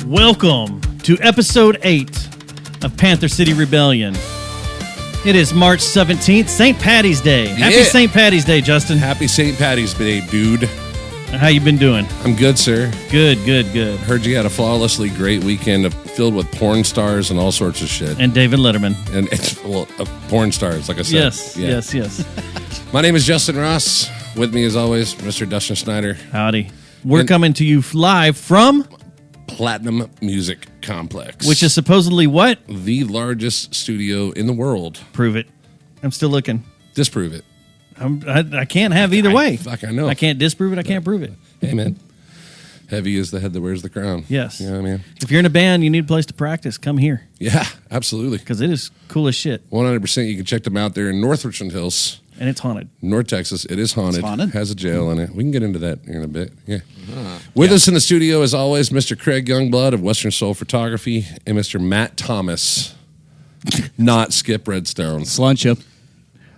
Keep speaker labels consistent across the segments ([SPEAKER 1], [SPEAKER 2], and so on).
[SPEAKER 1] Welcome to episode 8 of Panther City Rebellion. It is March 17th, St. Patty's Day. Happy St. Patty's Day, Justin.
[SPEAKER 2] Happy St. Patty's Day, dude.
[SPEAKER 1] How you been doing?
[SPEAKER 2] I'm good, sir.
[SPEAKER 1] Good.
[SPEAKER 2] Heard you had a flawlessly great weekend filled with porn stars and all sorts of shit.
[SPEAKER 1] And David Letterman.
[SPEAKER 2] And it's porn stars, like I said.
[SPEAKER 1] Yes.
[SPEAKER 2] My name is Justin Ross. With me, as always, Mr. Dustin Schneider.
[SPEAKER 1] Howdy. We're coming to you live from
[SPEAKER 2] Platinum Music Complex.
[SPEAKER 1] which is supposedly what?
[SPEAKER 2] The largest studio in the world.
[SPEAKER 1] Prove it. I'm still looking.
[SPEAKER 2] Disprove it.
[SPEAKER 1] I can't have either way.
[SPEAKER 2] I know.
[SPEAKER 1] I can't disprove it. I can't prove it.
[SPEAKER 2] Hey, man. Heavy is the head that wears the crown.
[SPEAKER 1] Yes.
[SPEAKER 2] You know what I mean?
[SPEAKER 1] If you're in a band, you need a place to practice. Come here.
[SPEAKER 2] Yeah, absolutely.
[SPEAKER 1] Because it is cool as shit.
[SPEAKER 2] 100%. You can check them out there in North Richland Hills.
[SPEAKER 1] And it's haunted.
[SPEAKER 2] North Texas. It is haunted.
[SPEAKER 3] It's haunted?
[SPEAKER 2] Has a jail in it. We can get into that in a bit. Yeah. With us in the studio, as always, Mr. Craig Youngblood of Western Soul Photography and Mr. Matt Thomas, not Skip Redstone.
[SPEAKER 3] Slunch.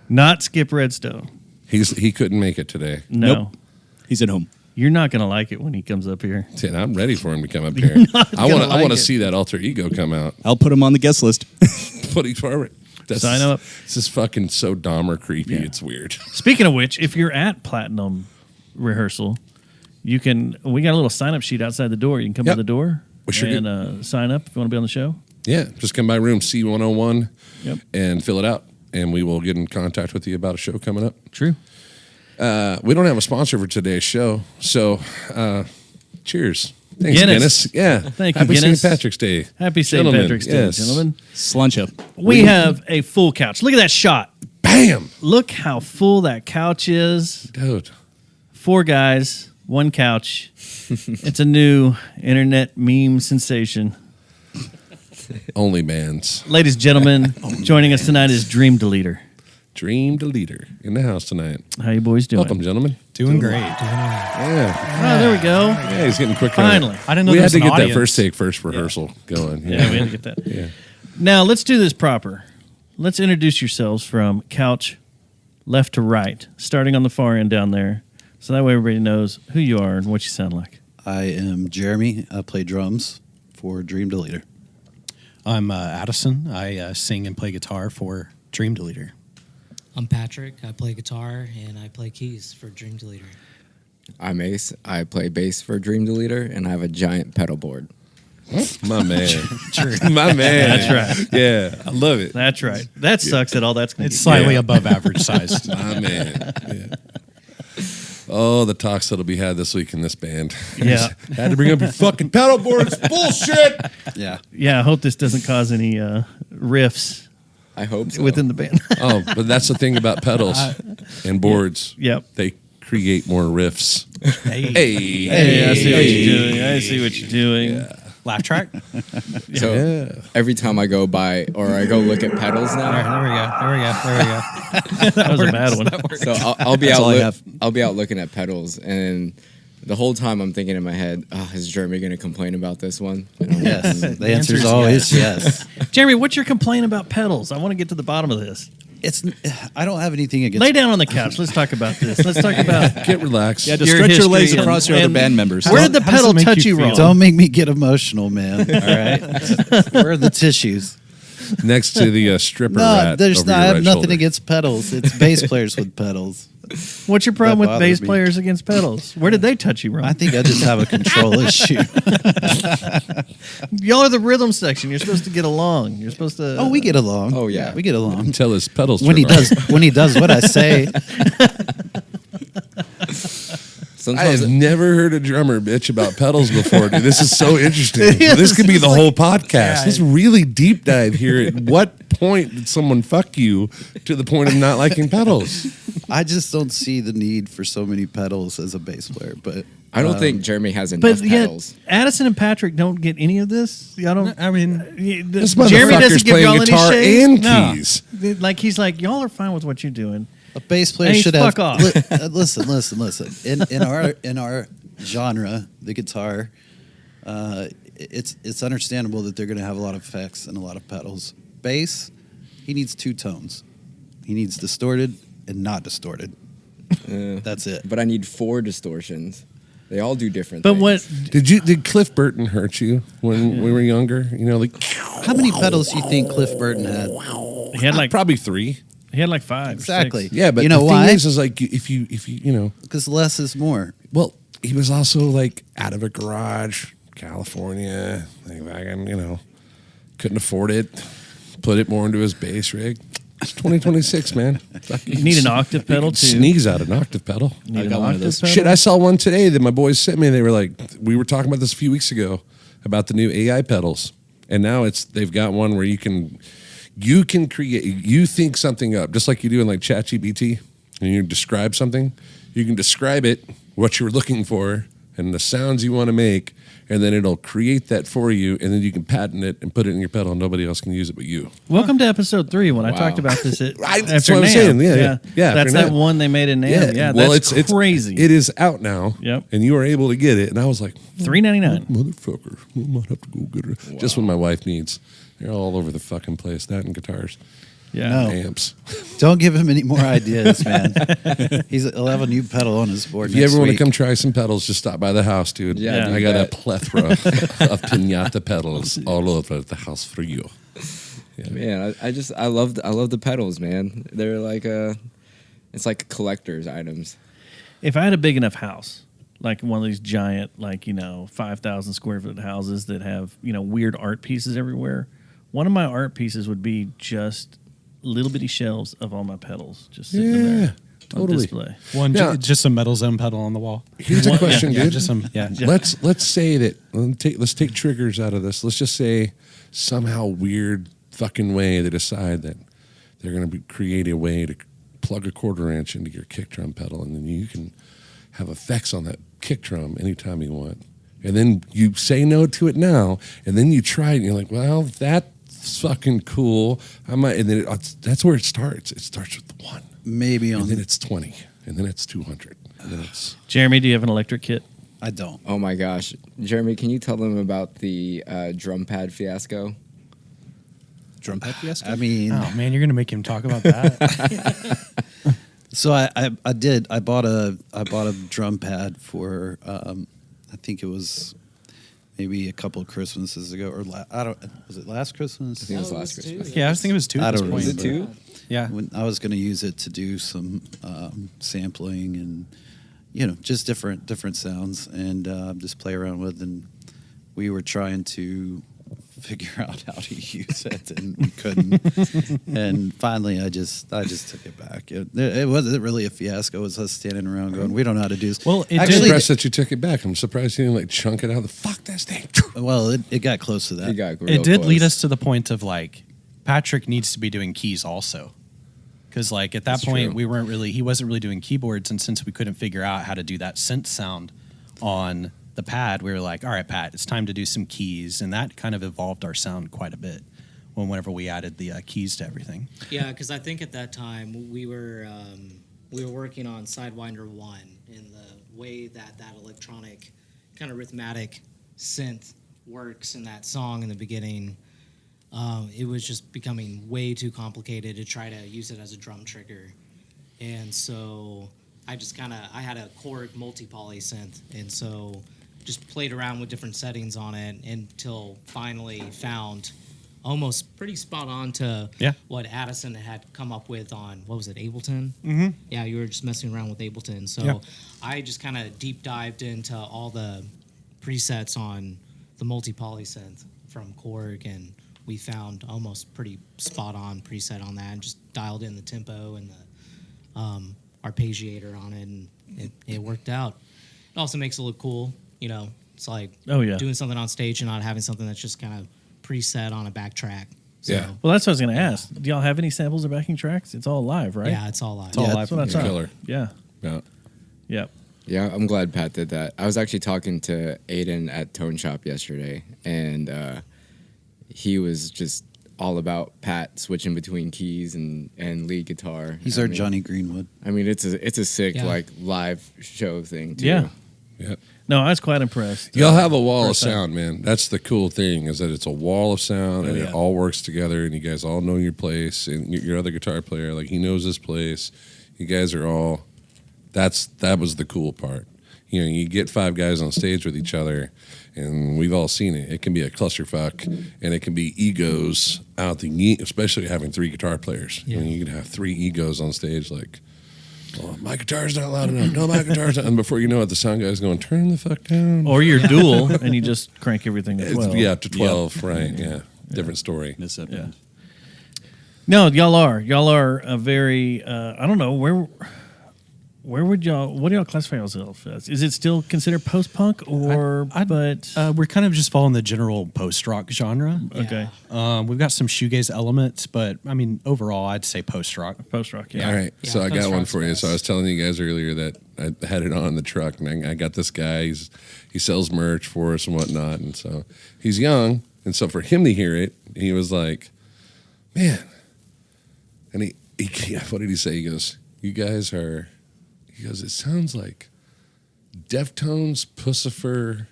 [SPEAKER 1] Not Skip Redstone.
[SPEAKER 2] He couldn't make it today.
[SPEAKER 1] No.
[SPEAKER 3] Nope. He's at home.
[SPEAKER 1] You're not going to like it when he comes up here.
[SPEAKER 2] Dude, I'm ready for him to come up here. I want to see that alter ego come out.
[SPEAKER 3] I'll put him on the guest list.
[SPEAKER 2] Put him forward.
[SPEAKER 1] Sign up.
[SPEAKER 2] This is fucking so Dahmer creepy.
[SPEAKER 1] Yeah.
[SPEAKER 2] It's weird.
[SPEAKER 1] Speaking of which, if you're at Platinum rehearsal, we got a little sign-up sheet outside the door. You can come to the door and sign up if you want to be on the show.
[SPEAKER 2] Yeah, just come by room C101
[SPEAKER 1] and
[SPEAKER 2] fill it out, and we will get in contact with you about a show coming up.
[SPEAKER 1] True.
[SPEAKER 2] We don't have a sponsor for today's show, so cheers. Thanks,
[SPEAKER 1] Guinness.
[SPEAKER 2] Yeah.
[SPEAKER 1] Thank you,
[SPEAKER 2] Happy
[SPEAKER 1] Guinness.
[SPEAKER 2] St. Patrick's Day.
[SPEAKER 1] Happy St. Patrick's Day, gentlemen.
[SPEAKER 3] Slunch.
[SPEAKER 1] We have a full couch. Look at that shot.
[SPEAKER 2] Bam!
[SPEAKER 1] Look how full that couch is.
[SPEAKER 2] Dude.
[SPEAKER 1] 4 guys, 1 couch. It's a new internet meme sensation.
[SPEAKER 2] Only bands.
[SPEAKER 1] Ladies and gentlemen, joining us tonight is Dream Deleter.
[SPEAKER 2] Dream Deleter in the house tonight.
[SPEAKER 1] How you boys doing?
[SPEAKER 2] Welcome, gentlemen.
[SPEAKER 4] Doing great.
[SPEAKER 2] Yeah.
[SPEAKER 1] Oh, there we go.
[SPEAKER 2] Yeah, he's getting quicker.
[SPEAKER 1] Finally.
[SPEAKER 4] I didn't know
[SPEAKER 2] we
[SPEAKER 4] there
[SPEAKER 2] had
[SPEAKER 4] was
[SPEAKER 2] to
[SPEAKER 4] an
[SPEAKER 2] get
[SPEAKER 4] audience.
[SPEAKER 2] that first rehearsal going.
[SPEAKER 1] Yeah, we had to get that.
[SPEAKER 2] Yeah.
[SPEAKER 1] Now, let's do this proper. Let's introduce yourselves from couch left to right, starting on the far end down there, so that way everybody knows who you are and what you sound like.
[SPEAKER 3] I am Jeremy. I play drums for Dream Deleter.
[SPEAKER 4] I'm Addison. I sing and play guitar for Dream Deleter.
[SPEAKER 5] I'm Patrick. I play guitar and I play keys for Dream Deleter.
[SPEAKER 6] I'm Ace. I play bass for Dream Deleter, and I have a giant pedal board.
[SPEAKER 2] My man. My man.
[SPEAKER 1] That's right.
[SPEAKER 2] Yeah, I love it.
[SPEAKER 1] That's right. That sucks that all that's going to
[SPEAKER 4] It's slightly above average size.
[SPEAKER 2] My man. Yeah. Oh, the talks that'll be had this week in this band.
[SPEAKER 1] Yeah.
[SPEAKER 2] Had to bring up your fucking pedal board. It's bullshit.
[SPEAKER 3] Yeah.
[SPEAKER 1] Yeah, I hope this doesn't cause any riffs
[SPEAKER 6] I hope so.
[SPEAKER 1] within the band.
[SPEAKER 2] Oh, but that's the thing about pedals and boards.
[SPEAKER 1] Yep.
[SPEAKER 2] They create more riffs. Hey.
[SPEAKER 1] Hey, I see what you're doing. I see what you're doing.
[SPEAKER 2] Yeah.
[SPEAKER 4] Laugh track?
[SPEAKER 6] So every time I go by or I go look at pedals now,
[SPEAKER 4] There we go.
[SPEAKER 1] That was a bad one.
[SPEAKER 6] so I'll be
[SPEAKER 3] That's all I
[SPEAKER 6] out.
[SPEAKER 3] have.
[SPEAKER 6] I'll be out looking at pedals, and the whole time I'm thinking in my head, is Jeremy going to complain about this one? And I'm like,
[SPEAKER 3] Yes. The answer is always yes.
[SPEAKER 1] Jeremy, what's your complaint about pedals? I want to get to the bottom of this.
[SPEAKER 3] I don't have anything against.
[SPEAKER 1] Lay down on the couch. Let's talk about this. Let's talk about
[SPEAKER 2] Get relaxed.
[SPEAKER 3] Yeah, just
[SPEAKER 1] your
[SPEAKER 3] stretch your
[SPEAKER 1] history
[SPEAKER 3] legs
[SPEAKER 1] and-
[SPEAKER 3] across your other
[SPEAKER 1] and
[SPEAKER 3] band members.
[SPEAKER 1] Where did the
[SPEAKER 4] How does
[SPEAKER 1] pedal
[SPEAKER 4] it make
[SPEAKER 1] touch
[SPEAKER 4] you
[SPEAKER 1] you
[SPEAKER 4] feel?
[SPEAKER 1] wrong?
[SPEAKER 3] Don't make me get emotional, man. All right. Where are the tissues?
[SPEAKER 2] Next to the stripper
[SPEAKER 3] No,
[SPEAKER 2] rat.
[SPEAKER 3] there's
[SPEAKER 2] over
[SPEAKER 3] not.
[SPEAKER 2] your
[SPEAKER 3] I have
[SPEAKER 2] right
[SPEAKER 3] nothing
[SPEAKER 2] shoulder.
[SPEAKER 3] against pedals. It's bass players with pedals.
[SPEAKER 1] What's your problem
[SPEAKER 3] That
[SPEAKER 1] with bass
[SPEAKER 3] bothers me.
[SPEAKER 1] players against pedals? Where did they touch you, Ron?
[SPEAKER 3] I think I just have a control issue.
[SPEAKER 1] Y'all are the rhythm section. You're supposed to get along. You're supposed to.
[SPEAKER 3] Oh, we get along.
[SPEAKER 6] Oh, yeah.
[SPEAKER 3] we get along.
[SPEAKER 2] Until his pedals
[SPEAKER 3] When he
[SPEAKER 2] turn off.
[SPEAKER 3] does what I say.
[SPEAKER 2] I
[SPEAKER 6] Sometimes
[SPEAKER 2] have never heard a drummer bitch about pedals before, dude. This is so interesting. This could be the whole podcast. Let's really deep dive here. At what point did someone fuck you to the point of not liking pedals?
[SPEAKER 3] I just don't see the need for so many pedals as a bass player. But
[SPEAKER 6] I don't think Jeremy has enough
[SPEAKER 1] But yet,
[SPEAKER 6] pedals.
[SPEAKER 1] Addison and Patrick don't get any of this. Y'all don't.
[SPEAKER 4] I mean,
[SPEAKER 2] This
[SPEAKER 1] Jeremy
[SPEAKER 2] motherfucker's
[SPEAKER 1] doesn't give
[SPEAKER 2] playing
[SPEAKER 1] y'all any
[SPEAKER 2] guitar
[SPEAKER 1] shade.
[SPEAKER 2] and
[SPEAKER 1] No.
[SPEAKER 2] keys.
[SPEAKER 1] Like he's like, y'all are fine with what you're doing.
[SPEAKER 3] a bass player
[SPEAKER 1] Hey,
[SPEAKER 3] should
[SPEAKER 1] fuck
[SPEAKER 3] have.
[SPEAKER 1] off.
[SPEAKER 3] Listen. In our genre, the guitar, it's understandable that they're going to have a lot of effects and a lot of pedals. Bass, he needs two tones. He needs distorted and not distorted. That's it.
[SPEAKER 6] But I need 4 distortions. They all do different
[SPEAKER 1] But
[SPEAKER 6] things.
[SPEAKER 1] what?
[SPEAKER 2] Did Cliff Burton hurt you when we were younger? You know, like
[SPEAKER 3] How many pedals do you think Cliff Burton had?
[SPEAKER 1] He had like
[SPEAKER 2] probably 3.
[SPEAKER 1] he had like 5. or
[SPEAKER 3] Exactly.
[SPEAKER 1] 6.
[SPEAKER 2] Yeah, but
[SPEAKER 3] you know
[SPEAKER 2] the
[SPEAKER 3] why?
[SPEAKER 2] thing is like if you
[SPEAKER 3] Because less is more.
[SPEAKER 2] well, he was also like out of a garage, California, like fucking, couldn't afford it. Put it more into his bass rig. It's 2026, man.
[SPEAKER 1] You need an octave pedal too.
[SPEAKER 2] Sneeze out an octave pedal.
[SPEAKER 1] You need
[SPEAKER 3] I
[SPEAKER 1] an
[SPEAKER 3] got one of
[SPEAKER 1] octave
[SPEAKER 3] those.
[SPEAKER 1] pedal?
[SPEAKER 2] Shit, I saw one today that my boys sent me. They were like, we were talking about this a few weeks ago about the new AI pedals, and now they've got one where you can create, you think something up just like you do in like ChatGPT, and you describe something. You can describe it, what you're looking for, and the sounds you want to make, and then it'll create that for you, and then you can patent it and put it in your pedal, and nobody else can use it but you.
[SPEAKER 1] Welcome to episode 3 when I
[SPEAKER 6] Wow.
[SPEAKER 1] talked about this.
[SPEAKER 2] That's
[SPEAKER 1] After
[SPEAKER 2] what I'm
[SPEAKER 1] NAMM.
[SPEAKER 2] saying. Yeah.
[SPEAKER 1] That's
[SPEAKER 2] after
[SPEAKER 1] that
[SPEAKER 2] NAMM.
[SPEAKER 1] one they made in NAMM. Yeah,
[SPEAKER 2] well,
[SPEAKER 1] that's
[SPEAKER 2] it's
[SPEAKER 1] crazy.
[SPEAKER 2] It is out now.
[SPEAKER 1] Yep.
[SPEAKER 2] And you were able to get it, and I was like,
[SPEAKER 1] $3.99.
[SPEAKER 2] motherfucker, we might have to go get it. Just when my wife needs. They're all over the fucking place. That and guitars,
[SPEAKER 1] Yeah.
[SPEAKER 3] No.
[SPEAKER 2] amps.
[SPEAKER 3] Don't give him any more ideas, man. He'll have a new pedal on his board
[SPEAKER 2] If you
[SPEAKER 3] next
[SPEAKER 2] ever want to
[SPEAKER 3] week.
[SPEAKER 2] come try some pedals, just stop by the house, dude.
[SPEAKER 6] Yeah,
[SPEAKER 2] I
[SPEAKER 6] do
[SPEAKER 2] got
[SPEAKER 6] that.
[SPEAKER 2] a plethora of pinata pedals all over the house for you.
[SPEAKER 6] Man, I love the pedals, man. They're like it's like collector's items.
[SPEAKER 1] If I had a big enough house, like one of these giant, 5,000 square foot houses that have, weird art pieces everywhere, one of my art pieces would be just little bitty shelves of all my pedals just sitting in there on
[SPEAKER 2] totally.
[SPEAKER 1] display.
[SPEAKER 4] one
[SPEAKER 2] Yeah.
[SPEAKER 4] just a metal zone pedal on the wall.
[SPEAKER 2] Here's a question,
[SPEAKER 4] Yeah,
[SPEAKER 2] dude.
[SPEAKER 4] just some. Yeah.
[SPEAKER 2] Let's say that let's take triggers out of this. Let's just say somehow weird fucking way they decide that they're going to create a way to plug a 1/4 inch into your kick drum pedal, and then you can have effects on that kick drum anytime you want. And then you say no to it now, and then you try it, and you're like, well, that's fucking cool. And then that's where it starts. It starts with 1,
[SPEAKER 3] Maybe on.
[SPEAKER 2] and then it's 20, and then it's 200, and then it's
[SPEAKER 1] Jeremy, do you have an electric kit?
[SPEAKER 3] I don't.
[SPEAKER 6] Oh my gosh, Jeremy, can you tell them about the drum pad fiasco?
[SPEAKER 4] Drum pad fiasco.
[SPEAKER 3] I mean,
[SPEAKER 4] Oh man, you're gonna make him talk about that.
[SPEAKER 3] so I did. I bought a drum pad for I think it was maybe a couple of Christmases ago, or was it last Christmas?
[SPEAKER 6] I think it was last Christmas.
[SPEAKER 4] Yeah, I was thinking it was 2
[SPEAKER 3] I
[SPEAKER 4] at this
[SPEAKER 3] don't
[SPEAKER 4] point.
[SPEAKER 6] Was it 2?
[SPEAKER 4] Yeah.
[SPEAKER 3] When I was going to use it to do some sampling and just different sounds and just play around with, and we were trying to figure out how to use it and we couldn't. And finally I just took it back. It wasn't really a fiasco. It was us standing around going, we don't know how to do this.
[SPEAKER 4] Well, it
[SPEAKER 2] I'm
[SPEAKER 4] did-
[SPEAKER 2] impressed that you took it back. I'm surprised you didn't chunk it out. Fuck this thing.
[SPEAKER 3] Well, it got close to that.
[SPEAKER 6] You got real
[SPEAKER 4] It did lead
[SPEAKER 6] close.
[SPEAKER 4] us to the point of Patrick needs to be doing keys also, because at that
[SPEAKER 6] That's
[SPEAKER 4] point
[SPEAKER 6] true.
[SPEAKER 4] he wasn't really doing keyboards, and since we couldn't figure out how to do that synth sound on the pad, we were like, all right, Pat, it's time to do some keys, and that kind of evolved our sound quite a bit whenever we added the keys to everything.
[SPEAKER 5] Yeah, because I think at that time we were working on Sidewinder 1, and the way that electronic kind of rhythmic synth works in that song in the beginning, it was just becoming way too complicated to try to use it as a drum trigger. And so I had a Korg multi-poly synth, and so just played around with different settings on it until finally found almost pretty spot on to
[SPEAKER 4] Yeah.
[SPEAKER 5] what Addison had come up with on, what was it, Ableton? Mm-hmm. Yeah, you were just messing around with Ableton. So
[SPEAKER 4] Yeah.
[SPEAKER 5] I just kind of deep dived into all the presets on the multi-poly synth from Korg, and we found almost pretty spot on preset on that, and just dialed in the tempo and the arpeggiator on it, and it worked out. It also makes it look cool, It's like doing something on stage and not having something that's just kind of preset on a backtrack. So,
[SPEAKER 2] Yeah.
[SPEAKER 1] Well, that's what I was going to ask. Do y'all have any samples or backing tracks? It's all live, right?
[SPEAKER 5] Yeah, it's all live.
[SPEAKER 4] It's all
[SPEAKER 3] Yeah,
[SPEAKER 4] live.
[SPEAKER 1] That's what I thought.
[SPEAKER 2] Killer.
[SPEAKER 1] Yeah.
[SPEAKER 2] Yeah.
[SPEAKER 1] Yep.
[SPEAKER 6] Yeah, I'm glad Pat did that. I was actually talking to Aiden at Tone Shop yesterday, and he was just all about Pat switching between keys and lead guitar.
[SPEAKER 3] He's our Johnny Greenwood.
[SPEAKER 6] I mean, it's a sick
[SPEAKER 5] Yeah.
[SPEAKER 6] live show thing too.
[SPEAKER 1] Yeah.
[SPEAKER 2] Yeah.
[SPEAKER 1] No, I was quite impressed.
[SPEAKER 2] Y'all have a wall of
[SPEAKER 1] first time.
[SPEAKER 2] sound, man. That's the cool thing, is that it's a wall of sound and
[SPEAKER 1] yeah.
[SPEAKER 2] it all works together, and you guys all know your place, and your other guitar player, like, he knows his place. You guys are all, that was the cool part. You get 5 guys on stage with each other, and we've all seen it. It can be a clusterfuck, and it can be egos out especially having 3 guitar players.
[SPEAKER 5] Yeah.
[SPEAKER 2] You can have 3 egos on stage, like, oh, my guitar's not loud enough. No, my guitar's not. And before you know it, the sound guy's going, turn the fuck down.
[SPEAKER 1] Or you're dual and you just crank everything as well.
[SPEAKER 2] Yeah, up to 12, right? Yeah. Different story.
[SPEAKER 3] Miss that
[SPEAKER 1] Yeah.
[SPEAKER 3] band.
[SPEAKER 1] No, y'all are a very I don't know, where would y'all, what do y'all classify yourself as? Is it still considered post punk or but
[SPEAKER 4] We're kind of just following the general post rock genre.
[SPEAKER 1] okay.
[SPEAKER 4] We've got some shoegaze elements, but I mean, overall, I'd say post rock.
[SPEAKER 1] Post rock, yeah.
[SPEAKER 2] All right.
[SPEAKER 5] Yeah,
[SPEAKER 2] So I got
[SPEAKER 5] post
[SPEAKER 2] one
[SPEAKER 5] rock's
[SPEAKER 2] for you.
[SPEAKER 5] best.
[SPEAKER 2] So I was telling you guys earlier that I had it on the truck, and I got this guy. He sells merch for us and whatnot. And so he's young. And so for him to hear it, he was like, man. And he what did he say? He goes, you guys are, he goes, it sounds like Deftones, Pussifer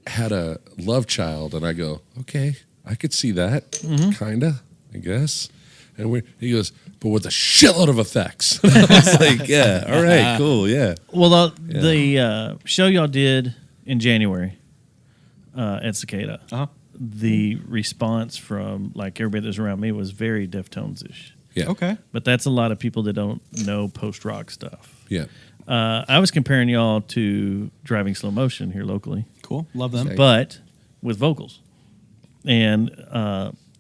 [SPEAKER 2] had a love child. And I go, okay, I could see that, kinda, I guess. And he goes, but with a shitload of effects. I was like, yeah, all right, cool, yeah.
[SPEAKER 1] Well, the show y'all did in January at Cicada, the response from like everybody that was around me was very Deftones-ish.
[SPEAKER 2] Yeah.
[SPEAKER 4] Okay.
[SPEAKER 1] But that's a lot of people that don't know post rock stuff.
[SPEAKER 2] Yeah.
[SPEAKER 1] I was comparing y'all to Driving Slow Motion here locally,
[SPEAKER 4] Cool. Love them.
[SPEAKER 6] Sick.
[SPEAKER 1] but with vocals, and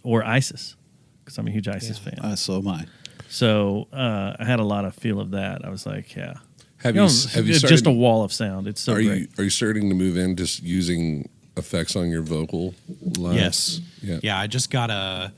[SPEAKER 1] or ISIS, because I'm a huge ISIS fan.
[SPEAKER 3] So am I.
[SPEAKER 1] So I had a lot of feel of that. I was like, yeah.
[SPEAKER 2] Have
[SPEAKER 1] You
[SPEAKER 2] you
[SPEAKER 1] know,
[SPEAKER 2] have you
[SPEAKER 1] it's
[SPEAKER 2] started,
[SPEAKER 1] just a wall of sound. It's so
[SPEAKER 2] are
[SPEAKER 1] great.
[SPEAKER 2] you starting to move in just using effects on your vocal lines?
[SPEAKER 4] Yes.
[SPEAKER 2] Yeah.
[SPEAKER 4] Yeah. I just got a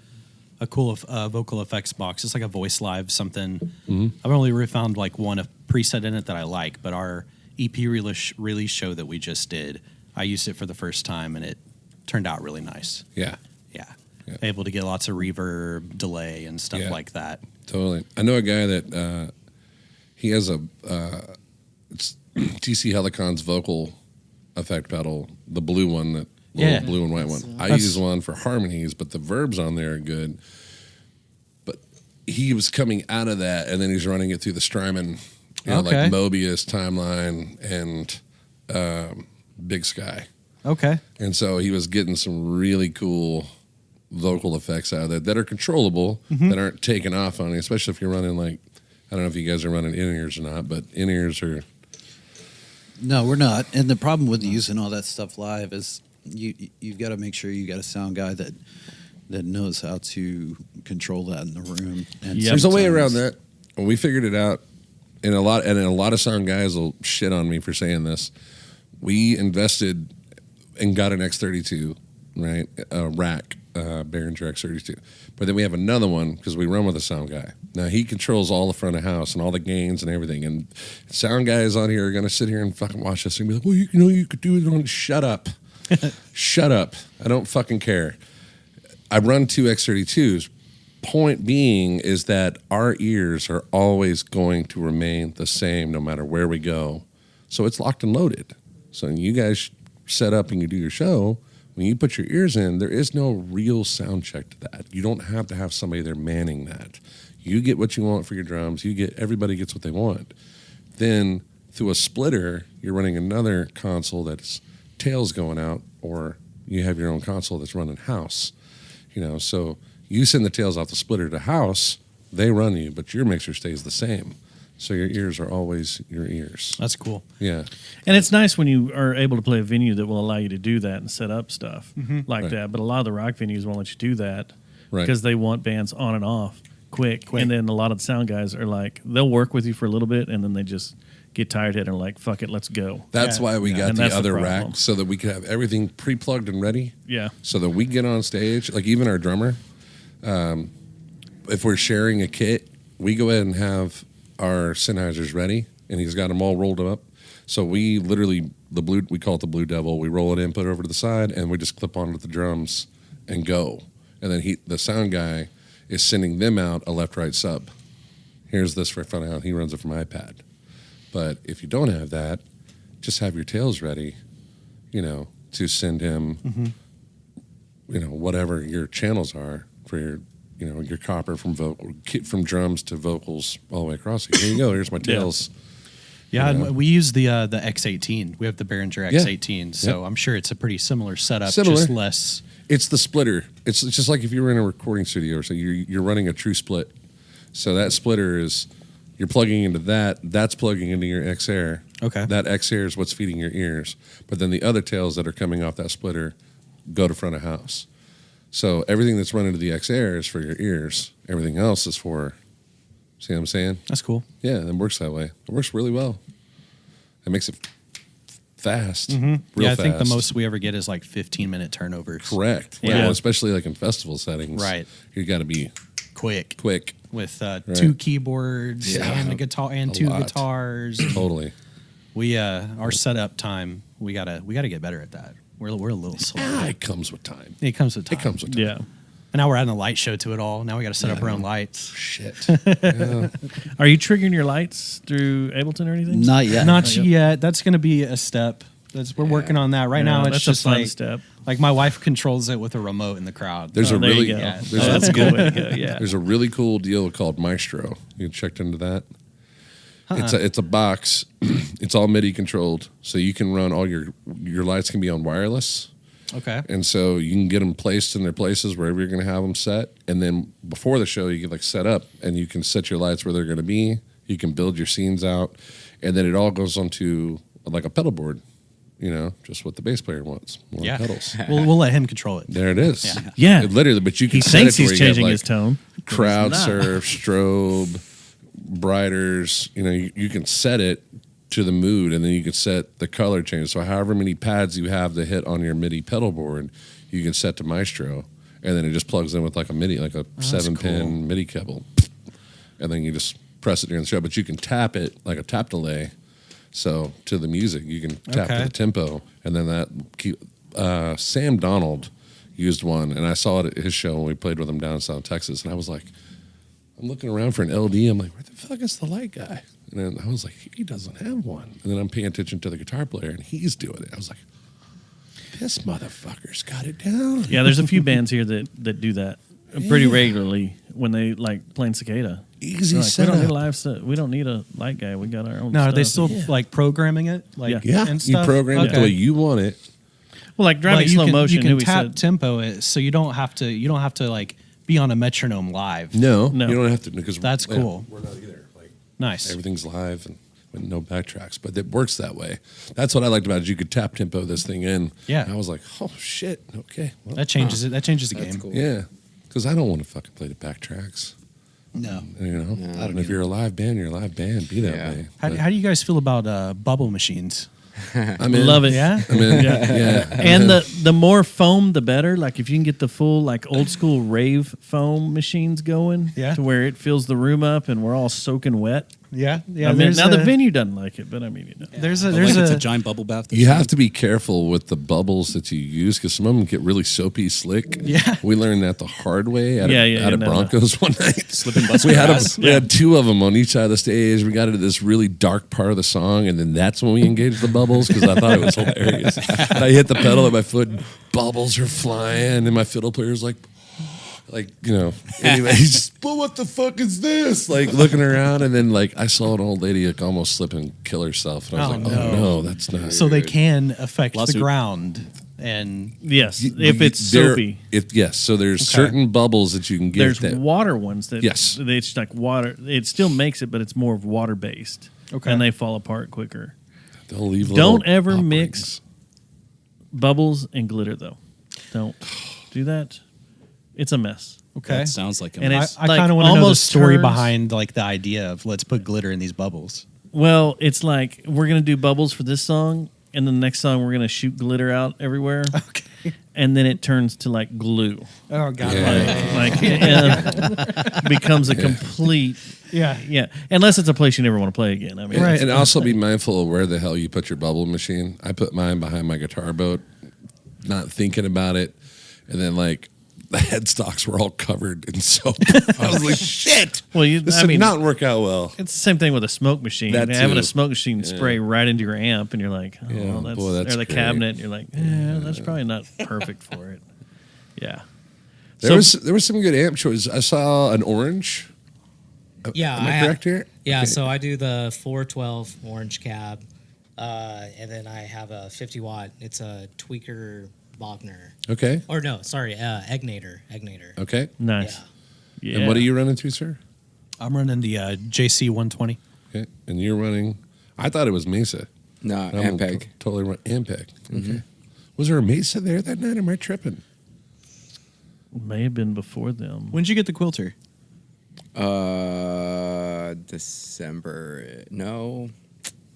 [SPEAKER 4] cool vocal effects box. It's like a Voice Live something. I've only really found like one preset in it that I like, but our EP release show that we just did, I used it for the first time and it turned out really nice.
[SPEAKER 2] Yeah.
[SPEAKER 4] Yeah.
[SPEAKER 2] Yeah.
[SPEAKER 4] Able to get lots of reverb, delay, and stuff
[SPEAKER 2] Yeah.
[SPEAKER 4] like that.
[SPEAKER 2] Totally. I know a guy that he has it's TC Helicon's vocal effect pedal, the blue one, that little blue and white one. I use one for harmonies, but the verbs on there are good. But he was coming out of that, and then he's running it through the Strymon, like
[SPEAKER 4] Okay.
[SPEAKER 2] Mobius, Timeline, and Big Sky.
[SPEAKER 4] Okay.
[SPEAKER 2] And so he was getting some really cool vocal effects out of that are controllable, that aren't taken off on you, especially if you're running like, I don't know if you guys are running in-ears or not, but in-ears are,
[SPEAKER 3] No, we're not. And the problem with using all that stuff live is you've got to make sure you got a sound guy that knows how to control that in the room. And
[SPEAKER 1] Yep.
[SPEAKER 2] there's a way
[SPEAKER 3] sometimes-
[SPEAKER 2] around that. And we figured it out. And a lot of sound guys will shit on me for saying this. We invested and got an X32, right? A rack, Behringer X32. But then we have another one because we run with a sound guy. Now he controls all the front of house and all the gains and everything. And sound guys on here are going to sit here and fucking watch this and be like, well, you could do it on. Shut up. Shut up. I don't fucking care. I run 2 X32s. Point being is that our ears are always going to remain the same no matter where we go. So it's locked and loaded. So when you guys set up and you do your show, when you put your ears in, there is no real sound check to that. You don't have to have somebody there manning that. You get what you want for your drums. Everybody gets what they want. Then through a splitter, you're running another console that's tails going out, or you have your own console that's running house. So you send the tails off the splitter to house, they run you, but your mixer stays the same. So your ears are always your ears.
[SPEAKER 4] That's cool.
[SPEAKER 2] Yeah.
[SPEAKER 1] And it's nice when you are able to play a venue that will allow you to do that and set up stuff like
[SPEAKER 2] Right.
[SPEAKER 1] that. But a lot of the rock venues won't let you do that
[SPEAKER 2] Right.
[SPEAKER 1] because they want bands on and off quick. And then a lot of the sound guys are like, they'll work with you for a little bit and then they just get tired of it and are like, fuck it, let's go.
[SPEAKER 2] That's why we got
[SPEAKER 1] And
[SPEAKER 2] the
[SPEAKER 1] that's the
[SPEAKER 2] other
[SPEAKER 1] problem.
[SPEAKER 2] rack so that we could have everything pre-plugged and ready.
[SPEAKER 1] Yeah.
[SPEAKER 2] So that we get on stage, like even our drummer, if we're sharing a kit, we go ahead and have our Sennheisers ready, and he's got them all rolled up. So we literally, we call it the Blue Devil. We roll it in, put it over to the side, and we just clip onto the drums and go. And then the sound guy is sending them out a left-right sub. Here's this for front out. He runs it from iPad. But if you don't have that, just have your tails ready, to send him, whatever your channels are for your, your copper from drums to vocals all the way across. Here you go. Here's my tails.
[SPEAKER 4] Yeah,
[SPEAKER 2] You know?
[SPEAKER 4] and we use the X18. We have the Behringer
[SPEAKER 2] Yeah.
[SPEAKER 4] X18, so I'm sure it's a pretty similar setup,
[SPEAKER 2] Similar.
[SPEAKER 4] just less.
[SPEAKER 2] It's the splitter. It's just like if you were in a recording studio or so you're running a true split. So that splitter is, you're plugging into that's plugging into your X-Air.
[SPEAKER 4] Okay.
[SPEAKER 2] That X-Air is what's feeding your ears. But then the other tails that are coming off that splitter go to front of house. So everything that's running to the X-Air is for your ears. Everything else is for, see what I'm saying?
[SPEAKER 4] That's cool.
[SPEAKER 2] Yeah, it works that way. It works really well. It makes it fast. Real
[SPEAKER 4] Yeah, I think the
[SPEAKER 2] fast.
[SPEAKER 4] most we ever get is like 15-minute turnovers.
[SPEAKER 2] Correct.
[SPEAKER 1] Yeah.
[SPEAKER 2] Well, especially like in festival settings.
[SPEAKER 4] Right.
[SPEAKER 2] You got to be
[SPEAKER 4] Quick.
[SPEAKER 2] quick.
[SPEAKER 4] With 2 keyboards
[SPEAKER 2] Yeah.
[SPEAKER 4] and a guitar and
[SPEAKER 2] A
[SPEAKER 4] 2
[SPEAKER 2] lot.
[SPEAKER 4] guitars.
[SPEAKER 2] Totally.
[SPEAKER 4] We our setup time, we gotta get better at that. We're a little slow.
[SPEAKER 2] It comes with time.
[SPEAKER 4] It comes with time.
[SPEAKER 2] It comes with time.
[SPEAKER 1] Yeah.
[SPEAKER 4] And now we're adding a light show to it all. Now we got to set up our own lights.
[SPEAKER 2] Shit.
[SPEAKER 1] Are you triggering your lights through Ableton or anything?
[SPEAKER 3] Not yet.
[SPEAKER 4] Not yet. That's going to be a step. We're working on that right
[SPEAKER 1] Yeah,
[SPEAKER 4] now. It's
[SPEAKER 1] that's
[SPEAKER 4] just
[SPEAKER 1] a fun
[SPEAKER 4] like
[SPEAKER 1] step.
[SPEAKER 4] like my wife controls it with a remote in the crowd.
[SPEAKER 2] There's a
[SPEAKER 1] There you
[SPEAKER 2] really
[SPEAKER 1] go.
[SPEAKER 4] yeah.
[SPEAKER 2] there's,
[SPEAKER 1] That's
[SPEAKER 2] a,
[SPEAKER 1] a good way to go. Yeah.
[SPEAKER 2] there's a really cool deal called Maestro. You checked into that? It's a box. It's all MIDI controlled, so you can run all your lights can be on wireless.
[SPEAKER 4] Okay.
[SPEAKER 2] And so you can get them placed in their places wherever you're going to have them set. And then before the show, you can like set up and you can set your lights where they're going to be. You can build your scenes out. And then it all goes onto like a pedal board, just what the bass player wants. More
[SPEAKER 4] Yeah.
[SPEAKER 2] pedals.
[SPEAKER 4] We'll let him control it.
[SPEAKER 2] There it is.
[SPEAKER 1] Yeah.
[SPEAKER 2] It literally, but you can
[SPEAKER 1] He
[SPEAKER 2] set
[SPEAKER 1] thinks
[SPEAKER 2] it to where
[SPEAKER 1] he's
[SPEAKER 2] you have,
[SPEAKER 1] changing
[SPEAKER 2] like,
[SPEAKER 1] his tone.
[SPEAKER 2] crowd
[SPEAKER 1] But he's not.
[SPEAKER 2] surf, strobe, briders. You can set it to the mood, and then you can set the color change. So however many pads you have to hit on your MIDI pedal board, you can set to Maestro, and then it just plugs in with like a MIDI, like a 7-pin
[SPEAKER 4] cool.
[SPEAKER 2] MIDI cable, and then you just press it during the show. But you can tap it like a tap delay. So to the music, you can tap to
[SPEAKER 4] Okay.
[SPEAKER 2] the tempo, and then that. Sam Donald used one, and I saw it at his show when we played with him down in South Texas, and I was like, I'm looking around for an LD. I'm like, where the fuck is the light guy? And then I was like, he doesn't have one. And then I'm paying attention to the guitar player, and he's doing it. I was like, this motherfucker's got it down.
[SPEAKER 1] Yeah, there's a few bands here that do that pretty regularly when they like playing Cicada.
[SPEAKER 2] Easy
[SPEAKER 1] They're like, we don't need a
[SPEAKER 2] setup.
[SPEAKER 1] live set. We don't need a light guy. We got our own.
[SPEAKER 4] Now, are they
[SPEAKER 1] stuff.
[SPEAKER 4] still like programming it? Like
[SPEAKER 2] Yeah,
[SPEAKER 4] and
[SPEAKER 2] you
[SPEAKER 4] stuff?
[SPEAKER 2] program it the
[SPEAKER 4] Okay.
[SPEAKER 2] way you want it.
[SPEAKER 1] Well, like driving
[SPEAKER 4] But
[SPEAKER 1] slow motion.
[SPEAKER 4] You can
[SPEAKER 1] who we
[SPEAKER 4] tap
[SPEAKER 1] said-
[SPEAKER 4] tempo it, so you don't have to like be on a metronome live.
[SPEAKER 2] No,
[SPEAKER 1] No.
[SPEAKER 2] you don't have to because
[SPEAKER 4] That's cool.
[SPEAKER 2] We're not either. Like
[SPEAKER 4] Nice.
[SPEAKER 2] everything's live and with no backtracks, but it works that way. That's what I liked about it. You could tap tempo this thing in.
[SPEAKER 4] Yeah.
[SPEAKER 2] And I was like, oh shit, okay, well,
[SPEAKER 4] That changes it. That changes the game.
[SPEAKER 6] cool.
[SPEAKER 2] yeah, because I don't want to fucking play the backtracks.
[SPEAKER 3] No.
[SPEAKER 2] I don't know if you're a live band, you're a live band. Be that
[SPEAKER 6] Yeah.
[SPEAKER 2] way.
[SPEAKER 4] How do you guys feel about bubble machines?
[SPEAKER 2] I'm in.
[SPEAKER 1] Love it.
[SPEAKER 4] Yeah.
[SPEAKER 2] I'm in.
[SPEAKER 1] Yeah.
[SPEAKER 2] Yeah.
[SPEAKER 1] And the more foam, the better. Like if you can get the full like old school rave foam machines going,
[SPEAKER 4] Yeah.
[SPEAKER 1] to where it fills the room up and we're all soaking wet.
[SPEAKER 4] Yeah. Yeah.
[SPEAKER 1] I mean, now the venue doesn't like it, but I mean,
[SPEAKER 4] There's
[SPEAKER 7] But
[SPEAKER 4] a
[SPEAKER 7] it's a giant bubble bath.
[SPEAKER 2] You have to be careful with the bubbles that you use because some of them get really soapy slick.
[SPEAKER 4] Yeah.
[SPEAKER 2] We learned that the hard way out
[SPEAKER 1] Yeah,
[SPEAKER 2] of
[SPEAKER 1] no.
[SPEAKER 2] Broncos one night.
[SPEAKER 7] Slipping bus
[SPEAKER 2] We had
[SPEAKER 7] grass.
[SPEAKER 2] we had two of them on each side of the stage. We got into this really dark part of the song, and then that's when we engaged the bubbles because I thought it was hilarious. And I hit the pedal at my foot, and bubbles are flying, and my fiddle player's like, anyway, he's just, but what the fuck is this? Like looking around, and then like I saw an old lady like almost slip and kill herself, and I was
[SPEAKER 4] Oh,
[SPEAKER 2] like,
[SPEAKER 4] no.
[SPEAKER 2] oh no, that's not.
[SPEAKER 4] so they can affect
[SPEAKER 7] Lawsuit.
[SPEAKER 4] the ground. And
[SPEAKER 1] Yes,
[SPEAKER 2] You-
[SPEAKER 1] if it's
[SPEAKER 2] there-
[SPEAKER 1] soapy.
[SPEAKER 2] Yes, so there's
[SPEAKER 4] Okay.
[SPEAKER 2] certain bubbles that you can get.
[SPEAKER 1] There's
[SPEAKER 2] that,
[SPEAKER 1] water ones that
[SPEAKER 2] Yes.
[SPEAKER 1] it's like water. It still makes it, but it's more of water based.
[SPEAKER 4] Okay.
[SPEAKER 1] And they fall apart quicker.
[SPEAKER 2] they'll leave
[SPEAKER 1] Don't
[SPEAKER 2] little
[SPEAKER 1] ever
[SPEAKER 2] pop
[SPEAKER 1] mix
[SPEAKER 2] rings.
[SPEAKER 1] bubbles and glitter though. Don't do that. It's a mess.
[SPEAKER 4] okay.
[SPEAKER 7] That sounds like a
[SPEAKER 1] And
[SPEAKER 7] mess.
[SPEAKER 1] it's
[SPEAKER 4] I
[SPEAKER 1] like
[SPEAKER 4] kind of want to know the
[SPEAKER 1] almost
[SPEAKER 4] story
[SPEAKER 1] turns-
[SPEAKER 4] behind like the idea of let's put glitter in these bubbles.
[SPEAKER 1] Well, it's like we're gonna do bubbles for this song, and the next song we're gonna shoot glitter out everywhere.
[SPEAKER 4] Okay.
[SPEAKER 1] And then it turns to like glue.
[SPEAKER 4] Oh god.
[SPEAKER 2] Yeah.
[SPEAKER 1] Like becomes a complete yeah. Unless it's a place you never want to play again. I mean,
[SPEAKER 4] Right.
[SPEAKER 2] And also be mindful of where the hell you put your bubble machine. I put mine behind my guitar boat, not thinking about it, and then like the headstocks were all covered in soap. I was like, shit.
[SPEAKER 1] Well,
[SPEAKER 2] This did not work out well.
[SPEAKER 1] it's the same thing with a smoke machine.
[SPEAKER 2] That
[SPEAKER 1] Having a
[SPEAKER 2] too.
[SPEAKER 1] smoke machine spray right into your amp, and you're like, oh,
[SPEAKER 2] Yeah,
[SPEAKER 1] well, that's,
[SPEAKER 2] boy, that's
[SPEAKER 1] or the
[SPEAKER 2] great.
[SPEAKER 1] cabinet, and you're like, that's probably not perfect for it. Yeah.
[SPEAKER 2] There was some good amp choices. I saw an orange.
[SPEAKER 5] Yeah,
[SPEAKER 2] Am I correct here?
[SPEAKER 5] Yeah,
[SPEAKER 2] Okay.
[SPEAKER 5] so I do the 412 orange cab, and then I have a 50 watt. It's a tweaker Bogner.
[SPEAKER 2] Okay.
[SPEAKER 5] Or no, sorry, Egnator.
[SPEAKER 2] Okay.
[SPEAKER 1] Nice. Yeah.
[SPEAKER 2] And what are you running through, sir?
[SPEAKER 4] I'm running the JC 120.
[SPEAKER 2] Okay. And you're running. I thought it was Mesa.
[SPEAKER 6] No,
[SPEAKER 2] I'm
[SPEAKER 6] Ampeg.
[SPEAKER 2] Totally run Ampeg. Okay. Was there a Mesa there that night? Am I tripping?
[SPEAKER 1] May have been before them.
[SPEAKER 4] When did you get the quilter?
[SPEAKER 6] December. No,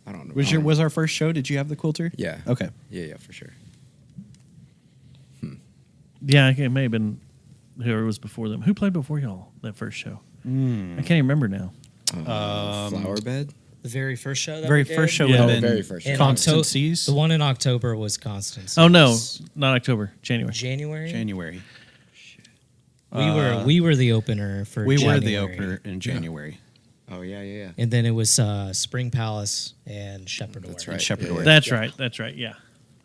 [SPEAKER 6] I don't know.
[SPEAKER 4] Was our first show? Did you have the quilter?
[SPEAKER 6] Yeah.
[SPEAKER 4] Okay.
[SPEAKER 6] Yeah, for sure.
[SPEAKER 1] Yeah, it may have been whoever was before them. Who played before y'all that first show? I can't even remember now.
[SPEAKER 6] Flower bed.
[SPEAKER 5] The very first show. That
[SPEAKER 4] Very
[SPEAKER 5] we did?
[SPEAKER 4] first show
[SPEAKER 1] Yeah.
[SPEAKER 4] would have been
[SPEAKER 6] Very first show.
[SPEAKER 5] In
[SPEAKER 4] Constant
[SPEAKER 5] Octo-
[SPEAKER 4] Seas.
[SPEAKER 5] The one in October was Constant.
[SPEAKER 1] Oh no,
[SPEAKER 5] Seas.
[SPEAKER 1] not October, January.
[SPEAKER 5] January.
[SPEAKER 4] January.
[SPEAKER 5] We were the opener for.
[SPEAKER 4] We were the
[SPEAKER 5] January.
[SPEAKER 4] opener in January.
[SPEAKER 6] Oh yeah.
[SPEAKER 5] And then it was Spring Palace and Shepherd.
[SPEAKER 6] That's right.
[SPEAKER 4] Shepherd
[SPEAKER 6] Yeah.
[SPEAKER 4] Orr.
[SPEAKER 1] That's right. That's right. Yeah.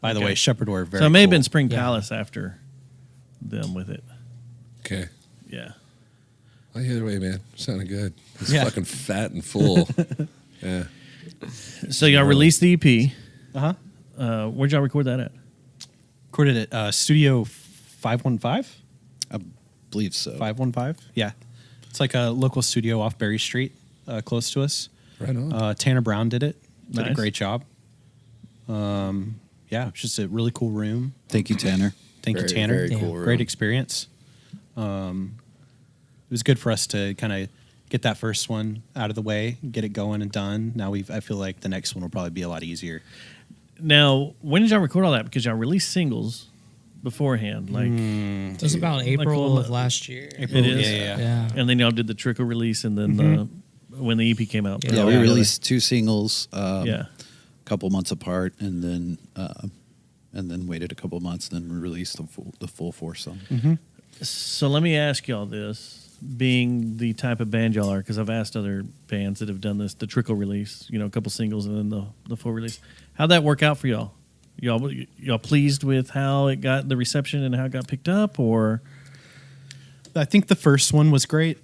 [SPEAKER 4] By the
[SPEAKER 1] Okay.
[SPEAKER 4] way, Shepherd Orr very
[SPEAKER 1] So it may have been
[SPEAKER 4] cool.
[SPEAKER 1] Spring
[SPEAKER 5] Yeah.
[SPEAKER 1] Palace after them with it.
[SPEAKER 2] Okay.
[SPEAKER 1] Yeah.
[SPEAKER 2] Well, either way, man, sounded good. It's
[SPEAKER 4] Yeah.
[SPEAKER 2] fucking fat and full. Yeah.
[SPEAKER 1] So y'all released the EP.
[SPEAKER 4] Uh-huh.
[SPEAKER 1] Where'd y'all record that at?
[SPEAKER 4] Recorded at Studio 515?
[SPEAKER 3] I believe so.
[SPEAKER 4] 515? Yeah. It's like a local studio off Berry Street, close to us.
[SPEAKER 2] Right on.
[SPEAKER 4] Tanner Brown did it. Did a
[SPEAKER 1] Nice.
[SPEAKER 4] great job. Yeah, it's just a really cool room.
[SPEAKER 3] Thank you, Tanner.
[SPEAKER 4] Thank you,
[SPEAKER 6] Very,
[SPEAKER 4] Tanner.
[SPEAKER 6] very
[SPEAKER 5] cool
[SPEAKER 6] room.
[SPEAKER 4] Great experience. It was good for us to kind of get that first one out of the way, get it going and done. Now I feel like the next one will probably be a lot easier.
[SPEAKER 1] Now, when did y'all record all that? Because y'all released singles beforehand, like,
[SPEAKER 5] It was about April of last year.
[SPEAKER 1] It is?
[SPEAKER 5] Yeah.
[SPEAKER 1] and then y'all did the trickle release, and then when the EP came out.
[SPEAKER 5] Yeah,
[SPEAKER 1] put it
[SPEAKER 3] Yeah,
[SPEAKER 1] all
[SPEAKER 3] we
[SPEAKER 1] together.
[SPEAKER 3] released two singles,
[SPEAKER 1] Yeah.
[SPEAKER 3] a couple months apart, and then waited a couple months, and then released the full 4 song.
[SPEAKER 1] So let me ask y'all this, being the type of band y'all are, because I've asked other bands that have done this, the trickle release, a couple singles and then the full release. How'd that work out for y'all? Y'all pleased with how it got the reception and how it got picked up, or?
[SPEAKER 4] I think the first one was great.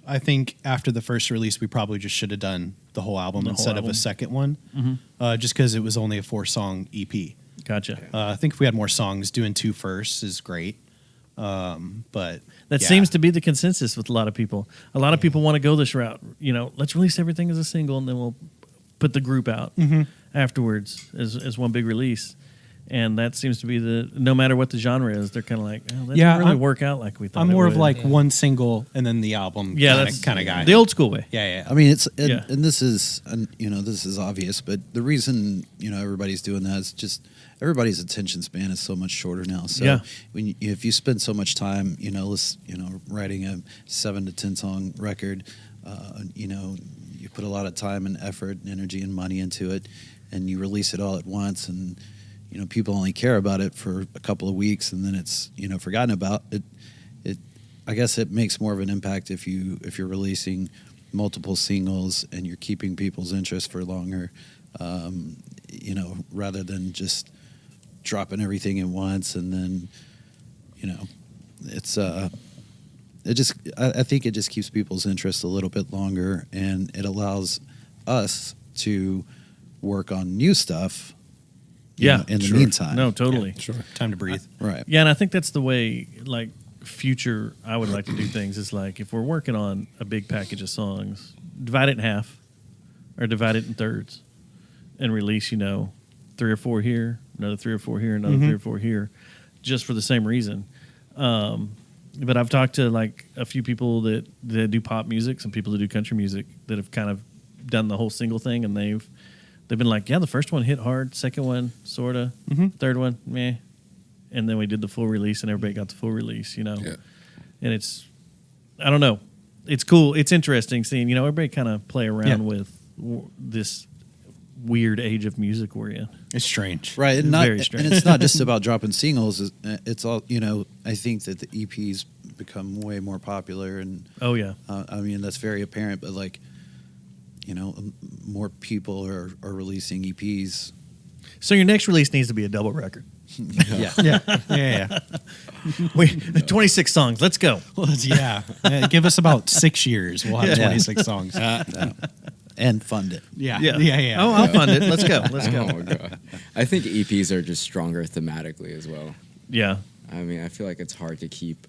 [SPEAKER 4] I think after the first release, we probably just should have done the whole album
[SPEAKER 1] The whole
[SPEAKER 4] instead of
[SPEAKER 1] album.
[SPEAKER 4] a second one, just because it was only a 4-song EP.
[SPEAKER 1] Gotcha.
[SPEAKER 4] I think if we had more songs, doing 2 first is great. But
[SPEAKER 1] That
[SPEAKER 4] yeah.
[SPEAKER 1] seems to be the consensus with a lot of people. A lot of people want to go this route. Let's release everything as a single, and then we'll put the group out afterwards as one big release. And that seems to be no matter what the genre is, they're kind of like, that didn't really work out like we thought.
[SPEAKER 4] I'm
[SPEAKER 1] it
[SPEAKER 4] more of
[SPEAKER 1] would.
[SPEAKER 4] like one single and then the album
[SPEAKER 1] that's
[SPEAKER 4] kind of guy.
[SPEAKER 1] the old school way.
[SPEAKER 4] Yeah.
[SPEAKER 3] I mean,
[SPEAKER 1] Yeah.
[SPEAKER 3] and this is, this is obvious, but the reason everybody's doing that is just everybody's attention span is so much shorter now. So
[SPEAKER 1] Yeah.
[SPEAKER 3] if you spend so much time, writing a 7 to 10 song record, you put a lot of time and effort and energy and money into it, and you release it all at once, and people only care about it for a couple of weeks, and then it's forgotten about. I guess it makes more of an impact if you're releasing multiple singles and you're keeping people's interest for longer, rather than just dropping everything at once, and then it's I think it just keeps people's interest a little bit longer, and it allows us to work on new stuff in the
[SPEAKER 2] sure.
[SPEAKER 3] meantime.
[SPEAKER 1] No, totally.
[SPEAKER 2] Sure.
[SPEAKER 4] Time to breathe.
[SPEAKER 3] Right.
[SPEAKER 1] Yeah, and I think that's the way, like, future I would like to do things is like if we're working on a big package of songs, divide it in half or divide it in thirds and release, 3 or 4 here, another 3 or 4 here, another 3 or 4 here, just for the same reason. But I've talked to like a few people that do pop music, some people that do country music that have kind of done the whole single thing, and they've been like, yeah, the first one hit hard, second one sorta, third one meh, and then we did the full release, and everybody got the full release,
[SPEAKER 2] Yeah.
[SPEAKER 1] And it's, I don't know, it's cool, it's interesting seeing everybody kind of play around with this weird age of music we're in.
[SPEAKER 4] It's strange.
[SPEAKER 3] Right, and
[SPEAKER 1] Very strange.
[SPEAKER 3] and it's not just about dropping singles. It's all I think that the EPs become way more popular, and
[SPEAKER 1] Oh yeah,
[SPEAKER 3] I mean that's very apparent. But like, more people are releasing EPs.
[SPEAKER 1] so your next release needs to be a double record.
[SPEAKER 3] Yeah,
[SPEAKER 4] Yeah.
[SPEAKER 1] We 26 songs. Let's go.
[SPEAKER 4] Yeah. Give us about 6 years. We'll have
[SPEAKER 3] Yeah.
[SPEAKER 4] 26 songs.
[SPEAKER 3] and fund it.
[SPEAKER 4] Yeah.
[SPEAKER 1] Yeah.
[SPEAKER 4] Yeah.
[SPEAKER 1] Oh, I'll fund it. Let's go. Let's
[SPEAKER 6] Oh
[SPEAKER 1] go.
[SPEAKER 6] my god! I think EPs are just stronger thematically as well.
[SPEAKER 1] Yeah,
[SPEAKER 6] I mean, I feel like it's hard to keep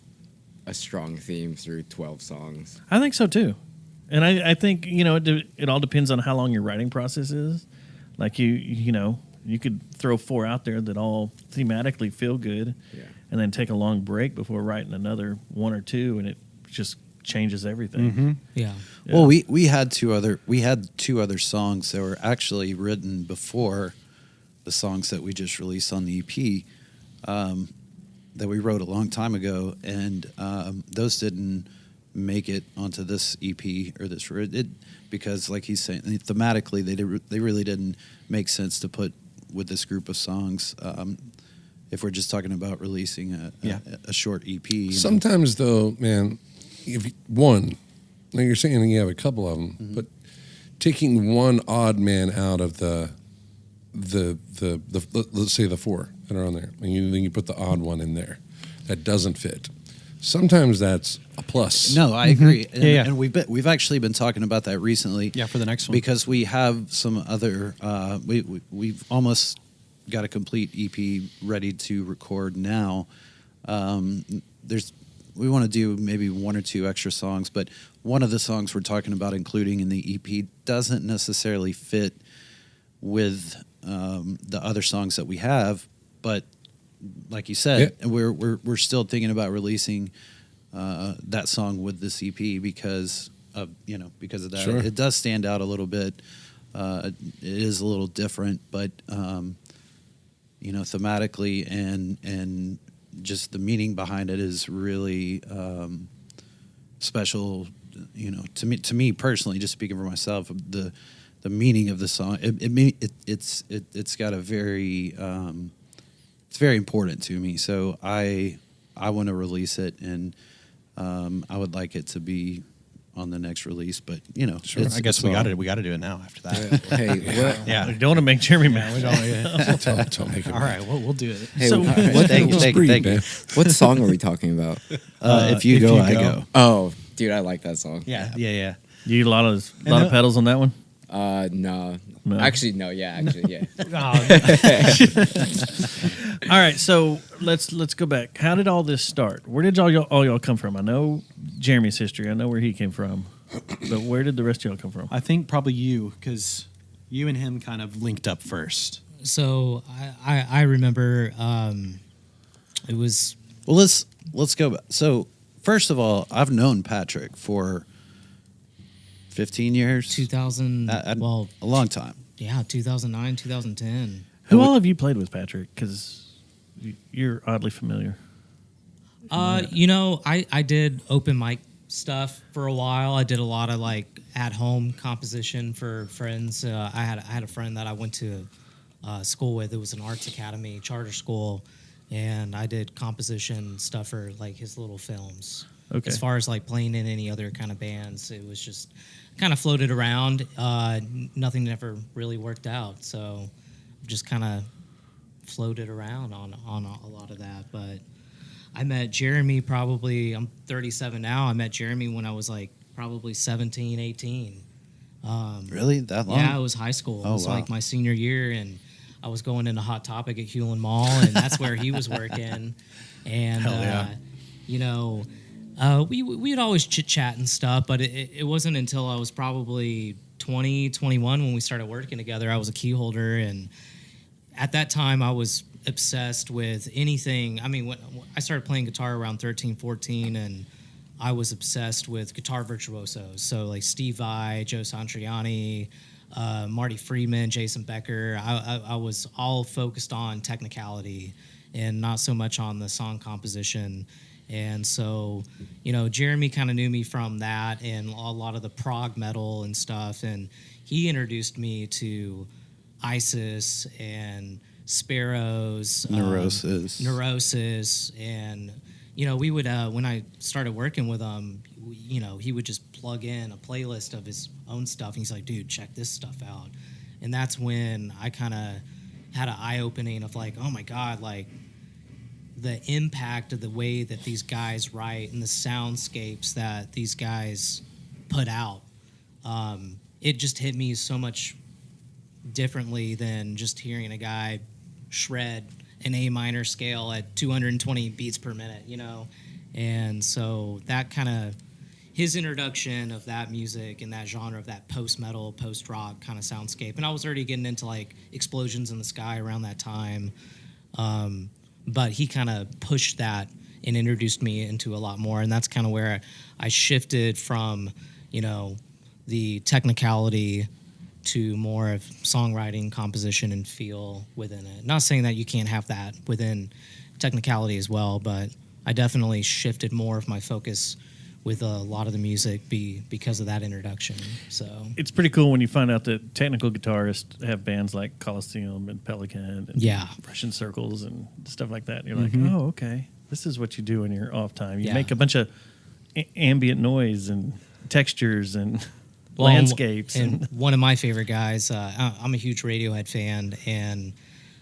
[SPEAKER 6] a strong theme through 12 songs.
[SPEAKER 1] I think so too. And I think it all depends on how long your writing process is. Like you could throw 4 out there that all thematically feel good,
[SPEAKER 6] Yeah.
[SPEAKER 1] and then take a long break before writing another 1 or 2, and it just changes everything.
[SPEAKER 5] Yeah.
[SPEAKER 1] Yeah.
[SPEAKER 3] Well, we had two other songs that were actually written before the songs that we just released on the EP, that we wrote a long time ago, and those didn't make it onto this EP or this because, like he's saying, thematically they really didn't make sense to put with this group of songs. If we're just talking about releasing a short EP,
[SPEAKER 2] Sometimes, though, man, if now you're saying you have a couple of them, but taking one odd man out of the let's say the 4 that are on there, and then you put the odd one in there that doesn't fit. Sometimes that's a plus.
[SPEAKER 3] No, I agree. And,
[SPEAKER 4] Yeah.
[SPEAKER 3] and we've actually been talking about that recently.
[SPEAKER 4] Yeah, for the next one.
[SPEAKER 3] Because we have some other we've almost got a complete EP ready to record now. We want to do maybe 1 or 2 extra songs, but one of the songs we're talking about including in the EP doesn't necessarily fit with the other songs that we have, but like you said, we're still thinking about releasing that song with this EP because of that.
[SPEAKER 2] Sure.
[SPEAKER 3] It does stand out a little bit. It is a little different, but thematically and just the meaning behind it is really special. To me personally, just speaking for myself, the meaning of the song, it's got a very it's very important to me. So I want to release it, and I would like it to be on the next release. But
[SPEAKER 4] Sure. I guess we got to do it now after that.
[SPEAKER 6] Hey, what,
[SPEAKER 4] Yeah.
[SPEAKER 1] We don't want to make Jeremy mad.
[SPEAKER 2] Don't make it.
[SPEAKER 4] All right. We'll do it.
[SPEAKER 6] hey,
[SPEAKER 1] So-
[SPEAKER 6] what,
[SPEAKER 3] Thank you.
[SPEAKER 2] man.
[SPEAKER 6] what song are we talking about?
[SPEAKER 3] If you go, I go.
[SPEAKER 6] Oh, dude, I like that song.
[SPEAKER 4] Yeah.
[SPEAKER 1] You need a lot of pedals on that one.
[SPEAKER 6] No.
[SPEAKER 1] No.
[SPEAKER 6] Actually, no. Yeah, actually, yeah.
[SPEAKER 1] All right, so let's go back. How did all this start? Where did all y'all come from? I know Jeremy's history. I know where he came from, but where did the rest of y'all come from?
[SPEAKER 4] I think probably you, because you and him kind of linked up first.
[SPEAKER 5] So I remember it was
[SPEAKER 3] Well, let's go back. So first of all, I've known Patrick for 15 years.
[SPEAKER 5] 2000.
[SPEAKER 3] A long time.
[SPEAKER 5] Yeah, 2009, 2010.
[SPEAKER 1] Who all have you played with, Patrick? Because you're oddly familiar.
[SPEAKER 5] I did open mic stuff for a while. I did a lot of like at home composition for friends. I had a friend that I went to school with. It was an arts academy charter school, and I did composition stuff for like his little films.
[SPEAKER 1] Okay.
[SPEAKER 5] As far as like playing in any other kind of bands, it was just kind of floated around. Nothing ever really worked out, so just kind of floated around on a lot of that. But I met Jeremy probably, I'm 37 now. I met Jeremy when I was like probably 17, 18.
[SPEAKER 3] Really? That long?
[SPEAKER 5] Yeah, it was high school. It was
[SPEAKER 3] wow.
[SPEAKER 5] like my senior year, and I was going into Hot Topic at Hewlin Mall, and that's where he was working. And you know, we'd always chit chat and stuff, but it wasn't until I was probably 20, 21 when we started working together. I was a key holder, and at that time I was obsessed with anything. I mean, when I started playing guitar around 13, 14, and I was obsessed with guitar virtuosos. So like Steve Vai, Joe Santriani, Marty Friedman, Jason Becker. I was all focused on technicality and not so much on the song composition. And so, you know, Jeremy kind of knew me from that and a lot of the prog metal and stuff. And he introduced me to Isis and Sparrows, Neurosis, and you know, we would when I started working with him, you know, he would just plug in a playlist of his own stuff. And he's like, dude, check this stuff out. And that's when I kind of had an eye opening of like, oh my God, like the impact of the way that these guys write and the soundscapes that these guys put out. It just hit me so much differently than just hearing a guy shred an A minor scale at 220 beats per minute, you know? And so that kind of, his introduction of that music and that genre of that post-metal, post-rock kind of soundscape. And I was already getting into like Explosions in the Sky around that time. But he kind of pushed that and introduced me into a lot more. And that's kind of where I shifted from, you know, the technicality to more of songwriting, composition, and feel within it. Not saying that you can't have that within technicality as well, but I definitely shifted more of my focus with a lot of the music because of that introduction. So
[SPEAKER 1] it's pretty cool when you find out that technical guitarists have bands like Coliseum and Pelican and Russian Circles and stuff like that. And you're like, oh, okay, this is what you do in your off time. You make a bunch of ambient noise and textures and landscapes.
[SPEAKER 5] And one of my favorite guys, I'm a huge Radiohead fan, and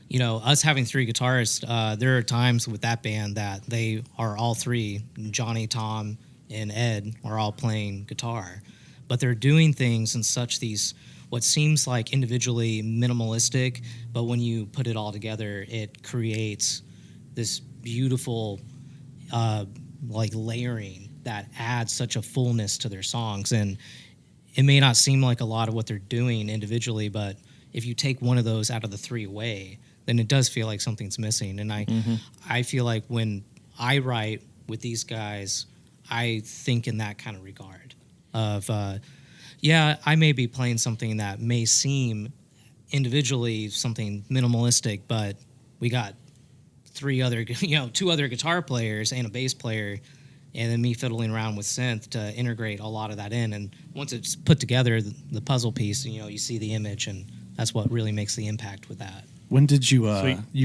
[SPEAKER 5] you know, us having three guitarists, there are times with that band that they are all three, Johnny, Tom, and Ed, are all playing guitar, but they're doing things in such these what seems like individually minimalistic, but when you put it all together, it creates this beautiful like layering that adds such a fullness to their songs. And it may not seem like a lot of what they're doing individually, but if you take one of those out of the three away, then it does feel like something's missing. And I feel like when I write with these guys, I think in that kind of regard of, I may be playing something that may seem individually something minimalistic, but we got two other guitar players and a bass player, and then me fiddling around with synth to integrate a lot of that in. And once it's put together, the puzzle piece, you know, you see the image, and that's what really makes the impact with that.
[SPEAKER 7] When did you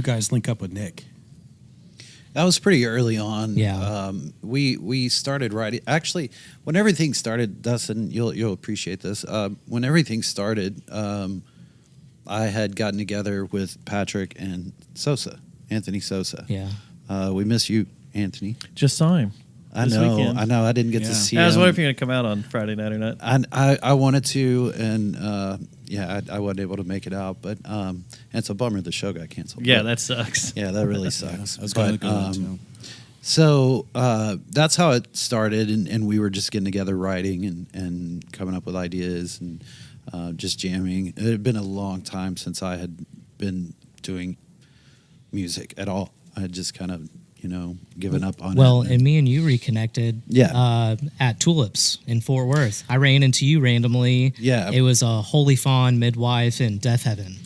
[SPEAKER 7] guys link up with Nick?
[SPEAKER 3] That was pretty early on.
[SPEAKER 5] Yeah.
[SPEAKER 3] We started writing. Actually, when everything started, Dustin, you'll appreciate this. When everything started, I had gotten together with Patrick and Anthony Sosa.
[SPEAKER 5] Yeah.
[SPEAKER 3] We miss you, Anthony.
[SPEAKER 1] Just saw him.
[SPEAKER 3] I know. I didn't get to see him.
[SPEAKER 1] I was wondering if you're going to come out on Friday night or not.
[SPEAKER 3] I wanted to, and I wasn't able to make it out. But and it's a bummer the show got canceled.
[SPEAKER 1] Yeah, that sucks.
[SPEAKER 3] Yeah, that really sucks.
[SPEAKER 7] I was going to go too.
[SPEAKER 3] So that's how it started, and we were just getting together, writing and coming up with ideas and just jamming. It had been a long time since I had been doing music at all. I had just kind of given up on it.
[SPEAKER 5] Well, and me and you reconnected at Tulips in Fort Worth. I ran into you randomly.
[SPEAKER 3] Yeah.
[SPEAKER 5] It was a Holy Fawn, Midwife, and Death Heaven.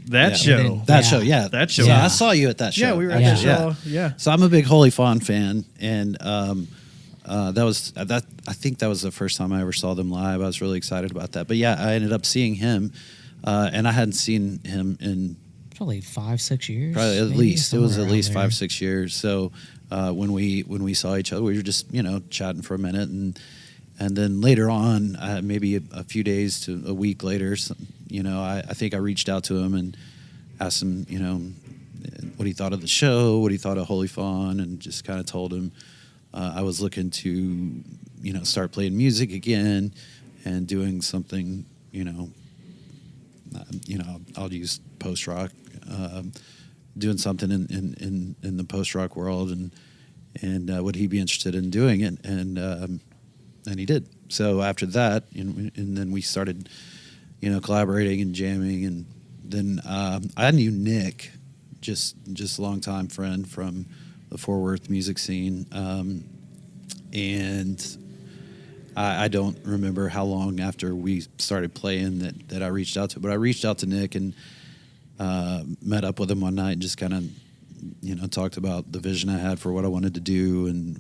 [SPEAKER 1] That show.
[SPEAKER 3] That show, yeah.
[SPEAKER 1] That show.
[SPEAKER 3] So
[SPEAKER 5] Yeah.
[SPEAKER 3] I saw you at that show.
[SPEAKER 1] Yeah, we were at that show. Yeah.
[SPEAKER 3] So I'm a big Holy Fawn fan, and I think that was the first time I ever saw them live. I was really excited about that. But yeah, I ended up seeing him, and I hadn't seen him in
[SPEAKER 5] Probably 5-6 years.
[SPEAKER 3] probably at
[SPEAKER 5] maybe,
[SPEAKER 3] least. It was
[SPEAKER 5] somewhere
[SPEAKER 3] at least
[SPEAKER 5] around
[SPEAKER 3] 5-6 years. So when we saw each other, we were just chatting for a minute, and then later on, maybe a few days to a week later, I think I reached out to him and asked him, what he thought of the show, what he thought of Holy Fawn, and just kind of told him I was looking to start playing music again and doing something I'll use post rock doing something in the post rock world, and would he be interested in doing it? And he did. So after that, and then we started, collaborating and jamming, and then I knew Nick, just a longtime friend from the Fort Worth music scene, and I don't remember how long after we started playing that I reached out to, but I reached out to Nick and met up with him one night and just kind of, talked about the vision I had for what I wanted to do and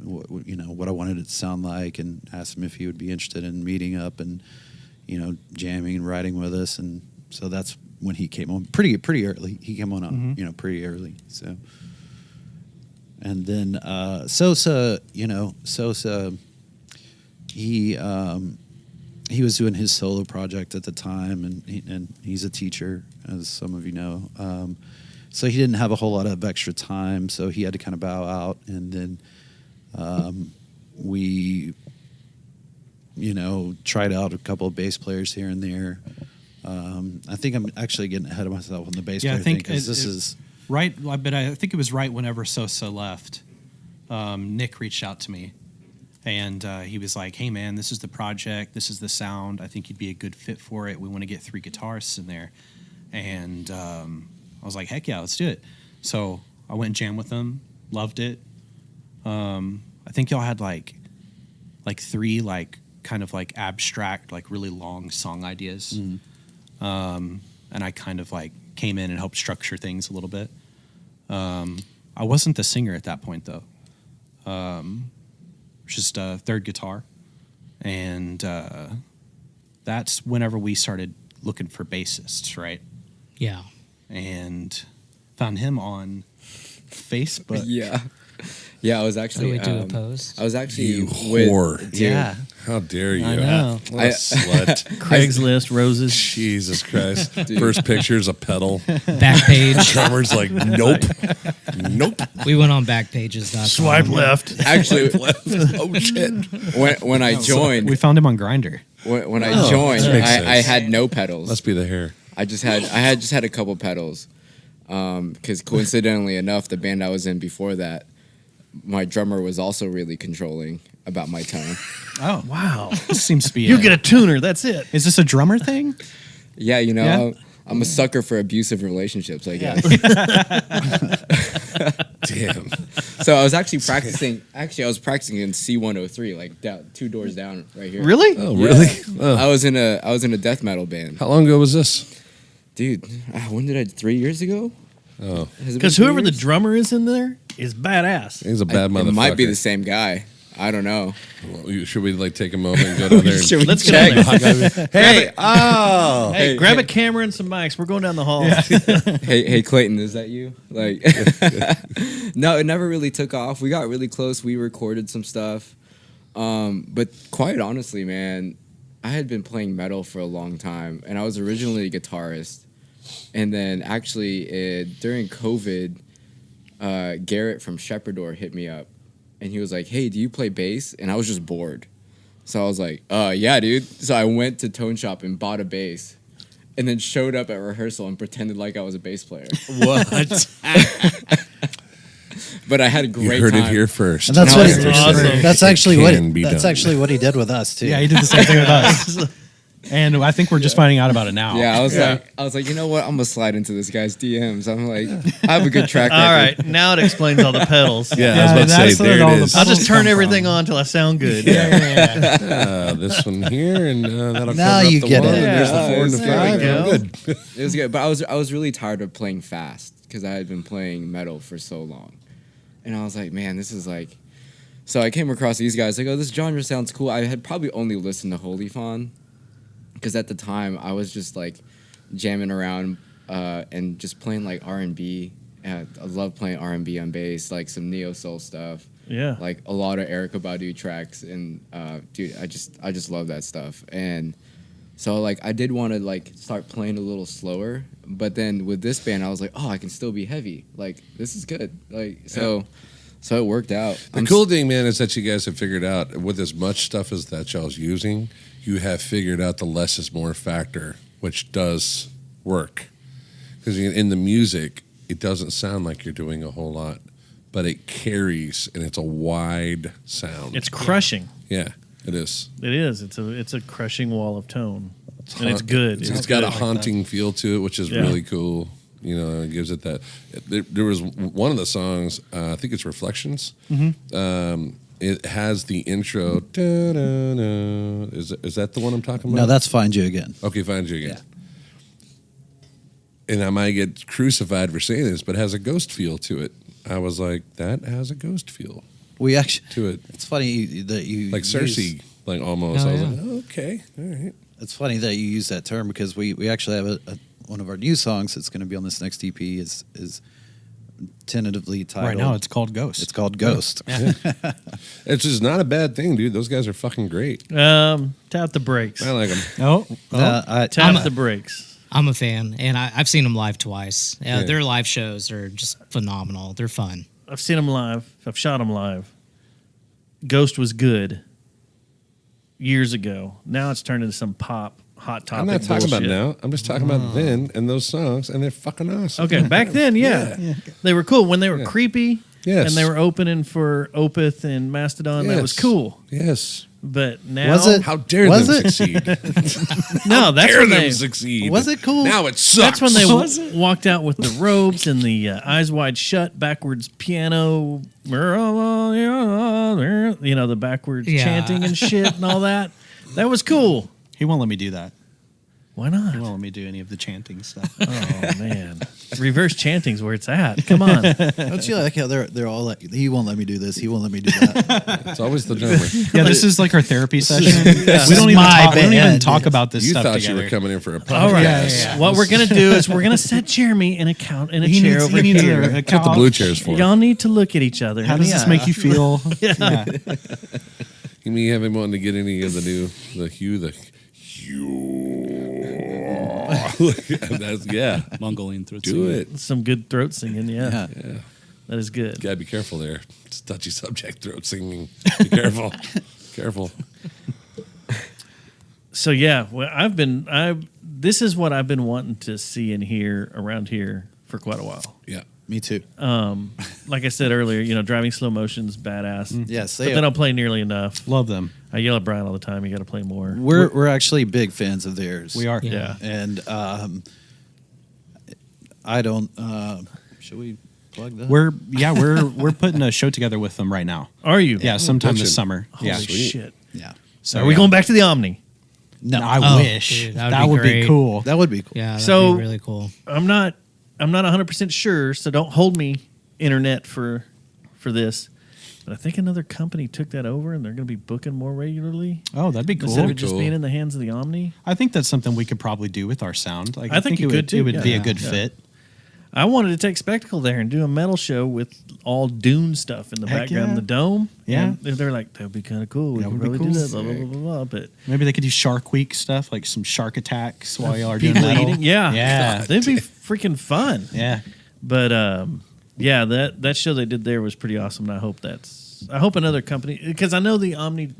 [SPEAKER 3] what I wanted it to sound like, and asked him if he would be interested in meeting up and, jamming and writing with us. And so that's when he came on pretty early. He came on, pretty early. So, and then Sosa, he was doing his solo project at the time, and he's a teacher, as some of you know. So he didn't have a whole lot of extra time, so he had to kind of bow out. And then we, tried out a couple of bass players here and there. I think I'm actually getting ahead of myself on the bass player thing, because this is
[SPEAKER 7] right. But I think it was right whenever Sosa left. Nick reached out to me, and he was like, "Hey man, this is the project. This is the sound. I think you'd be a good fit for it. We want to get 3 guitarists in there." And I was like, "Heck yeah, let's do it." So I went and jammed with them. Loved it. I think y'all had like 3 kind of abstract, really long song ideas. And I kind of came in and helped structure things a little bit. I wasn't the singer at that point though. Just a third guitar. And that's whenever we started looking for bassists, right?
[SPEAKER 5] Yeah.
[SPEAKER 7] And found him on Facebook.
[SPEAKER 6] Yeah, I was actually.
[SPEAKER 5] We do a post.
[SPEAKER 6] I was actually
[SPEAKER 2] You
[SPEAKER 6] with,
[SPEAKER 2] whore.
[SPEAKER 6] dude,
[SPEAKER 5] Yeah.
[SPEAKER 2] How dare you?
[SPEAKER 5] I know.
[SPEAKER 2] What a slut.
[SPEAKER 1] Craigslist, roses.
[SPEAKER 2] Jesus Christ. First picture's a pedal.
[SPEAKER 5] Backpage.
[SPEAKER 2] Drummer's like, nope. Nope.
[SPEAKER 5] We went on Backpages.com.
[SPEAKER 1] Swipe left.
[SPEAKER 6] Actually,
[SPEAKER 2] Oh, shit.
[SPEAKER 6] when I joined,
[SPEAKER 7] We found him on Grindr.
[SPEAKER 6] when I joined,
[SPEAKER 2] that makes
[SPEAKER 6] I
[SPEAKER 2] sense.
[SPEAKER 6] had no pedals.
[SPEAKER 2] Must be the hair.
[SPEAKER 6] I just had a couple pedals, because coincidentally enough, the band I was in before that, my drummer was also really controlling about my tone.
[SPEAKER 7] Oh
[SPEAKER 1] Wow.
[SPEAKER 7] this seems to be.
[SPEAKER 1] You get a tuner. That's it.
[SPEAKER 7] Is this a drummer thing?
[SPEAKER 6] Yeah,
[SPEAKER 7] Yeah.
[SPEAKER 6] I'm a sucker for abusive relationships, I guess.
[SPEAKER 2] Damn.
[SPEAKER 6] So I was actually practicing. Actually, I was practicing in C103, down 2 doors down, right here.
[SPEAKER 1] Really?
[SPEAKER 2] Oh, really? Oh.
[SPEAKER 6] I was in a death metal band,
[SPEAKER 2] How long ago was this?
[SPEAKER 6] dude. When did 3 years ago?
[SPEAKER 2] Oh.
[SPEAKER 6] Has it been
[SPEAKER 1] Because
[SPEAKER 6] 3
[SPEAKER 1] whoever the
[SPEAKER 6] years?
[SPEAKER 1] drummer is in there is badass.
[SPEAKER 2] He's a bad motherfucker.
[SPEAKER 6] It might be the same guy. I don't know.
[SPEAKER 2] Should we take a moment and go down there?
[SPEAKER 6] Should we
[SPEAKER 1] Let's
[SPEAKER 6] check?
[SPEAKER 1] get on there.
[SPEAKER 2] Hey, oh.
[SPEAKER 1] Hey, grab a camera and some mics. We're going down the hall.
[SPEAKER 6] Hey, Clayton, is that you? No, it never really took off. We got really close. We recorded some stuff. But quite honestly, man, I had been playing metal for a long time, and I was originally a guitarist. And then actually, during COVID, Garrett from Shepherdor hit me up, and he was like, "Hey, do you play bass?" And I was just bored. So I was like, yeah, dude. So I went to Tone Shop and bought a bass, and then showed up at rehearsal and pretended like I was a bass player.
[SPEAKER 1] What?
[SPEAKER 6] But I had a great
[SPEAKER 2] You heard
[SPEAKER 6] time.
[SPEAKER 2] it here first.
[SPEAKER 3] And that's
[SPEAKER 6] No,
[SPEAKER 3] what
[SPEAKER 6] it's
[SPEAKER 1] awesome.
[SPEAKER 3] that's
[SPEAKER 2] It
[SPEAKER 3] actually what
[SPEAKER 2] can be
[SPEAKER 3] that's
[SPEAKER 2] done.
[SPEAKER 3] actually what he did with us too.
[SPEAKER 7] Yeah, he did the same thing with us. And I think we're just finding out about it now.
[SPEAKER 6] Yeah, I was like, you know what? I'm gonna slide into this guy's DMs. I'm like, I have a good track record.
[SPEAKER 1] All right. Now it explains all the pedals.
[SPEAKER 2] Yeah, I was
[SPEAKER 7] Yeah,
[SPEAKER 2] about to
[SPEAKER 7] that's
[SPEAKER 2] say,
[SPEAKER 7] where
[SPEAKER 2] there
[SPEAKER 7] all
[SPEAKER 2] it
[SPEAKER 7] the
[SPEAKER 2] is.
[SPEAKER 1] I'll just
[SPEAKER 7] Pedals
[SPEAKER 1] turn
[SPEAKER 7] come
[SPEAKER 1] everything
[SPEAKER 7] from.
[SPEAKER 1] on till I sound good.
[SPEAKER 2] This one here, and that'll
[SPEAKER 3] Now
[SPEAKER 2] cover
[SPEAKER 3] you
[SPEAKER 2] up the
[SPEAKER 3] get
[SPEAKER 2] one,
[SPEAKER 3] it.
[SPEAKER 2] and there's the
[SPEAKER 1] Yeah,
[SPEAKER 2] 4 and the
[SPEAKER 1] there we
[SPEAKER 2] 5.
[SPEAKER 1] go.
[SPEAKER 2] I'm good.
[SPEAKER 6] It was good, but I was really tired of playing fast because I had been playing metal for so long, and I was like, man, this is like. So I came across these guys. Like, oh, this genre sounds cool. I had probably only listened to Holy Fawn because at the time I was just like jamming around and just playing like R&B. I love playing R&B on bass, like some neo soul stuff.
[SPEAKER 1] Yeah.
[SPEAKER 6] Like a lot of Erykah Badu tracks, and dude, I just love that stuff. And so like I did want to like start playing a little slower, but then with this band I was like, oh, I can still be heavy. Like this is good. Like so it worked out.
[SPEAKER 2] The cool thing, man, is that you guys have figured out with as much stuff as that y'all's using, you have figured out the less is more factor, which does work. Because in the music, it doesn't sound like you're doing a whole lot, but it carries and it's a wide sound.
[SPEAKER 1] It's crushing.
[SPEAKER 2] Yeah, it is.
[SPEAKER 1] It is. It's a crushing wall of tone, and it's good.
[SPEAKER 2] It's got a
[SPEAKER 1] good.
[SPEAKER 2] haunting feel to it, which is really cool. You know, it gives it that. There was one of the songs, I think it's Reflections. It has the intro. Da-da-da. Is that the one I'm talking about?
[SPEAKER 3] No, that's Find You Again.
[SPEAKER 2] Okay, Find You Again. And I might get crucified for saying this, but it has a ghost feel to it. I was like, that has a ghost feel
[SPEAKER 3] We actually
[SPEAKER 2] to it.
[SPEAKER 3] It's funny that you
[SPEAKER 2] Like Cersei, like almost.
[SPEAKER 7] Oh,
[SPEAKER 2] I was
[SPEAKER 7] yeah.
[SPEAKER 2] like, oh, okay, all right.
[SPEAKER 3] It's funny that you use that term because we actually have one of our new songs that's going to be on this next EP is tentatively titled.
[SPEAKER 7] Right now, it's called Ghost.
[SPEAKER 3] It's called Ghost.
[SPEAKER 2] It's just not a bad thing, dude. Those guys are fucking great.
[SPEAKER 1] Tap the brakes.
[SPEAKER 2] I like them.
[SPEAKER 1] Tap the brakes.
[SPEAKER 5] I'm a fan, and I've seen them live twice.
[SPEAKER 2] Yeah.
[SPEAKER 5] Their live shows are just phenomenal. They're fun.
[SPEAKER 1] I've seen them live. I've shot them live. Ghost was good years ago. Now it's turned into some pop hot topic.
[SPEAKER 2] I'm not talking about
[SPEAKER 1] bullshit.
[SPEAKER 2] now. I'm just talking about then and those songs, and they're fucking awesome.
[SPEAKER 1] Okay, back then, yeah. They were cool when they were
[SPEAKER 2] Yeah.
[SPEAKER 1] creepy.
[SPEAKER 2] Yes.
[SPEAKER 1] And they were opening for Opeth and Mastodon. That was
[SPEAKER 2] Yes.
[SPEAKER 1] cool.
[SPEAKER 2] Yes.
[SPEAKER 1] But now,
[SPEAKER 3] Was it?
[SPEAKER 2] How dare
[SPEAKER 3] Was
[SPEAKER 2] them
[SPEAKER 3] it?
[SPEAKER 2] succeed?
[SPEAKER 1] No, that's
[SPEAKER 2] Dare
[SPEAKER 1] when
[SPEAKER 2] them
[SPEAKER 1] they.
[SPEAKER 2] succeed.
[SPEAKER 3] Was it cool?
[SPEAKER 2] Now it sucks.
[SPEAKER 1] That's when they walked out with the robes and the eyes wide shut, backwards piano, you know, the backwards
[SPEAKER 5] Yeah.
[SPEAKER 1] chanting and shit and all that. That was cool.
[SPEAKER 7] He won't let me do that.
[SPEAKER 1] Why not?
[SPEAKER 7] He won't let me do any of the chanting stuff.
[SPEAKER 1] Oh man, reverse chanting's where it's at. Come on.
[SPEAKER 3] Don't you like how they're all like, he won't let me do this, he won't let me do that.
[SPEAKER 2] It's always the drummer.
[SPEAKER 7] Yeah, this is like our therapy session.
[SPEAKER 3] This
[SPEAKER 7] We don't
[SPEAKER 3] is
[SPEAKER 7] even
[SPEAKER 3] my
[SPEAKER 7] talk, we don't even
[SPEAKER 3] band.
[SPEAKER 7] talk about this
[SPEAKER 2] You
[SPEAKER 7] stuff
[SPEAKER 2] thought
[SPEAKER 7] together.
[SPEAKER 2] you were coming in for a podcast.
[SPEAKER 1] All right.
[SPEAKER 7] Yeah.
[SPEAKER 1] What we're gonna do is we're gonna set Jeremy in a chair over
[SPEAKER 7] he needs
[SPEAKER 1] here.
[SPEAKER 7] a
[SPEAKER 2] That's what the blue chair's for.
[SPEAKER 1] Y'all need to look at each other.
[SPEAKER 7] How does this make you feel?
[SPEAKER 1] Yeah.
[SPEAKER 2] You mean you haven't wanted to get any of the Hugh. That's, yeah.
[SPEAKER 8] Mongolian throat
[SPEAKER 2] Do
[SPEAKER 8] singing.
[SPEAKER 2] it.
[SPEAKER 1] Some good throat singing. Yeah,
[SPEAKER 2] Yeah.
[SPEAKER 1] that is good.
[SPEAKER 2] Gotta be careful there. It's a touchy subject, throat singing. Be careful. Careful.
[SPEAKER 1] So yeah, well, this is what I've been wanting to see and hear around here for quite a while.
[SPEAKER 2] Yeah.
[SPEAKER 3] Me too.
[SPEAKER 1] Like I said earlier, you know, driving slow motion's badass.
[SPEAKER 3] Yes,
[SPEAKER 1] But
[SPEAKER 3] they
[SPEAKER 1] they
[SPEAKER 3] are.
[SPEAKER 1] don't play nearly enough.
[SPEAKER 7] Love them.
[SPEAKER 1] I yell at Brian all the time. You got to play more.
[SPEAKER 3] We're actually big fans of theirs.
[SPEAKER 7] We are.
[SPEAKER 1] Yeah.
[SPEAKER 3] And I don't. Should we plug that?
[SPEAKER 7] We're putting a show together with them right now.
[SPEAKER 1] Are you?
[SPEAKER 7] Yeah, sometime
[SPEAKER 2] Gotcha.
[SPEAKER 7] this summer.
[SPEAKER 1] Holy
[SPEAKER 7] Yeah.
[SPEAKER 1] shit.
[SPEAKER 3] Yeah.
[SPEAKER 7] So
[SPEAKER 1] Are we going back to the Omni?
[SPEAKER 3] No,
[SPEAKER 7] I
[SPEAKER 5] Oh,
[SPEAKER 7] wish
[SPEAKER 5] dude,
[SPEAKER 7] that would be
[SPEAKER 5] great.
[SPEAKER 7] cool.
[SPEAKER 3] that would be cool.
[SPEAKER 5] Yeah, that'd
[SPEAKER 1] So-
[SPEAKER 5] be really cool.
[SPEAKER 1] I'm not 100% sure, so don't hold me, internet, for this. But I think another company took that over, and they're going to be booking more regularly
[SPEAKER 7] Oh, that'd be
[SPEAKER 1] instead
[SPEAKER 7] cool.
[SPEAKER 1] of just
[SPEAKER 2] Cool.
[SPEAKER 1] being in the hands of the Omni.
[SPEAKER 7] I think that's something we could probably do with our sound. Like,
[SPEAKER 1] I think you could, too.
[SPEAKER 7] It would be
[SPEAKER 1] Yeah.
[SPEAKER 7] a good
[SPEAKER 1] Yeah.
[SPEAKER 7] fit.
[SPEAKER 1] I wanted to take Spectacle there and do a metal show with all Dune stuff in the
[SPEAKER 7] Heck
[SPEAKER 1] background,
[SPEAKER 7] yeah.
[SPEAKER 1] the dome.
[SPEAKER 7] Yeah.
[SPEAKER 1] And they're like, that'd be kind of cool. We
[SPEAKER 7] That
[SPEAKER 1] could
[SPEAKER 7] would be
[SPEAKER 1] really do
[SPEAKER 7] cool.
[SPEAKER 1] that. Blah, blah, blah, blah, blah. But
[SPEAKER 7] Maybe they could do Shark Week stuff, like some shark attacks while y'all are doing
[SPEAKER 1] people
[SPEAKER 7] metal.
[SPEAKER 1] eating, yeah,
[SPEAKER 7] Yeah.
[SPEAKER 1] that'd be freaking fun.
[SPEAKER 7] Yeah.
[SPEAKER 1] But yeah, that show they did there was pretty awesome. And I hope another company, because I know the Omni,